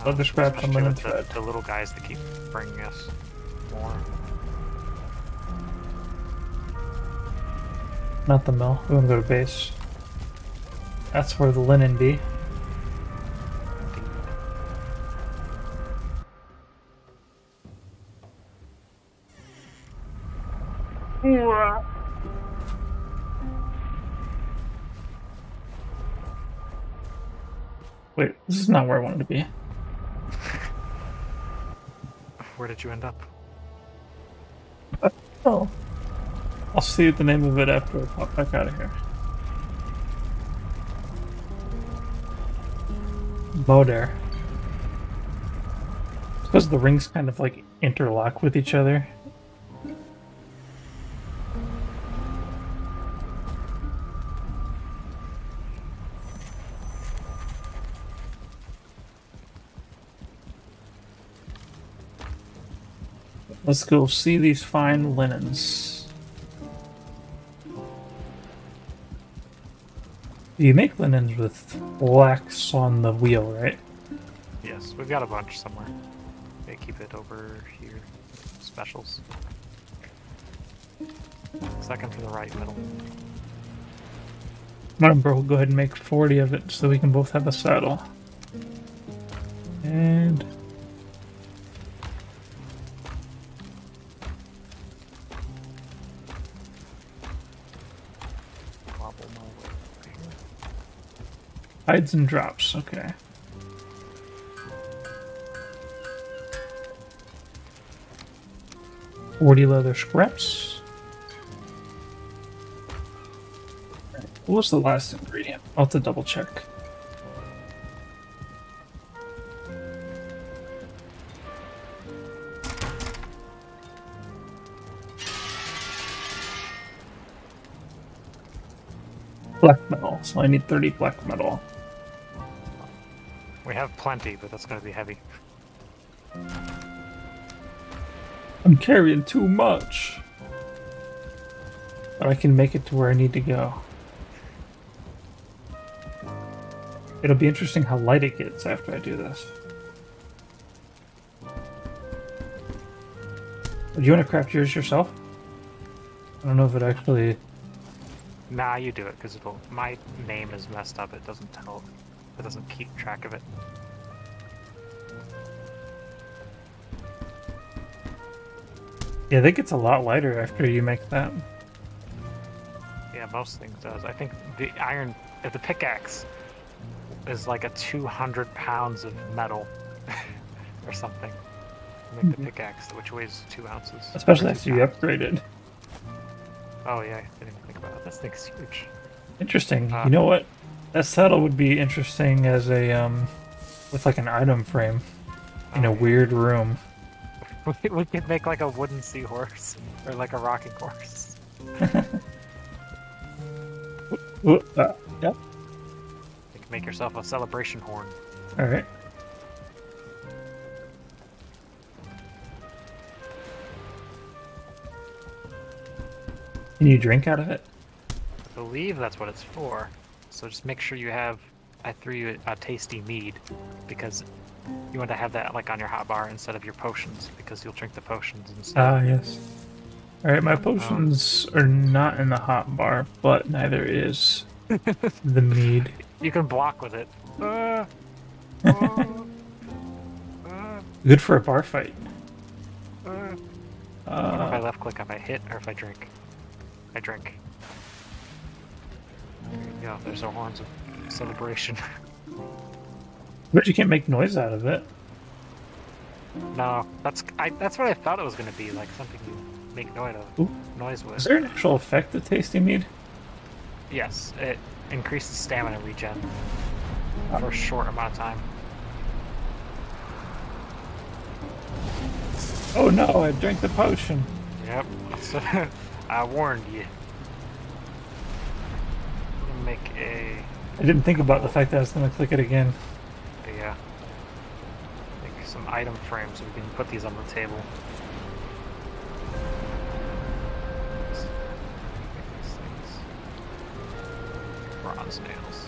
Leather scrap, Especially linen with thread. the little guys that keep bringing us more. Not the mill. We want to go to base. That's where the linen be. Wait, this is not where I wanted to be. Where did you end up? Oh. I'll see the name of it after I pop back out of here. Moder. Because the rings kind of like interlock with each other. Let's go see these fine linens. You make linens with wax on the wheel, right? Yes, we've got a bunch somewhere. They keep it over here. Specials. Second from the right, middle. Remember, we'll go ahead and make 40 of it so we can both have a saddle. And... Wobble my way over here. hides and drops, okay. $40 leather scraps. What was the last ingredient? I'll have to double check. Black metal, so I need 30 black metal. We have plenty, but that's going to be heavy. I'm carrying too much. But I can make it to where I need to go. It'll be interesting how light it gets after I do this. Do you want to craft yours yourself? I don't know if it actually... Nah, you do it, because it'll. My name is messed up. It doesn't tell. It doesn't keep track of it. Yeah, that gets a lot lighter after you make that. Yeah, most things does. I think the iron, if the pickaxe is like a 200 pounds of metal or something. Make the pickaxe, which weighs 2 ounces. Especially after you upgraded. Oh yeah, I didn't even think about it. This thing's huge. Interesting. Uh, You know what? That saddle would be interesting as a with like an item frame in oh a yeah. weird room. We could make like a wooden seahorse or like a rocking horse. Ooh, yeah. You can make yourself a celebration horn. All right. Can you drink out of it? I believe that's what it's for. So just make sure you have. I threw you a tasty mead because you want to have that like on your hotbar instead of your potions because you'll drink the potions instead. Ah, yes. All right, my Um, potions are not in the hot bar, but neither is the mead. You can block with it. Uh, Good for a bar fight. I wonder if I left click if I hit or if I drink. I drink. There you go. There's our horns of celebration. But you can't make noise out of it. No, that's what I thought it was gonna be, like something you make Ooh. noise with. Is there an actual effect to tasty mead? Yes, it increases stamina regen for a short amount of time. Oh no, I drank the potion. Yep. So, I warned you. Make a I didn't think about the fact that I was going to click it again. make some item frames so we can put these on the table. Make these things. Bronze nails.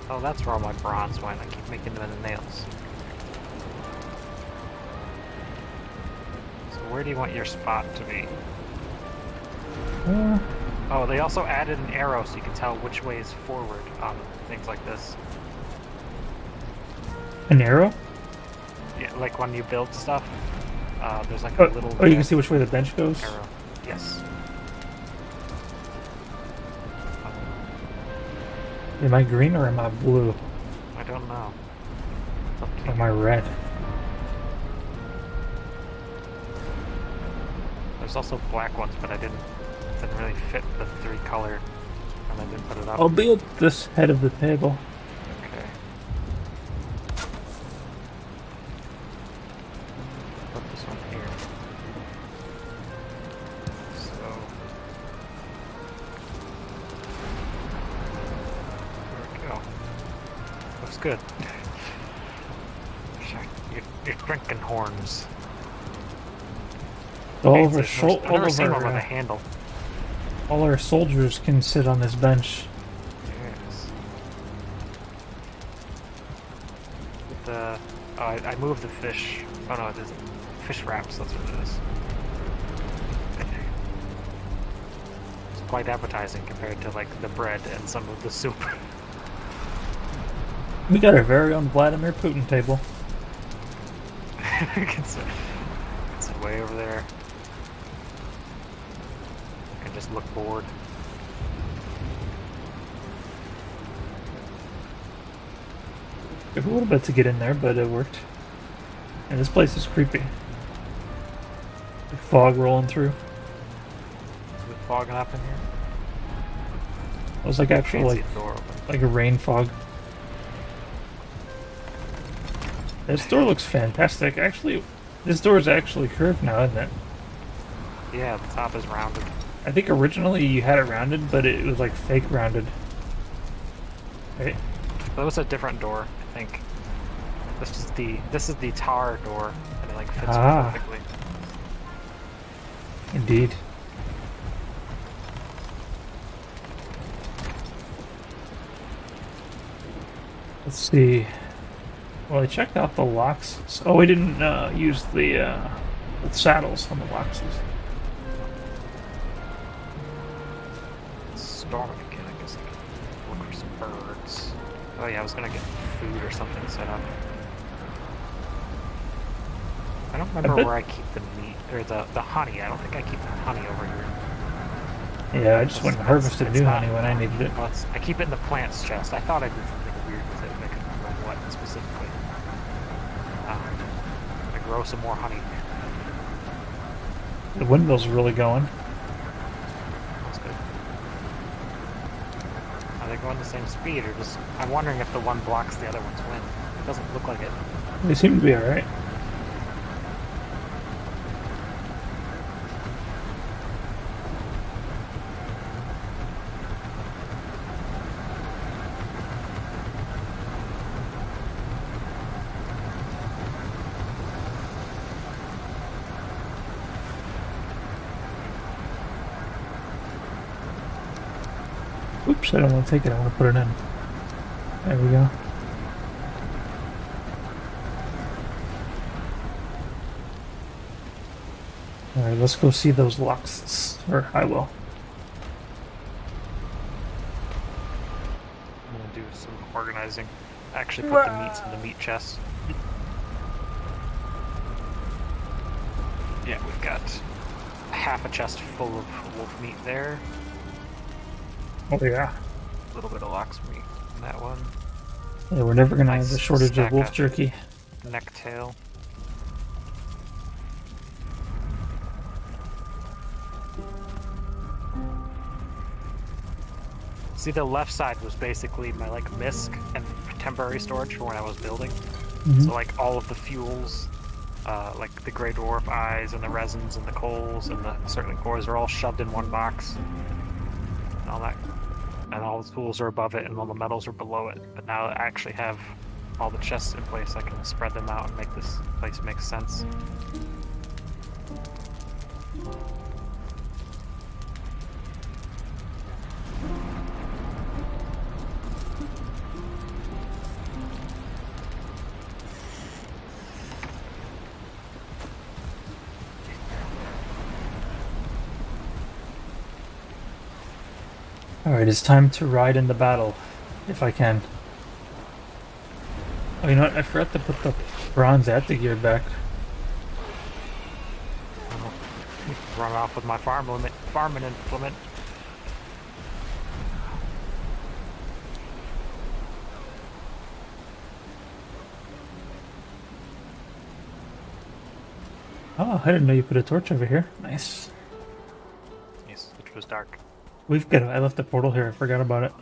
Oh, that's where all my bronze went. I keep making them into nails. So where do you want your spot to be? Oh, they also added an arrow so you can tell which way is forward on things like this. An arrow? Yeah, like when you build stuff, there's like a little... Oh, you can see which way the bench goes? Arrow. Yes. Am I green or am I blue? I don't know. It's up to Or am you. I red? There's also black ones, but I didn't really fit the 3-color, and I didn't put it up. I'll build this head of the table. Okay. Put this one here. So there we go. Looks good. You're drinking horns. All I've never seen one with a our handle. all our soldiers can sit on this bench. Yes. With the oh, I moved the fish. Oh no, it isn't. Fish wraps. That's what it is. It's quite appetizing compared to like the bread and some of the soup. We got our very own Vladimir Putin table. it's way over there. I can just look bored. Took a little bit to get in there, but it worked. And this place is creepy. The fog rolling through. Is it fogging up in here? It was like actual, Fancy like, door open. like a rain fog. This door looks fantastic. Actually, this door is actually curved now, isn't it? Yeah, the top is rounded. I think originally you had it rounded, but it was like fake rounded. Right? That was a different door, I think. This is the tar door, and it like fits perfectly. Indeed. Let's see. Well, I checked out the locks. Oh, we didn't use the saddles on the boxes. Storming again, I guess I can look for some birds. Oh yeah, I was gonna get food or something set up. I don't remember where I keep the meat, or the honey. I don't think I keep the honey over here. Yeah, I just went and harvested new honey when I needed it. Well, I keep it in the plants chest. I thought I did something weird with it, but I couldn't remember what specifically. I grow some more honey. The windmill's really going. going the same speed, or just I'm wondering if the one blocks the other one's win. It doesn't look like it. They seem to be alright. Oops, I don't want to take it, I want to put it in. There we go. Alright, let's go see those locks. Or I will. I'm gonna do some organizing. Actually put the meats in the meat chest. Yeah, we've got half a chest full of wolf meat there. Oh yeah. A little bit of lox meat in that one. Yeah, we're never gonna Nice have a shortage of stack wolf of jerky. Neck tail. See, the left side was basically my like misc and temporary storage for when I was building. Mm-hmm. So like all of the fuels, like the gray dwarf eyes and the resins and the coals and the certain cores are all shoved in one box. And all that, and all the tools are above it and all the metals are below it. But now I actually have all the chests in place, I can spread them out and make this place make sense. Alright, it's time to ride in the battle, if I can. Oh, you know what? I forgot to put the bronze at the gear back. Run off with my farming implement. Oh, I didn't know you put a torch over here. Nice. Yes, which was dark. We've got. I left the portal here. I forgot about it.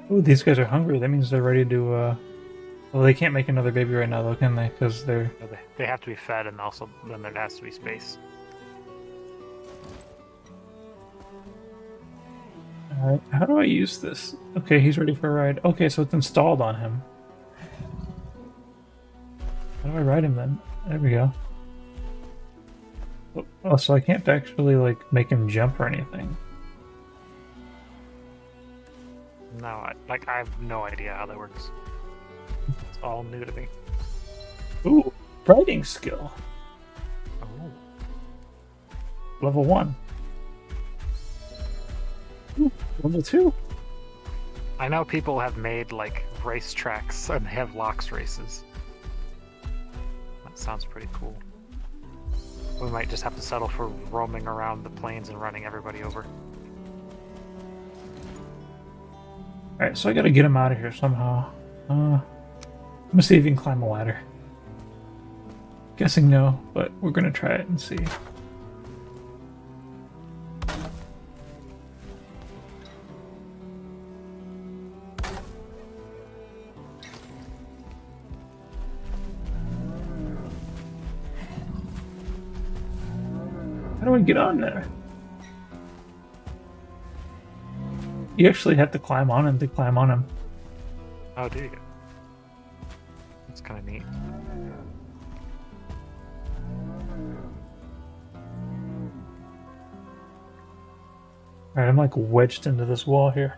Ooh, these guys are hungry. That means they're ready to, well, they can't make another baby right now, though, can they? Because they're... They have to be fed, and also then there has to be space. Alright, how do I use this? Okay, he's ready for a ride. Okay, so it's installed on him. How do I ride him, then? There we go. Oh, so I can't actually, like, make him jump or anything. No, I have no idea how that works. It's all new to me. Ooh, riding skill. Oh. Level 1. Ooh, level 2. I know people have made, like, race tracks, and they have lox races. That sounds pretty cool. We might just have to settle for roaming around the plains and running everybody over. Alright, so I gotta get him out of here somehow. I'm gonna see if he can climb a ladder. Guessing no, but we're gonna try it and see. How do I get on there? You actually have to climb on him to climb on him. Oh, do you? That's kind of neat. Alright, I'm like wedged into this wall here.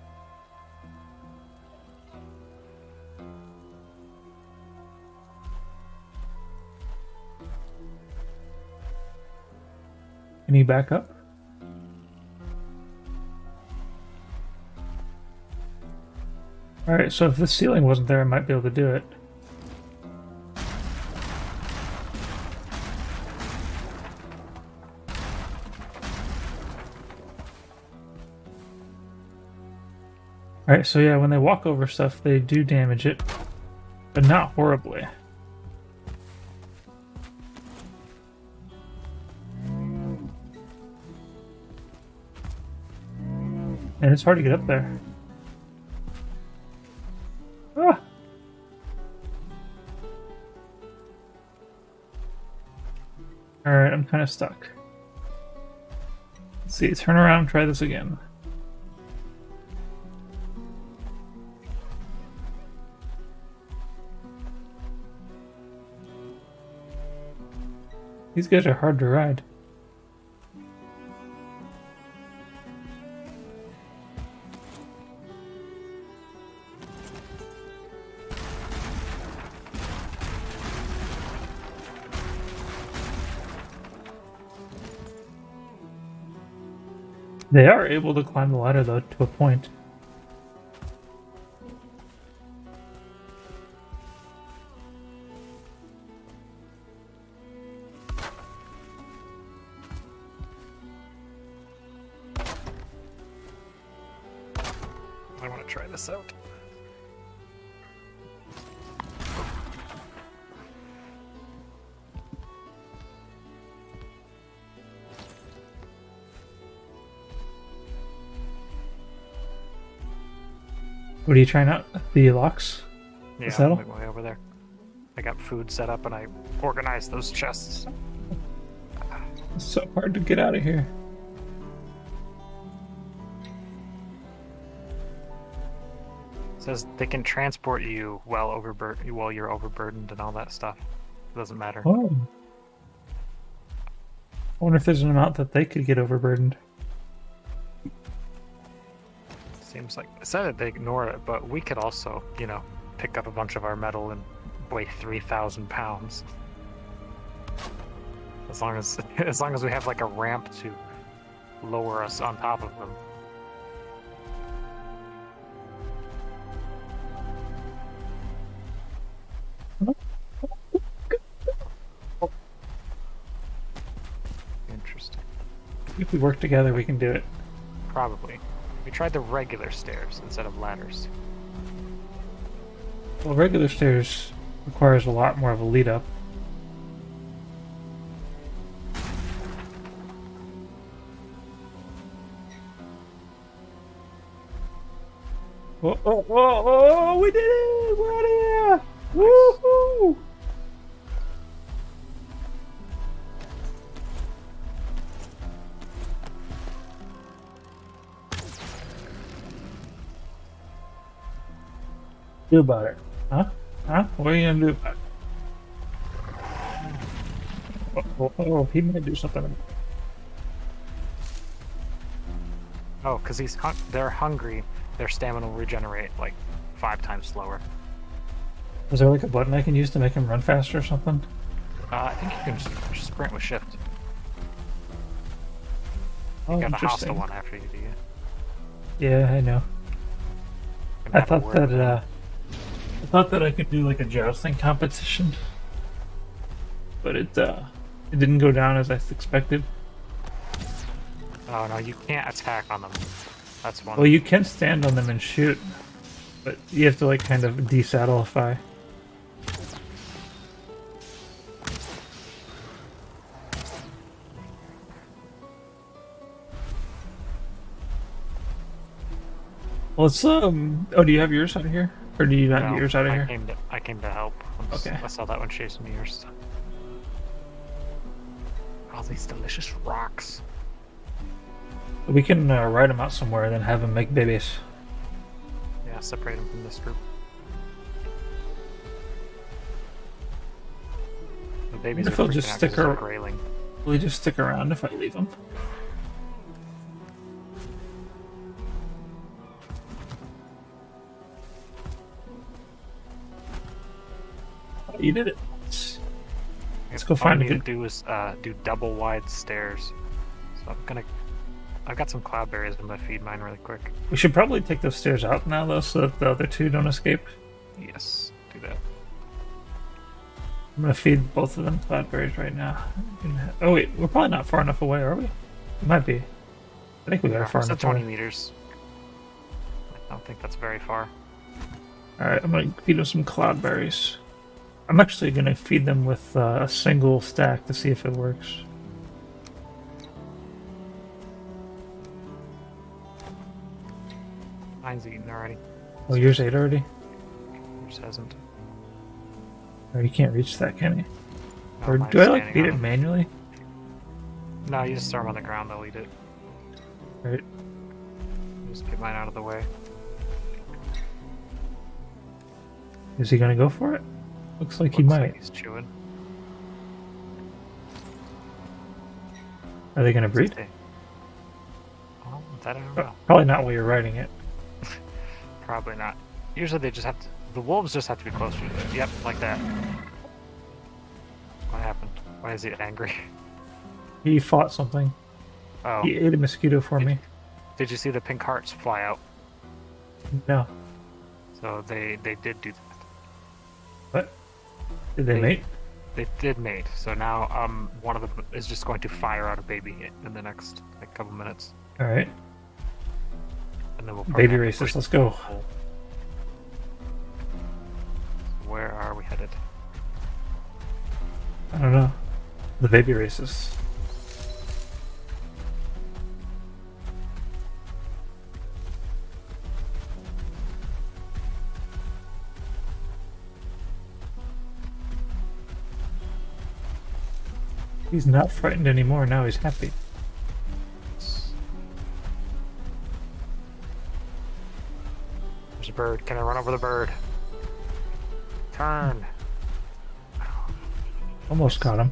Can you back up? Alright, so if the ceiling wasn't there, I might be able to do it. Alright, so yeah, when they walk over stuff, they do damage it, but not horribly. And it's hard to get up there. Ah! Alright, I'm kind of stuck. Let's see, turn around, try this again. These guys are hard to ride. They are able to climb the ladder, though, to a point. I want to try this out. What are you trying out? The locks? Yeah, The saddle? I'm way over there. I got food set up and I organized those chests. It's so hard to get out of here. It says they can transport you while you're overburdened and all that stuff. It doesn't matter. Oh. I wonder if there's an amount that they could get overburdened. Seems like it said that they ignore it, but we could also, pick up a bunch of our metal and weigh 3,000 pounds. As long as we have like a ramp to lower us on top of them. Interesting. If we work together, we can do it. Probably. We tried the regular stairs instead of ladders. Well, regular stairs requires a lot more of a lead up. Oh, oh, oh, oh, we did it! We're out of here! Woohoo! Do about it. Huh? Huh? What are you gonna do about it? Oh, he might do something. Oh, because they're hungry. Their stamina will regenerate like 5 times slower. Is there like a button I can use to make him run faster or something? I think you can just sprint with shift. Oh, You got a interesting. hostile one after you do it. Yeah, I know. You can I have a thought word that with them. I thought that I could do like a jousting competition, but it didn't go down as I expected. Oh no, you can't attack on them. That's one. Well, you can stand on them and shoot, but you have to like kind of desaddleify. Well, it's oh, do you have yours out of here, or do you not No, get yours out of I here? came to help. Okay. I saw that one chasing me yours. All these delicious rocks. We can ride them out somewhere and then have them make babies. Yeah, separate them from this group. The babies What are if they'll freaking just out 'cause stick there's a ar- grayling. Will they just stick around if I leave them? Oh, you did it. Let's go All find I a need good. to do is do double wide stairs. So I've got some cloudberries. I'm gonna feed mine really quick. We should probably take those stairs out now, though, so that the other two don't escape. Yes, do that. I'm gonna feed both of them cloudberries right now. Oh wait, we're probably not far enough away, are we? We might be. I think we are far So enough 20 away. meters. I don't think that's very far. Alright, I'm gonna feed them some cloudberries. I'm actually gonna feed them with a single stack to see if it works. Mine's eaten already. Oh, yours ate already? Yours hasn't. Oh, you can't reach that, can you? No, Or mine's do I like standing feed on it them. manually? No, you just throw them on the ground, they'll eat it. Right. Just get mine out of the way. Is he gonna go for it? Looks like he Looks might. like he's chewing. Are they gonna breed? Oh, that I don't know. Probably not while you're riding it. Probably not. Usually they just have to... The wolves just have to be closer to it. Yep, like that. What happened? Why is he angry? He fought something. Oh. He ate a mosquito for me. Did you see the pink hearts fly out? No. So they did do that. What? Did they mate? They did mate. So now one of them is just going to fire out a baby in the next like couple minutes. Alright. And then we'll Baby racist, let's go. Where are we headed? I don't know. The baby racist. He's not frightened anymore, now he's happy. There's a bird. Can I run over the bird? Turn. Almost got him.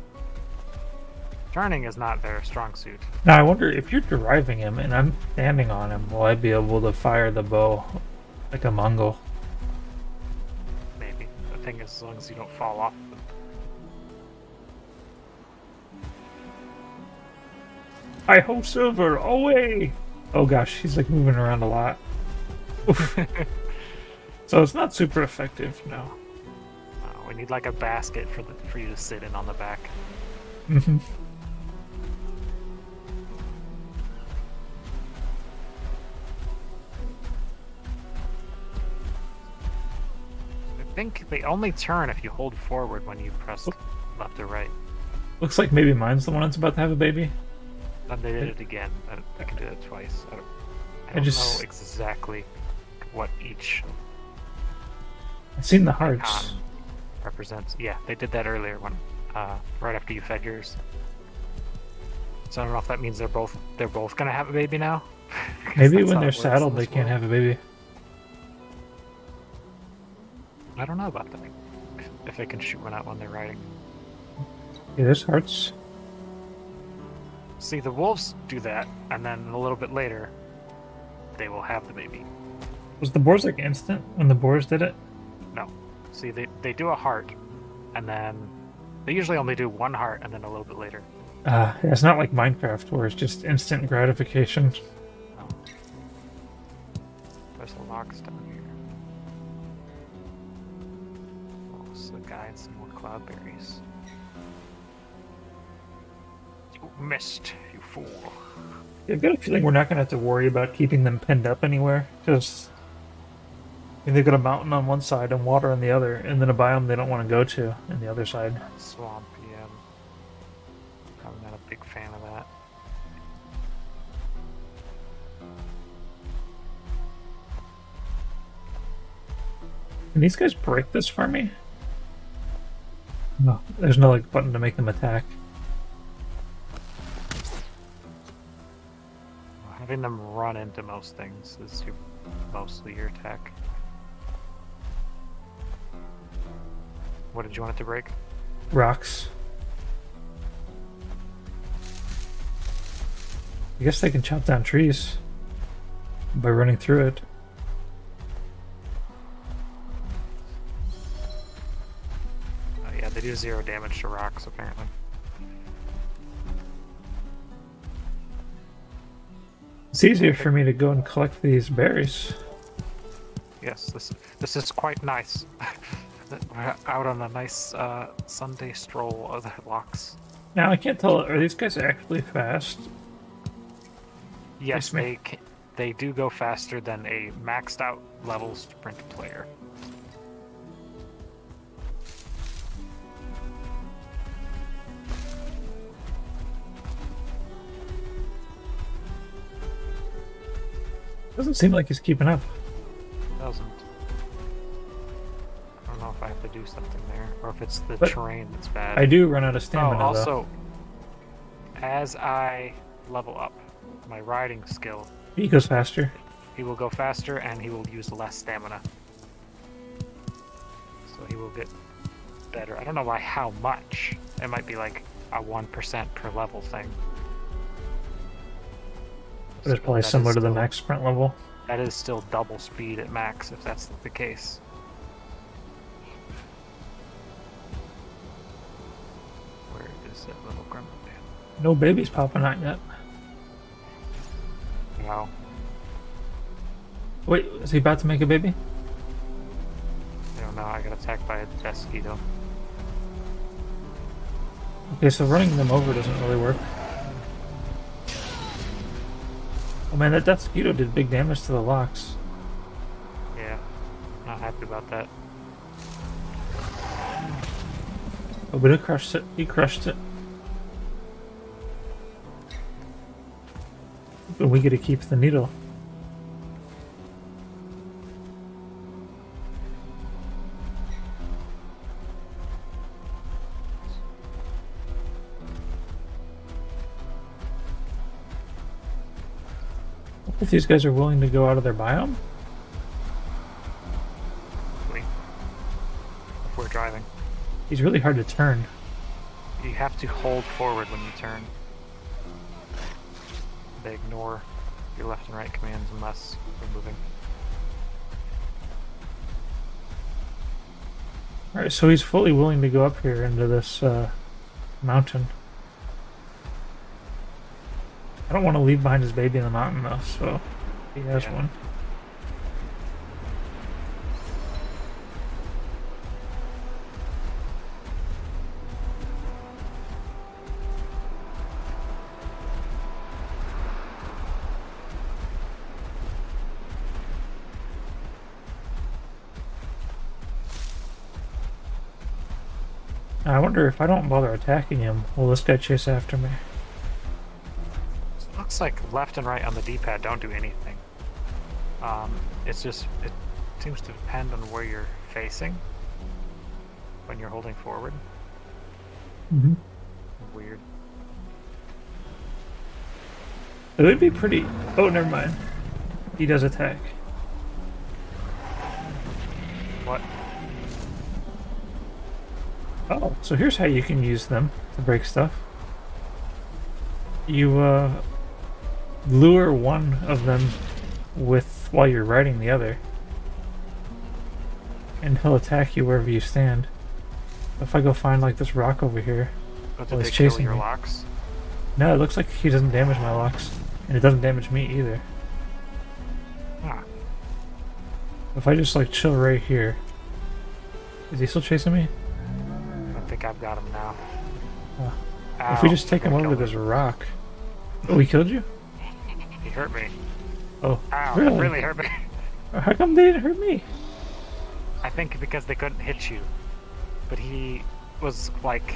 Turning is not their strong suit. Now I wonder if you're driving him and I'm standing on him, will I be able to fire the bow like a Mongol? Maybe. The thing is, as long as you don't fall off. I ho silver, away! Oh gosh, he's like moving around a lot. So it's not super effective, no. We need like a basket for you to sit in on the back. Mm-hmm. I think they only turn if you hold forward when you press left or right. Looks like maybe mine's the one that's about to have a baby. Then they did it again. I can do it twice. I don't just know exactly what each I've seen the hearts. icon represents. Yeah, they did that earlier when right after you fed yours. So I don't know if that means they're both gonna have a baby now. Maybe when they're saddled they can't have a baby. I don't know about that. If they can shoot one out when they're riding. Yeah, there's hearts. See, the wolves do that, and then a little bit later, they will have the baby. Was the boars like instant when the boars did it? No. See, they do a heart, and then they usually only do one heart, and then a little bit later. Yeah, it's not like Minecraft where it's just instant gratification. No. There's a locks down here. Oh, so the guy and some more cloudberries. You missed, you fool. I've got a feeling we're not going to have to worry about keeping them pinned up anywhere, because they've got a mountain on one side and water on the other, and then a biome they don't want to go to on the other side. Swamp, yeah. I'm not a big fan of that. Can these guys break this for me? No, there's no like button to make them attack. Having them run into most things is mostly your attack. What did you want it to break? Rocks. I guess they can chop down trees by running through it. Yeah, they do 0 damage to rocks, apparently. It's easier for me to go and collect these berries. Yes, this is quite nice. We're out on a nice Sunday stroll of the locks. Now I can't tell, are these guys actually fast? Yes, they do go faster than a maxed out level sprint player. Doesn't seem like he's keeping up. Doesn't. I don't know if I have to do something there, or if it's the But terrain that's bad. I do run out of stamina, Oh, also, though. as I level up my riding skill, He goes faster. he will go faster and he will use less stamina. So he will get better. I don't know by how much. It might be like a 1% per level thing. But it's probably That similar is to the still- next sprint level. That is still double speed at max, if that's the case. Where is that little gremlin man? No babies popping out yet. Wow. Wait, is he about to make a baby? I don't know, I got attacked by a mosquito. Okay, so running them over doesn't really work. Oh man, that mosquito did big damage to the locks. Yeah, not happy about that. Oh, but it crushed it. He crushed it. But we get to keep the needle. If these guys are willing to go out of their biome? Wait. If we're driving. He's really hard to turn. You have to hold forward when you turn. They ignore your left and right commands unless we're moving. Alright, so he's fully willing to go up here into this mountain. I don't want to leave behind his baby in the mountain though, so he has one. I wonder if I don't bother attacking him, will this guy chase after me? It looks like left and right on the D-pad don't do anything. It's just, it seems to depend on where you're facing when you're holding forward. Mm-hmm. Weird. It would be pretty... Oh, never mind. He does attack. What? Oh, so here's how you can use them to break stuff. You lure one of them with while you're riding the other, and he'll attack you wherever you stand. If I go find like this rock over here, But while did he's they kill chasing your me. locks? No, it looks like he doesn't damage my locks, and it doesn't damage me either. Huh. If I just like chill right here, is he still chasing me? I think I've got him now. Oh. Ow, If we just take him gonna over kill this rock. Oh, he killed you? He hurt me. Oh, Ow, really? it really hurt me. How come they didn't hurt me? I think because they couldn't hit you. But he was like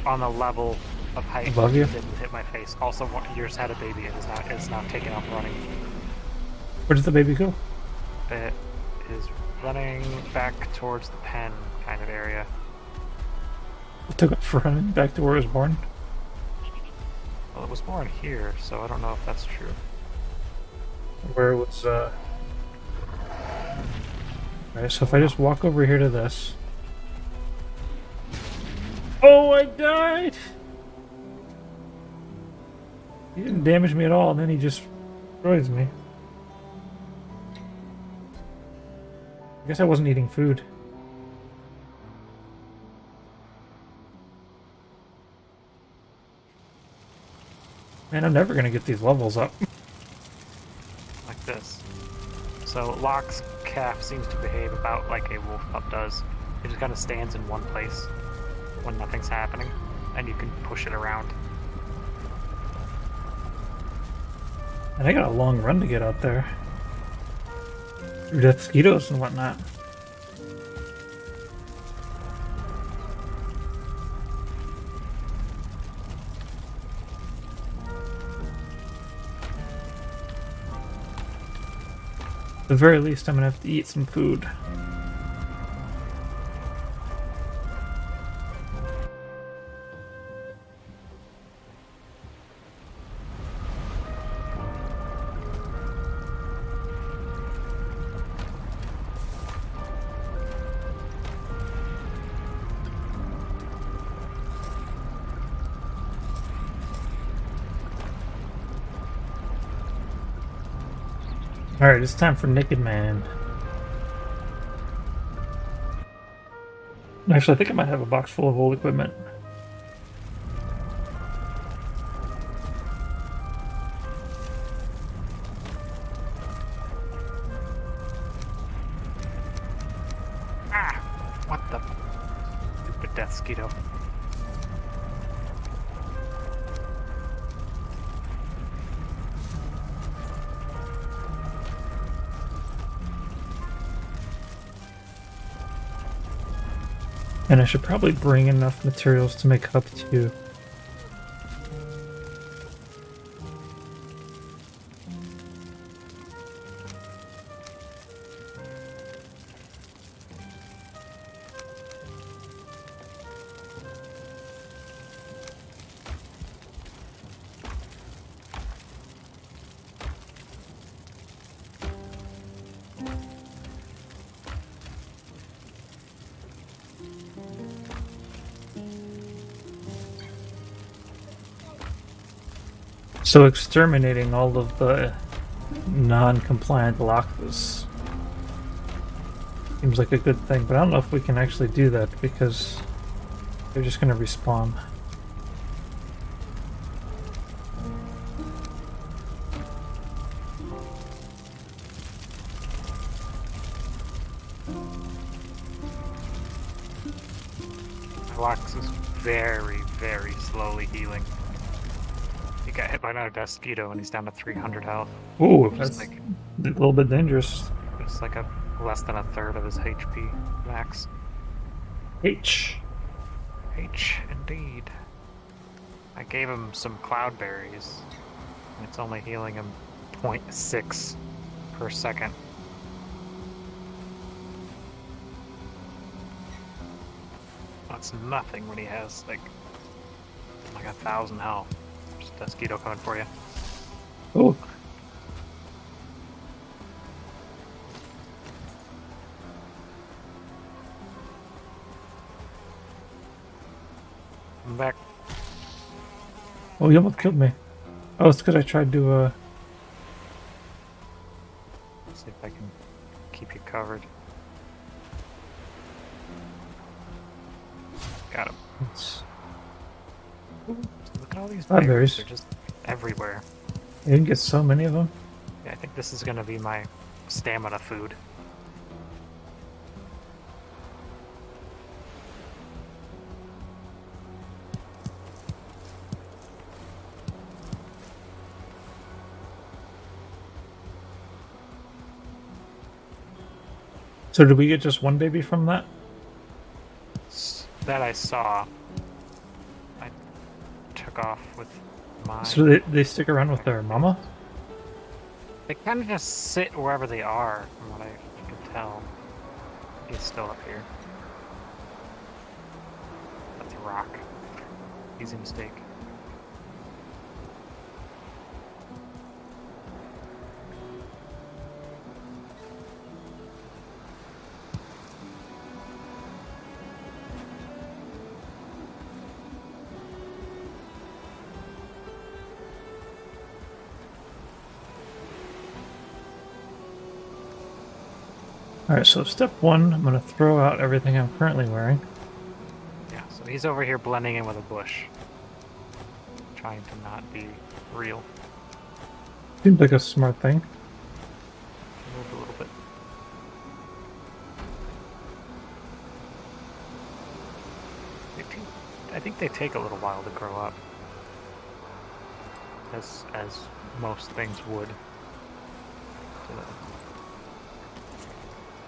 on a level of height Above you? that didn't hit my face. Also, yours had a baby and is now taking off running. Where did the baby go? It is running back towards the pen kind of area. It took off running back to where it was born? Well, it was born here, so I don't know if that's true. Where it was, Alright, so if I just walk over here to this... Oh, I died! He didn't damage me at all, and then he just destroys me. I guess I wasn't eating food. Man, I'm never gonna get these levels up. Like this. So Locke's calf seems to behave about like a wolf pup does. It just kind of stands in one place when nothing's happening, and you can push it around. And I got a long run to get out there. Through death mosquitoes and whatnot. At the very least, I'm gonna have to eat some food. Alright, it's time for Naked Man. Actually, I think I might have a box full of old equipment. Ah! What the? Stupid death mosquito. And I should probably bring enough materials to make up to... So exterminating all of the non-compliant lockers seems like a good thing, but I don't know if we can actually do that because they're just going to respawn. Lox is very, very slowly healing. He got hit by another mosquito and he's down to 300 health. Ooh, that's like a little bit dangerous. It's like less than a third of his HP max. H, indeed. I gave him some cloudberries. And it's only healing him 0.6 per second. That's nothing when he has like 1,000 health. There's a mosquito coming for you. oh, I'm back. oh, you almost killed me. Oh, it's because I tried to, See if I can keep you covered. Got him. Look at all these berries. They're just everywhere. You can get so many of them. Yeah, I think this is gonna be my stamina food. So did we get just one baby from that? That I saw. I took off with my... So they stick around with their mama? They kind of just sit wherever they are, from what I can tell. He's still up here. That's a rock. Easy mistake. Alright, so step one, I'm going to throw out everything I'm currently wearing. Yeah, so he's over here blending in with a bush. Trying to not be real. Seems like a smart thing. Move a little bit. I think they take a little while to grow up. as most things would.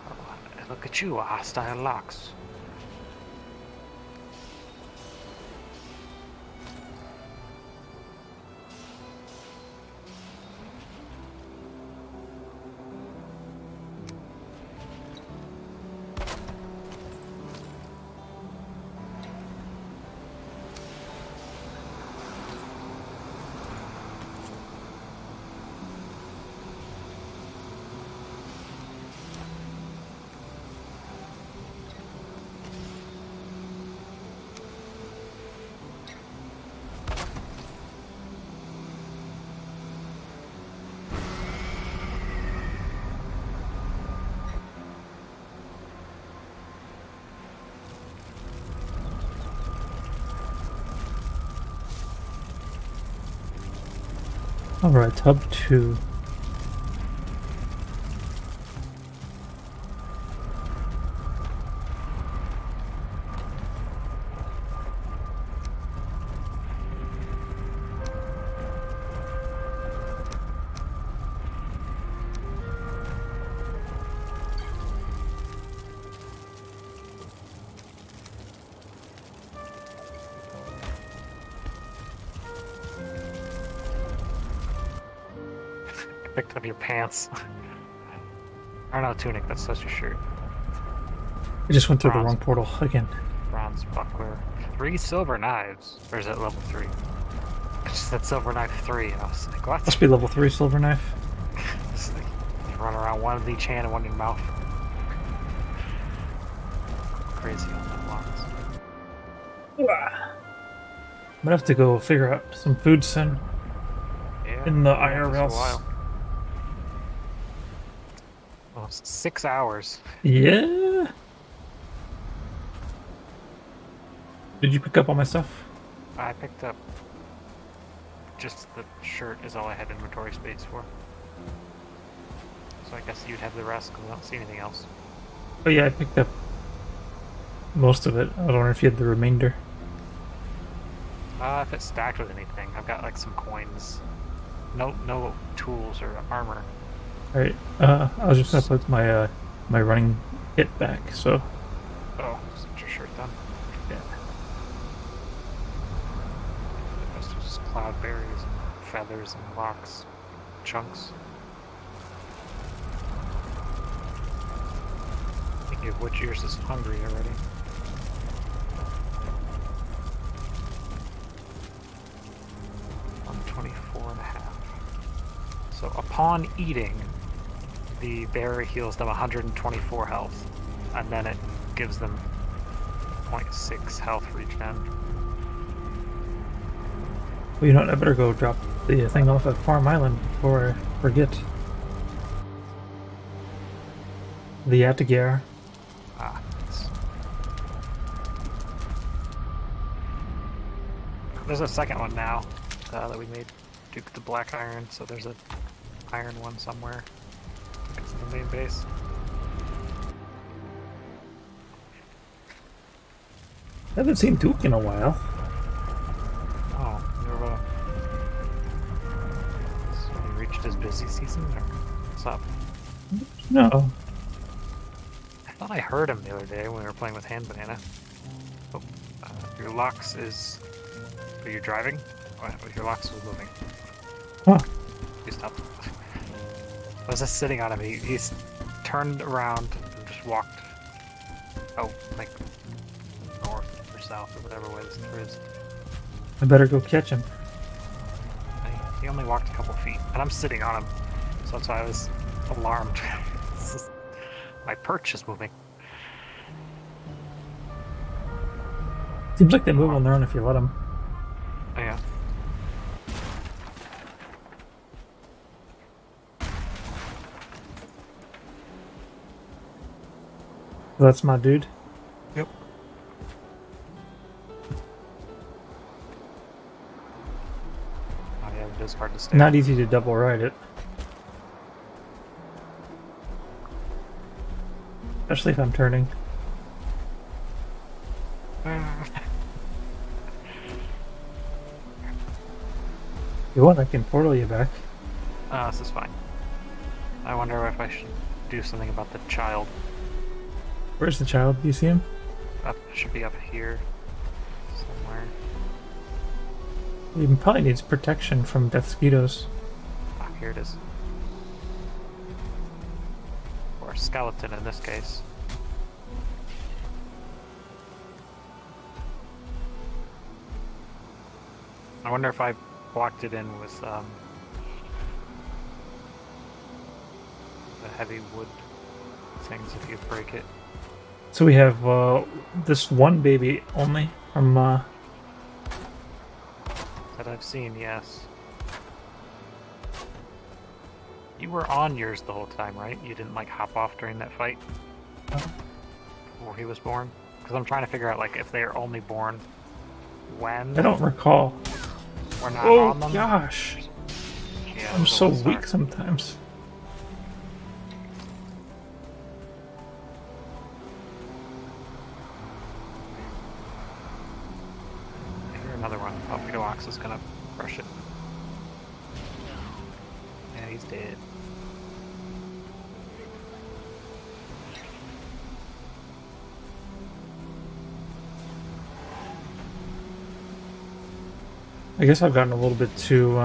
Oh, look at you, hostile locks. Alright, hub 2. Picked up your pants. Or no, tunic, that's your shirt. I just went through the Bronze. wrong portal again. Bronze buckler. 3 silver knives. Or is it level 3? It just said silver knife 3. I was like, what? Must be level 3 silver knife. Just like, you run around one with each hand and one in your mouth. Crazy on that box. I'm gonna have to go figure out some food soon. Yeah, In the yeah, it takes a IRL. while. Well, it's 6 hours. Yeah. Did you pick up all my stuff? I picked up just the shirt is all I had inventory space for. So I guess you'd have the rest because I don't see anything else. Oh yeah, I picked up most of it. I don't know if you had the remainder. If it's stacked with anything, I've got like some coins. No tools or armor. Alright, I was just gonna put my my running kit back, so Oh, is that your shirt then? yeah. The rest was just cloudberries and feathers and rocks, chunks. Thinking of which yours is hungry already. I'm 24.5. So upon eating, the berry heals them 124 health, and then it gives them 0.6 health for each end. Well, you know what? I better go drop the thing off at Farm Island before I forget. The Atagar. Ah, it's... There's a second one now that we made. Duke the Black Iron, so there's a iron one somewhere. It's in the main base. I haven't seen Duke in a while. Oh, you're so he reached his busy season, or what's up? No. I thought I heard him the other day when we were playing with Hand Banana. Oh, your locks is... Are you driving? Oh, your locks was moving. Huh. He stopped. I was just sitting on him. He's turned around and just walked out, like, north or south or whatever way this is. I better go catch him. He only walked a couple feet, and I'm sitting on him, so that's why I was alarmed. My perch is moving. Seems like they move on their own if you let them. Oh, yeah. That's my dude. Yep. Oh, yeah, it is hard to stay. Not easy to double ride it. Especially if I'm turning. You want? I can portal you back. This is fine. I wonder if I should do something about the child. Where's the child? Do you see him? Should be up here somewhere. He probably needs protection from death mosquitoes. Ah, here it is. Or a skeleton in this case. I wonder if I blocked it in with the heavy wood things if you break it. So we have this one baby only from That I've seen, yes. You were on yours the whole time, right? You didn't like hop off during that fight before he was born? Because I'm trying to figure out like if they're only born when I don't recall. we're not Oh on them. gosh, Yeah, I'm so weak sometimes. Here, another one. Oh, Ox is gonna crush it. Yeah, he's dead. I guess I've gotten a little bit too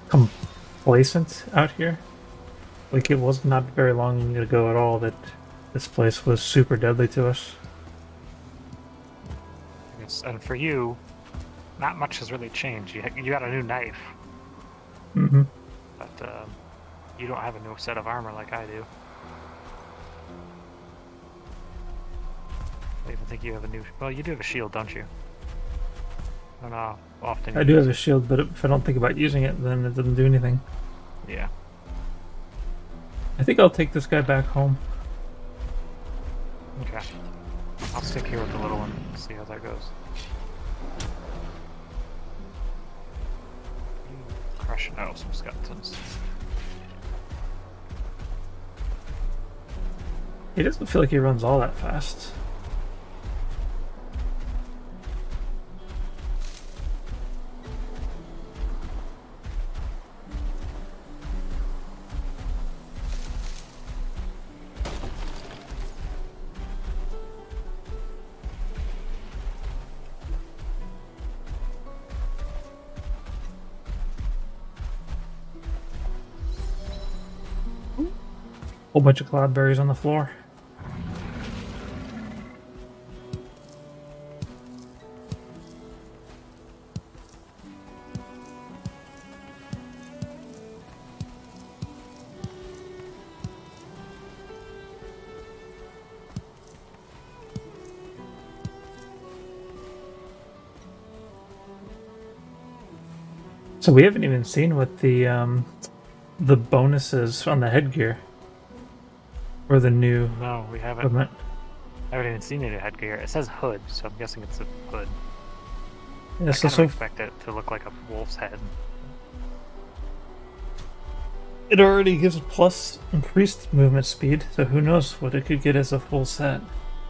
complacent out here. Like it was not very long ago at all that this place was super deadly to us. And for you, not much has really changed. You got a new knife, Mm-hmm. but you don't have a new set of armor like I do. I even think you have a new. Well, you do have a shield, don't you? I don't know how often. I do have a shield, but if I don't think about using it, then it doesn't do anything. Yeah. I think I'll take this guy back home. Okay. I'll stick here with the little one and see how that goes. Crushing out some skeletons. He doesn't feel like he runs all that fast. Whole bunch of cloudberries on the floor. So we haven't even seen what the bonuses on the headgear or the new No, we haven't. equipment. I haven't even seen any headgear. It says hood, so I'm guessing it's a hood. Yeah, I so, kind of so expect it to look like a wolf's head. it already gives plus increased movement speed, so who knows what it could get as a full set.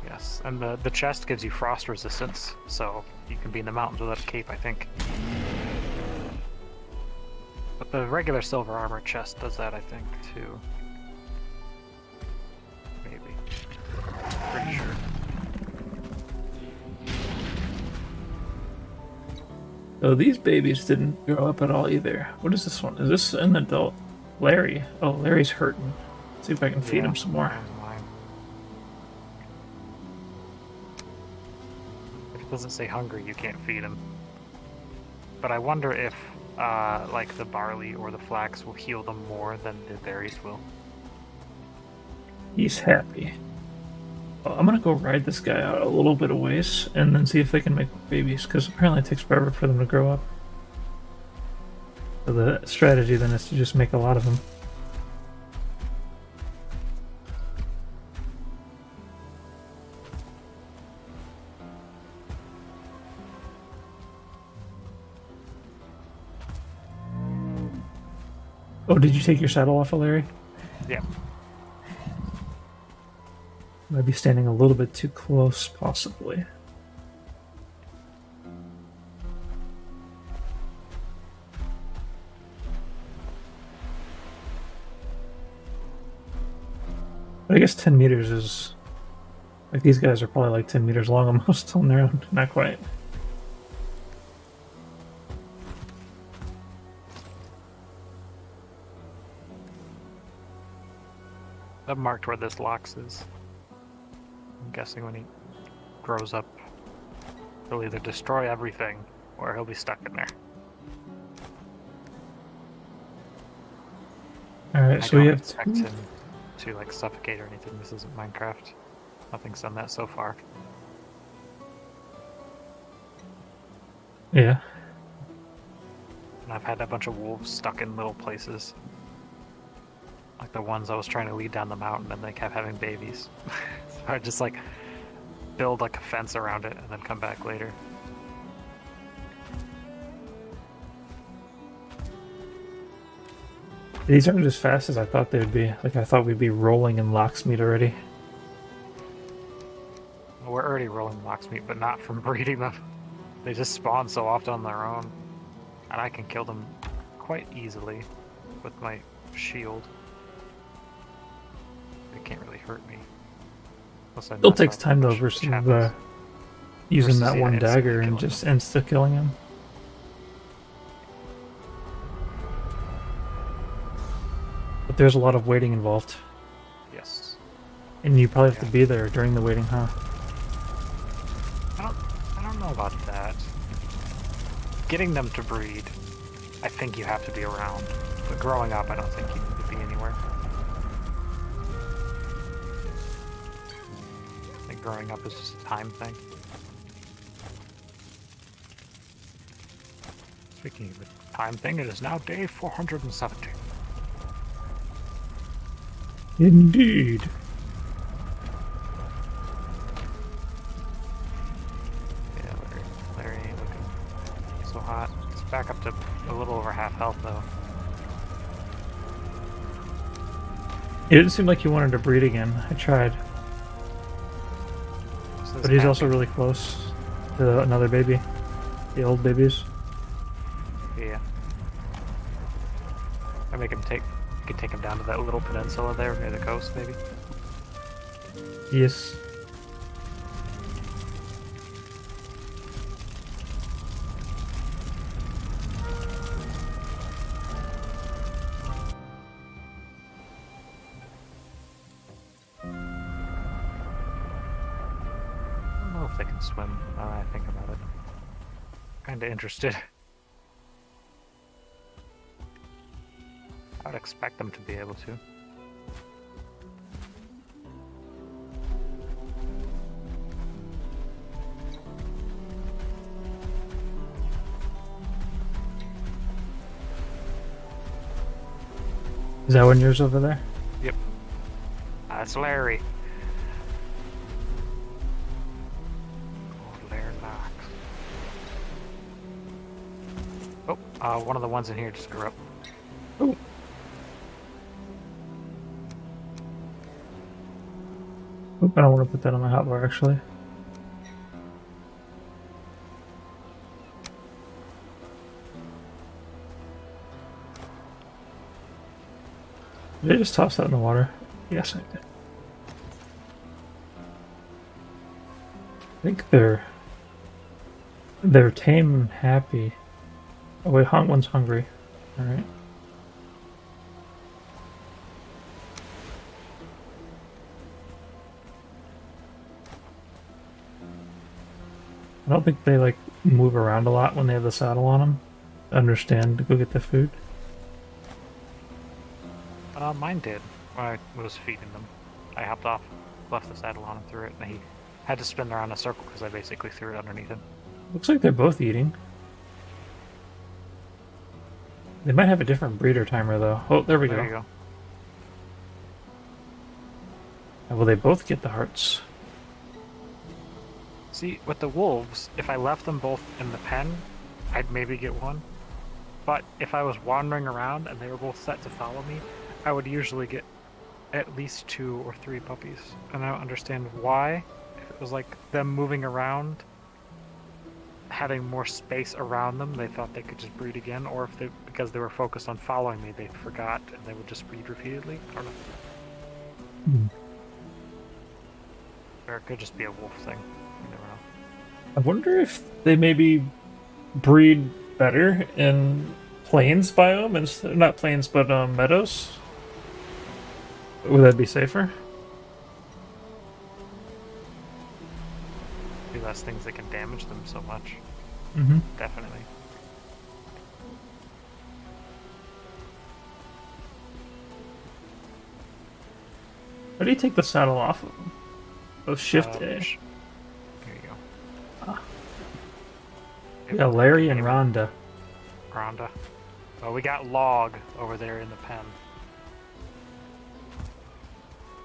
Yes, and the chest gives you frost resistance, so you can be in the mountains without a cape, I think. But the regular silver armor chest does that, I think, too. Maybe. Pretty sure. So these babies didn't grow up at all either. What is this one? Is this an adult? Larry. Oh, Larry's hurting. Let's see if I can feed him some more. If it doesn't say hungry, you can't feed him. But I wonder if, like, the barley or the flax will heal them more than the berries will. He's happy. Well, I'm gonna go ride this guy out a little bit of ways and then see if they can make babies, because apparently it takes forever for them to grow up. So the strategy then is to just make a lot of them. Oh, did you take your saddle off of Larry? Yeah. Might be standing a little bit too close, possibly. But I guess 10 meters is... Like, these guys are probably like 10 meters long almost on their own. Not quite. I've marked where this locks is. I'm guessing when he grows up, he'll either destroy everything or he'll be stuck in there. Alright, so we have expect him to like suffocate or anything. This isn't Minecraft. Nothing's done that so far. Yeah. And I've had a bunch of wolves stuck in little places. Like the ones I was trying to lead down the mountain and they kept having babies. So I just like build like a fence around it and then come back later. These aren't as fast as I thought they would be. Like, I thought we'd be rolling in Locksmeat already. We're already rolling Locksmeat, but not from breeding them. They just spawn so often on their own. And I can kill them quite easily with my shield. They can't really hurt me. Still takes time though versus using that one dagger and just insta-killing him. But there's a lot of waiting involved. Yes. And you probably have to be there during the waiting, huh? I don't know about that. Getting them to breed, I think you have to be around. But growing up, I don't think you need to be anywhere. I think growing up is just a time thing. Speaking of a time thing, it is now day 470. Indeed. Yeah, Larry ain't looking so hot. It's back up to a little over half health though. It didn't seem like he wanted to breed again. I tried. But he's also really close to another baby. The old babies. Yeah. I make him take... You can take him down to that little peninsula there near the coast, maybe? Yes. I don't know if they can swim, now that I think about it. Kinda interested. I would expect them to be able to. Is that one yours over there? Yep. That's Larry. Oh, Larry Knox. Oh, one of the ones in here just grew up. Oh. I don't want to put that on my hotbar, actually. Did I just toss that in the water? Yes, I did. I think they're tame and happy. Oh wait, one's hungry. All right. I don't think they like move around a lot when they have the saddle on them. Understand to go get the food. Mine did when I was feeding them. I hopped off, left the saddle on and threw it, and he had to spin around in a circle because I basically threw it underneath him. Looks like they're both eating. They might have a different breeder timer though. Oh, there we go. There you go. Will they both get the hearts? See, with the wolves, if I left them both in the pen, I'd maybe get one. But if I was wandering around and they were both set to follow me, I would usually get at least 2 or 3 puppies. And I don't understand why. If it was like them moving around, having more space around them, they thought they could just breed again, or if because they were focused on following me, they forgot and they would just breed repeatedly. I don't know. Or it could just be a wolf thing. You never know. I wonder if they maybe breed better in plains biome instead, not plains, but meadows. Would that be safer? Be less things that can damage them so much. Mm-hmm. Definitely. How do you take the saddle off of them? Oh, Shift A. There you go. Ah. Yeah, Larry and Rhonda. Rhonda. Oh, we got Log over there in the pen.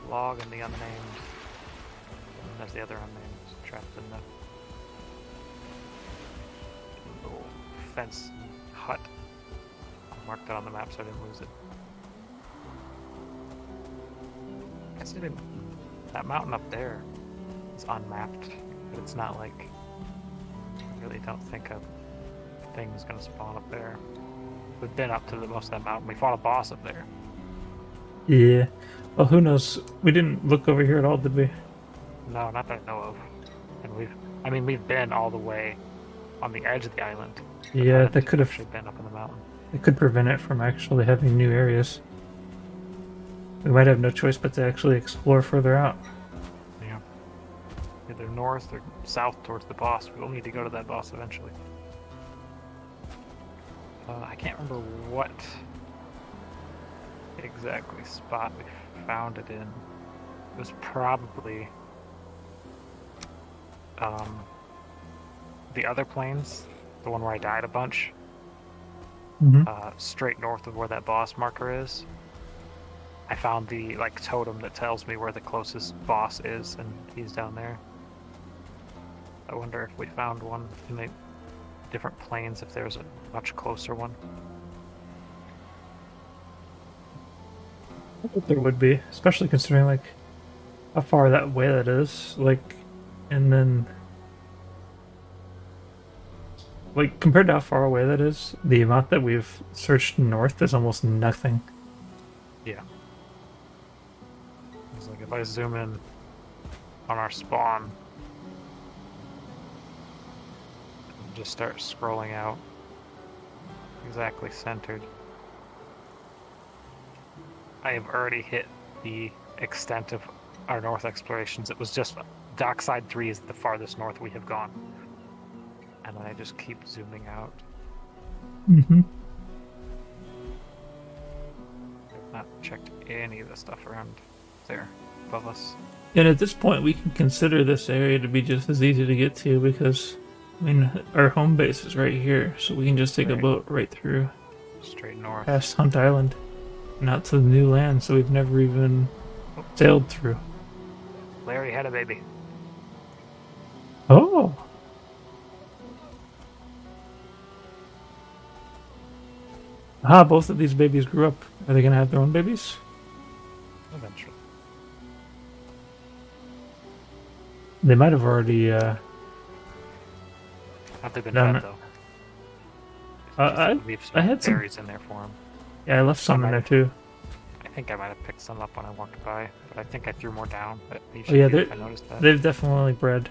Log and the unnamed. And there's the other unnamed trapped in the little fence hut. I marked that on the map so I didn't lose it. I guess I didn't. That mountain up there is unmapped, but it's not like. I really don't think a thing is going to spawn up there. We've been up to the most of that mountain. We fought a boss up there. Yeah. Well, who knows? We didn't look over here at all, did we? No, not that I know of. And we've been all the way on the edge of the island. Yeah, that could have been up in the mountain. It could prevent it from actually having new areas. We might have no choice but to actually explore further out. Yeah. Either north or south towards the boss. We'll need to go to that boss eventually. I can't remember what exactly spot we found it in. It was probably the other plains, the one where I died a bunch. Straight north of where that boss marker is. I found the totem that tells me where the closest boss is, and he's down there. I wonder if we found one in the different plains, if there's a much closer one. I think there would be, especially considering how far that way that is. And then compared to how far away that is, the amount that we've searched north is almost nothing. Yeah. It's if I zoom in on our spawn, and just start scrolling out, exactly centered, I have already hit the extent of our north explorations. It was just Dockside 3 is the farthest north we have gone. And then I just keep zooming out. Mm-hmm. I've not checked any of the stuff around there above us. And at this point, we can consider this area to be just as easy to get to because, our home base is right here, so we can just take a boat right through. Straight north. Past Hunt Island. And out to the new land, so we've never even sailed through. Larry had a baby. Oh! Ah, both of these babies grew up. Are they going to have their own babies? Eventually. They might have already, Have they been fed, though? I had some berries in there for him. Yeah, I left some in there, too. I think I might have picked some up when I walked by, but I think I threw more down. But Oh yeah, I noticed that. They've definitely bred.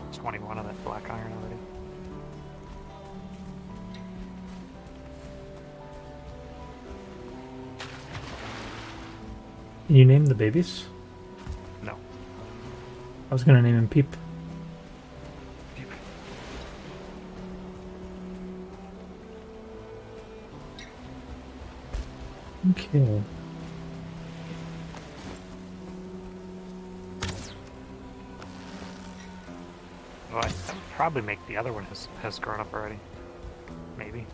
It's 21 of that black iron already. Can you name the babies? No. I was gonna name him Peep. Peep. Okay. Well, I'd probably make the other one has grown up already. Maybe.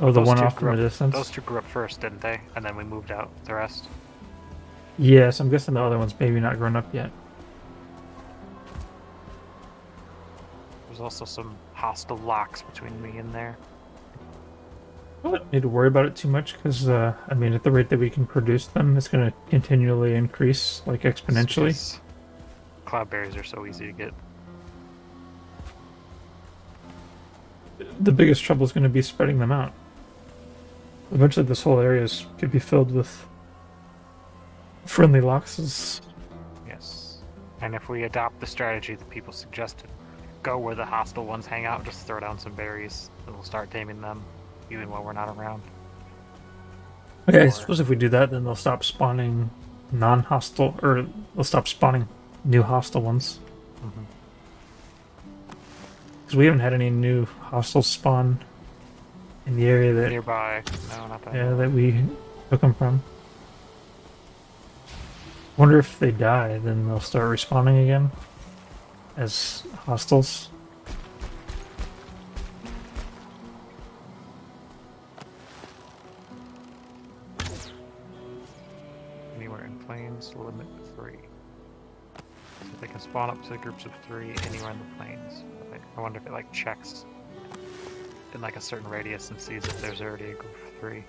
Oh, the Those one two off in the distance? Those two grew up first, didn't they? And then we moved out the rest. Yes, I'm guessing the other one's maybe not grown up yet. There's also some hostile locks between me and there. I don't need to worry about it too much because, at the rate that we can produce them, it's going to continually increase, exponentially. Because cloudberries are so easy to get. the biggest trouble is going to be spreading them out. Eventually, this whole area could be filled with friendly loxes. Yes. And if we adopt the strategy that people suggested, go where the hostile ones hang out, just throw down some berries, and we'll start taming them, even while we're not around. Okay, I suppose if we do that, then they'll stop spawning non-hostile, or they'll stop spawning new hostile ones. Because we haven't had any new hostile spawn in the area that nearby. No, not that. Yeah, that we took them from. Wonder if they die, then they'll start respawning again as hostiles. Anywhere in plains, limit 3. So they can spawn up to groups of 3 anywhere in the plains. I wonder if it like checks in like a certain radius and sees if there's already a group of 3.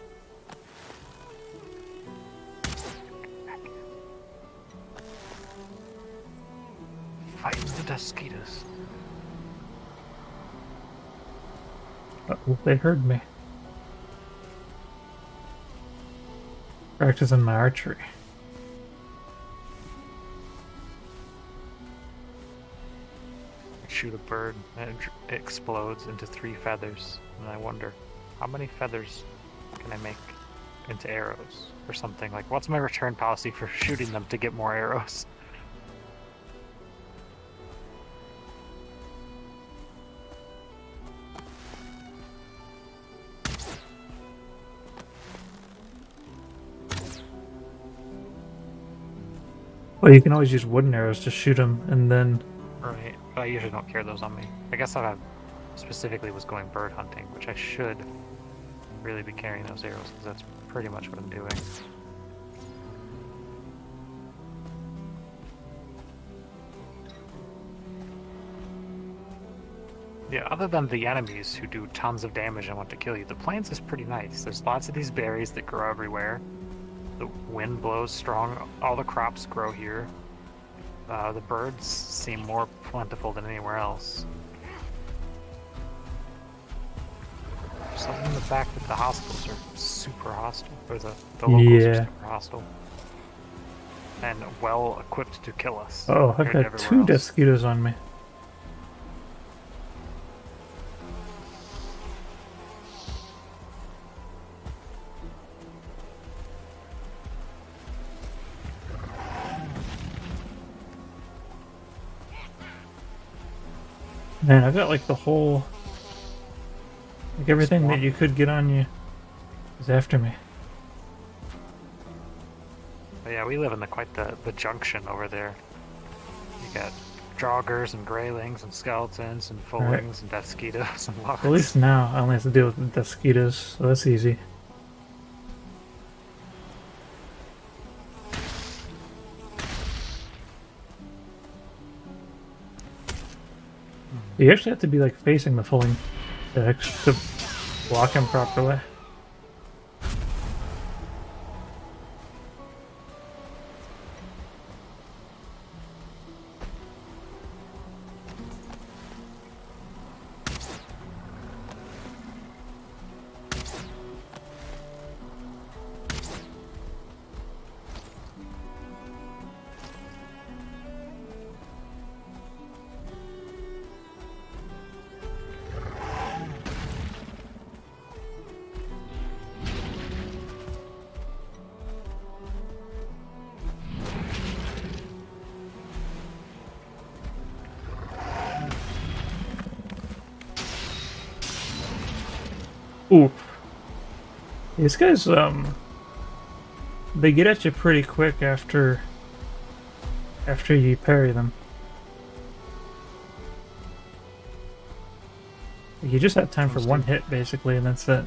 Fighting the mosquitoes. Uh-oh, they heard me. Practicing my archery. Shoot a bird and it explodes into 3 feathers, and I wonder how many feathers can I make into arrows or something. Like, what's my return policy for shooting them to get more arrows? Well, you can always use wooden arrows to shoot them, and then... Right, but I usually don't carry those on me. I guess I specifically was going bird hunting, which I should really be carrying those arrows, because that's pretty much what I'm doing. Yeah, other than the enemies who do tons of damage and want to kill you, the plains is pretty nice. There's lots of these berries that grow everywhere. The wind blows strong. All the crops grow here. The birds seem more plentiful than anywhere else. Something in the fact that the hostiles are super hostile, or the locals are super hostile. And well equipped to kill us. Oh, I've got 2 mosquitoes on me. Man, I've got like the whole... Like everything that you could get on you is after me. But yeah, we live in quite the junction over there. You got joggers and greylings and skeletons and fullings and mosquitoes and logs. At least now I only have to deal with the mosquitoes, so that's easy. You actually have to be like facing the fulling to block him properly. Ooh. These guys, they get at you pretty quick after you parry them. You just have time for one hit, basically, and that's it.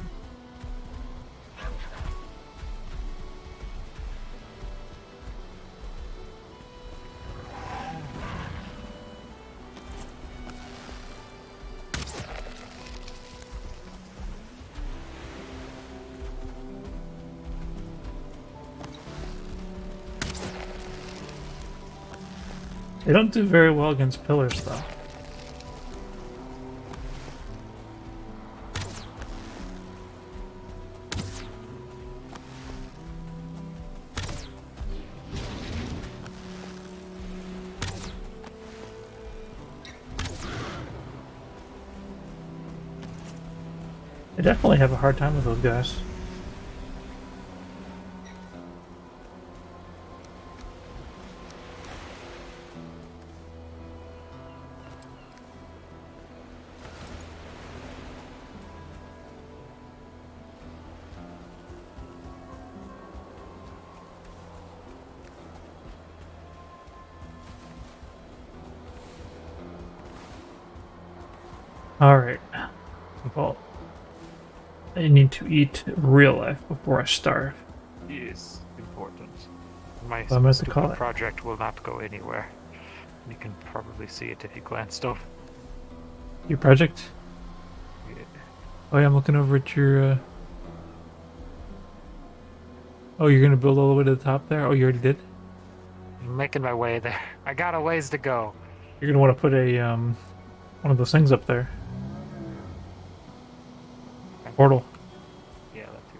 They don't do very well against pillars, though. I definitely have a hard time with those guys. Alright. Well, I need to eat real life before I starve. Yes, important. My So I'm going to stupid call it. project will not go anywhere. You can probably see it if you glanced over. Your project? Yeah. Oh yeah, I'm looking over at your, Oh, you're gonna build all the way to the top there? Oh, you already did? I'm making my way there. I got a ways to go. You're gonna want to put a, one of those things up there. Portal. Yeah, that too.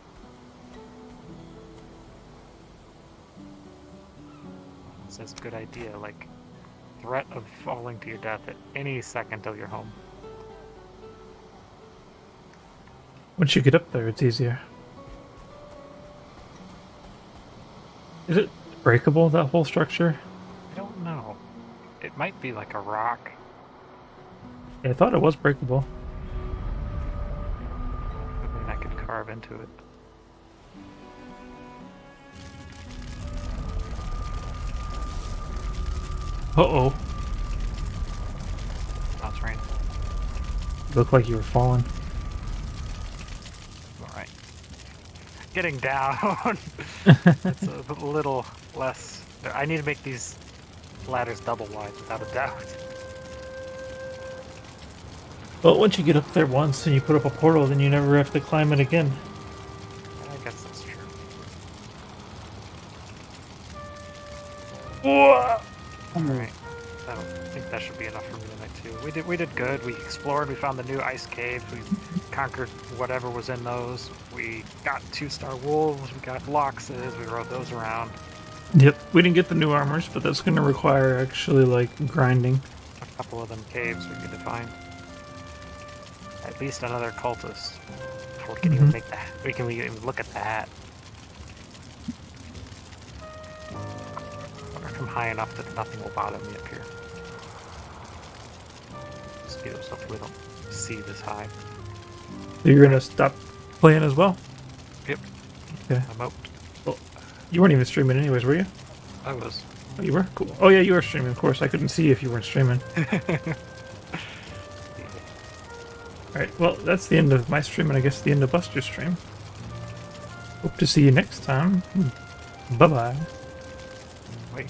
It says good idea, like threat of falling to your death at any second till you're home. Once you get up there, it's easier. Is it breakable, that whole structure? I don't know. It might be like a rock. Yeah, I thought it was breakable. I mean, I could carve into it. Uh-oh. Oh, it's raining. You look like you were falling. Alright. Getting down. It's a little less. I need to make these ladders double wide, without a doubt. Well, once you get up there once and you put up a portal, then you never have to climb it again. I guess that's true. Whoa! Alright. I don't think that should be enough for me tonight too. We did good. We explored, we found the new ice caves, we conquered whatever was in those. We got 2-star wolves, we got loxes, we rode those around. Yep, we didn't get the new armors, but that's gonna require actually, like, grinding. A couple of them caves we need to find. At least another cultist. Before we can even make that. We can even look at that. I wonder if I'm high enough that nothing will bother me up here. Mosquitoes, hopefully don't see this high. So you're gonna stop playing as well? Yep. Okay. I'm out. Well, you weren't even streaming anyways, were you? I was. Oh, you were? Cool. Oh yeah, you were streaming, of course. I couldn't see if you weren't streaming. Alright, well, that's the end of my stream, and I guess the end of Buster's stream. Hope to see you next time. Bye-bye. Wait.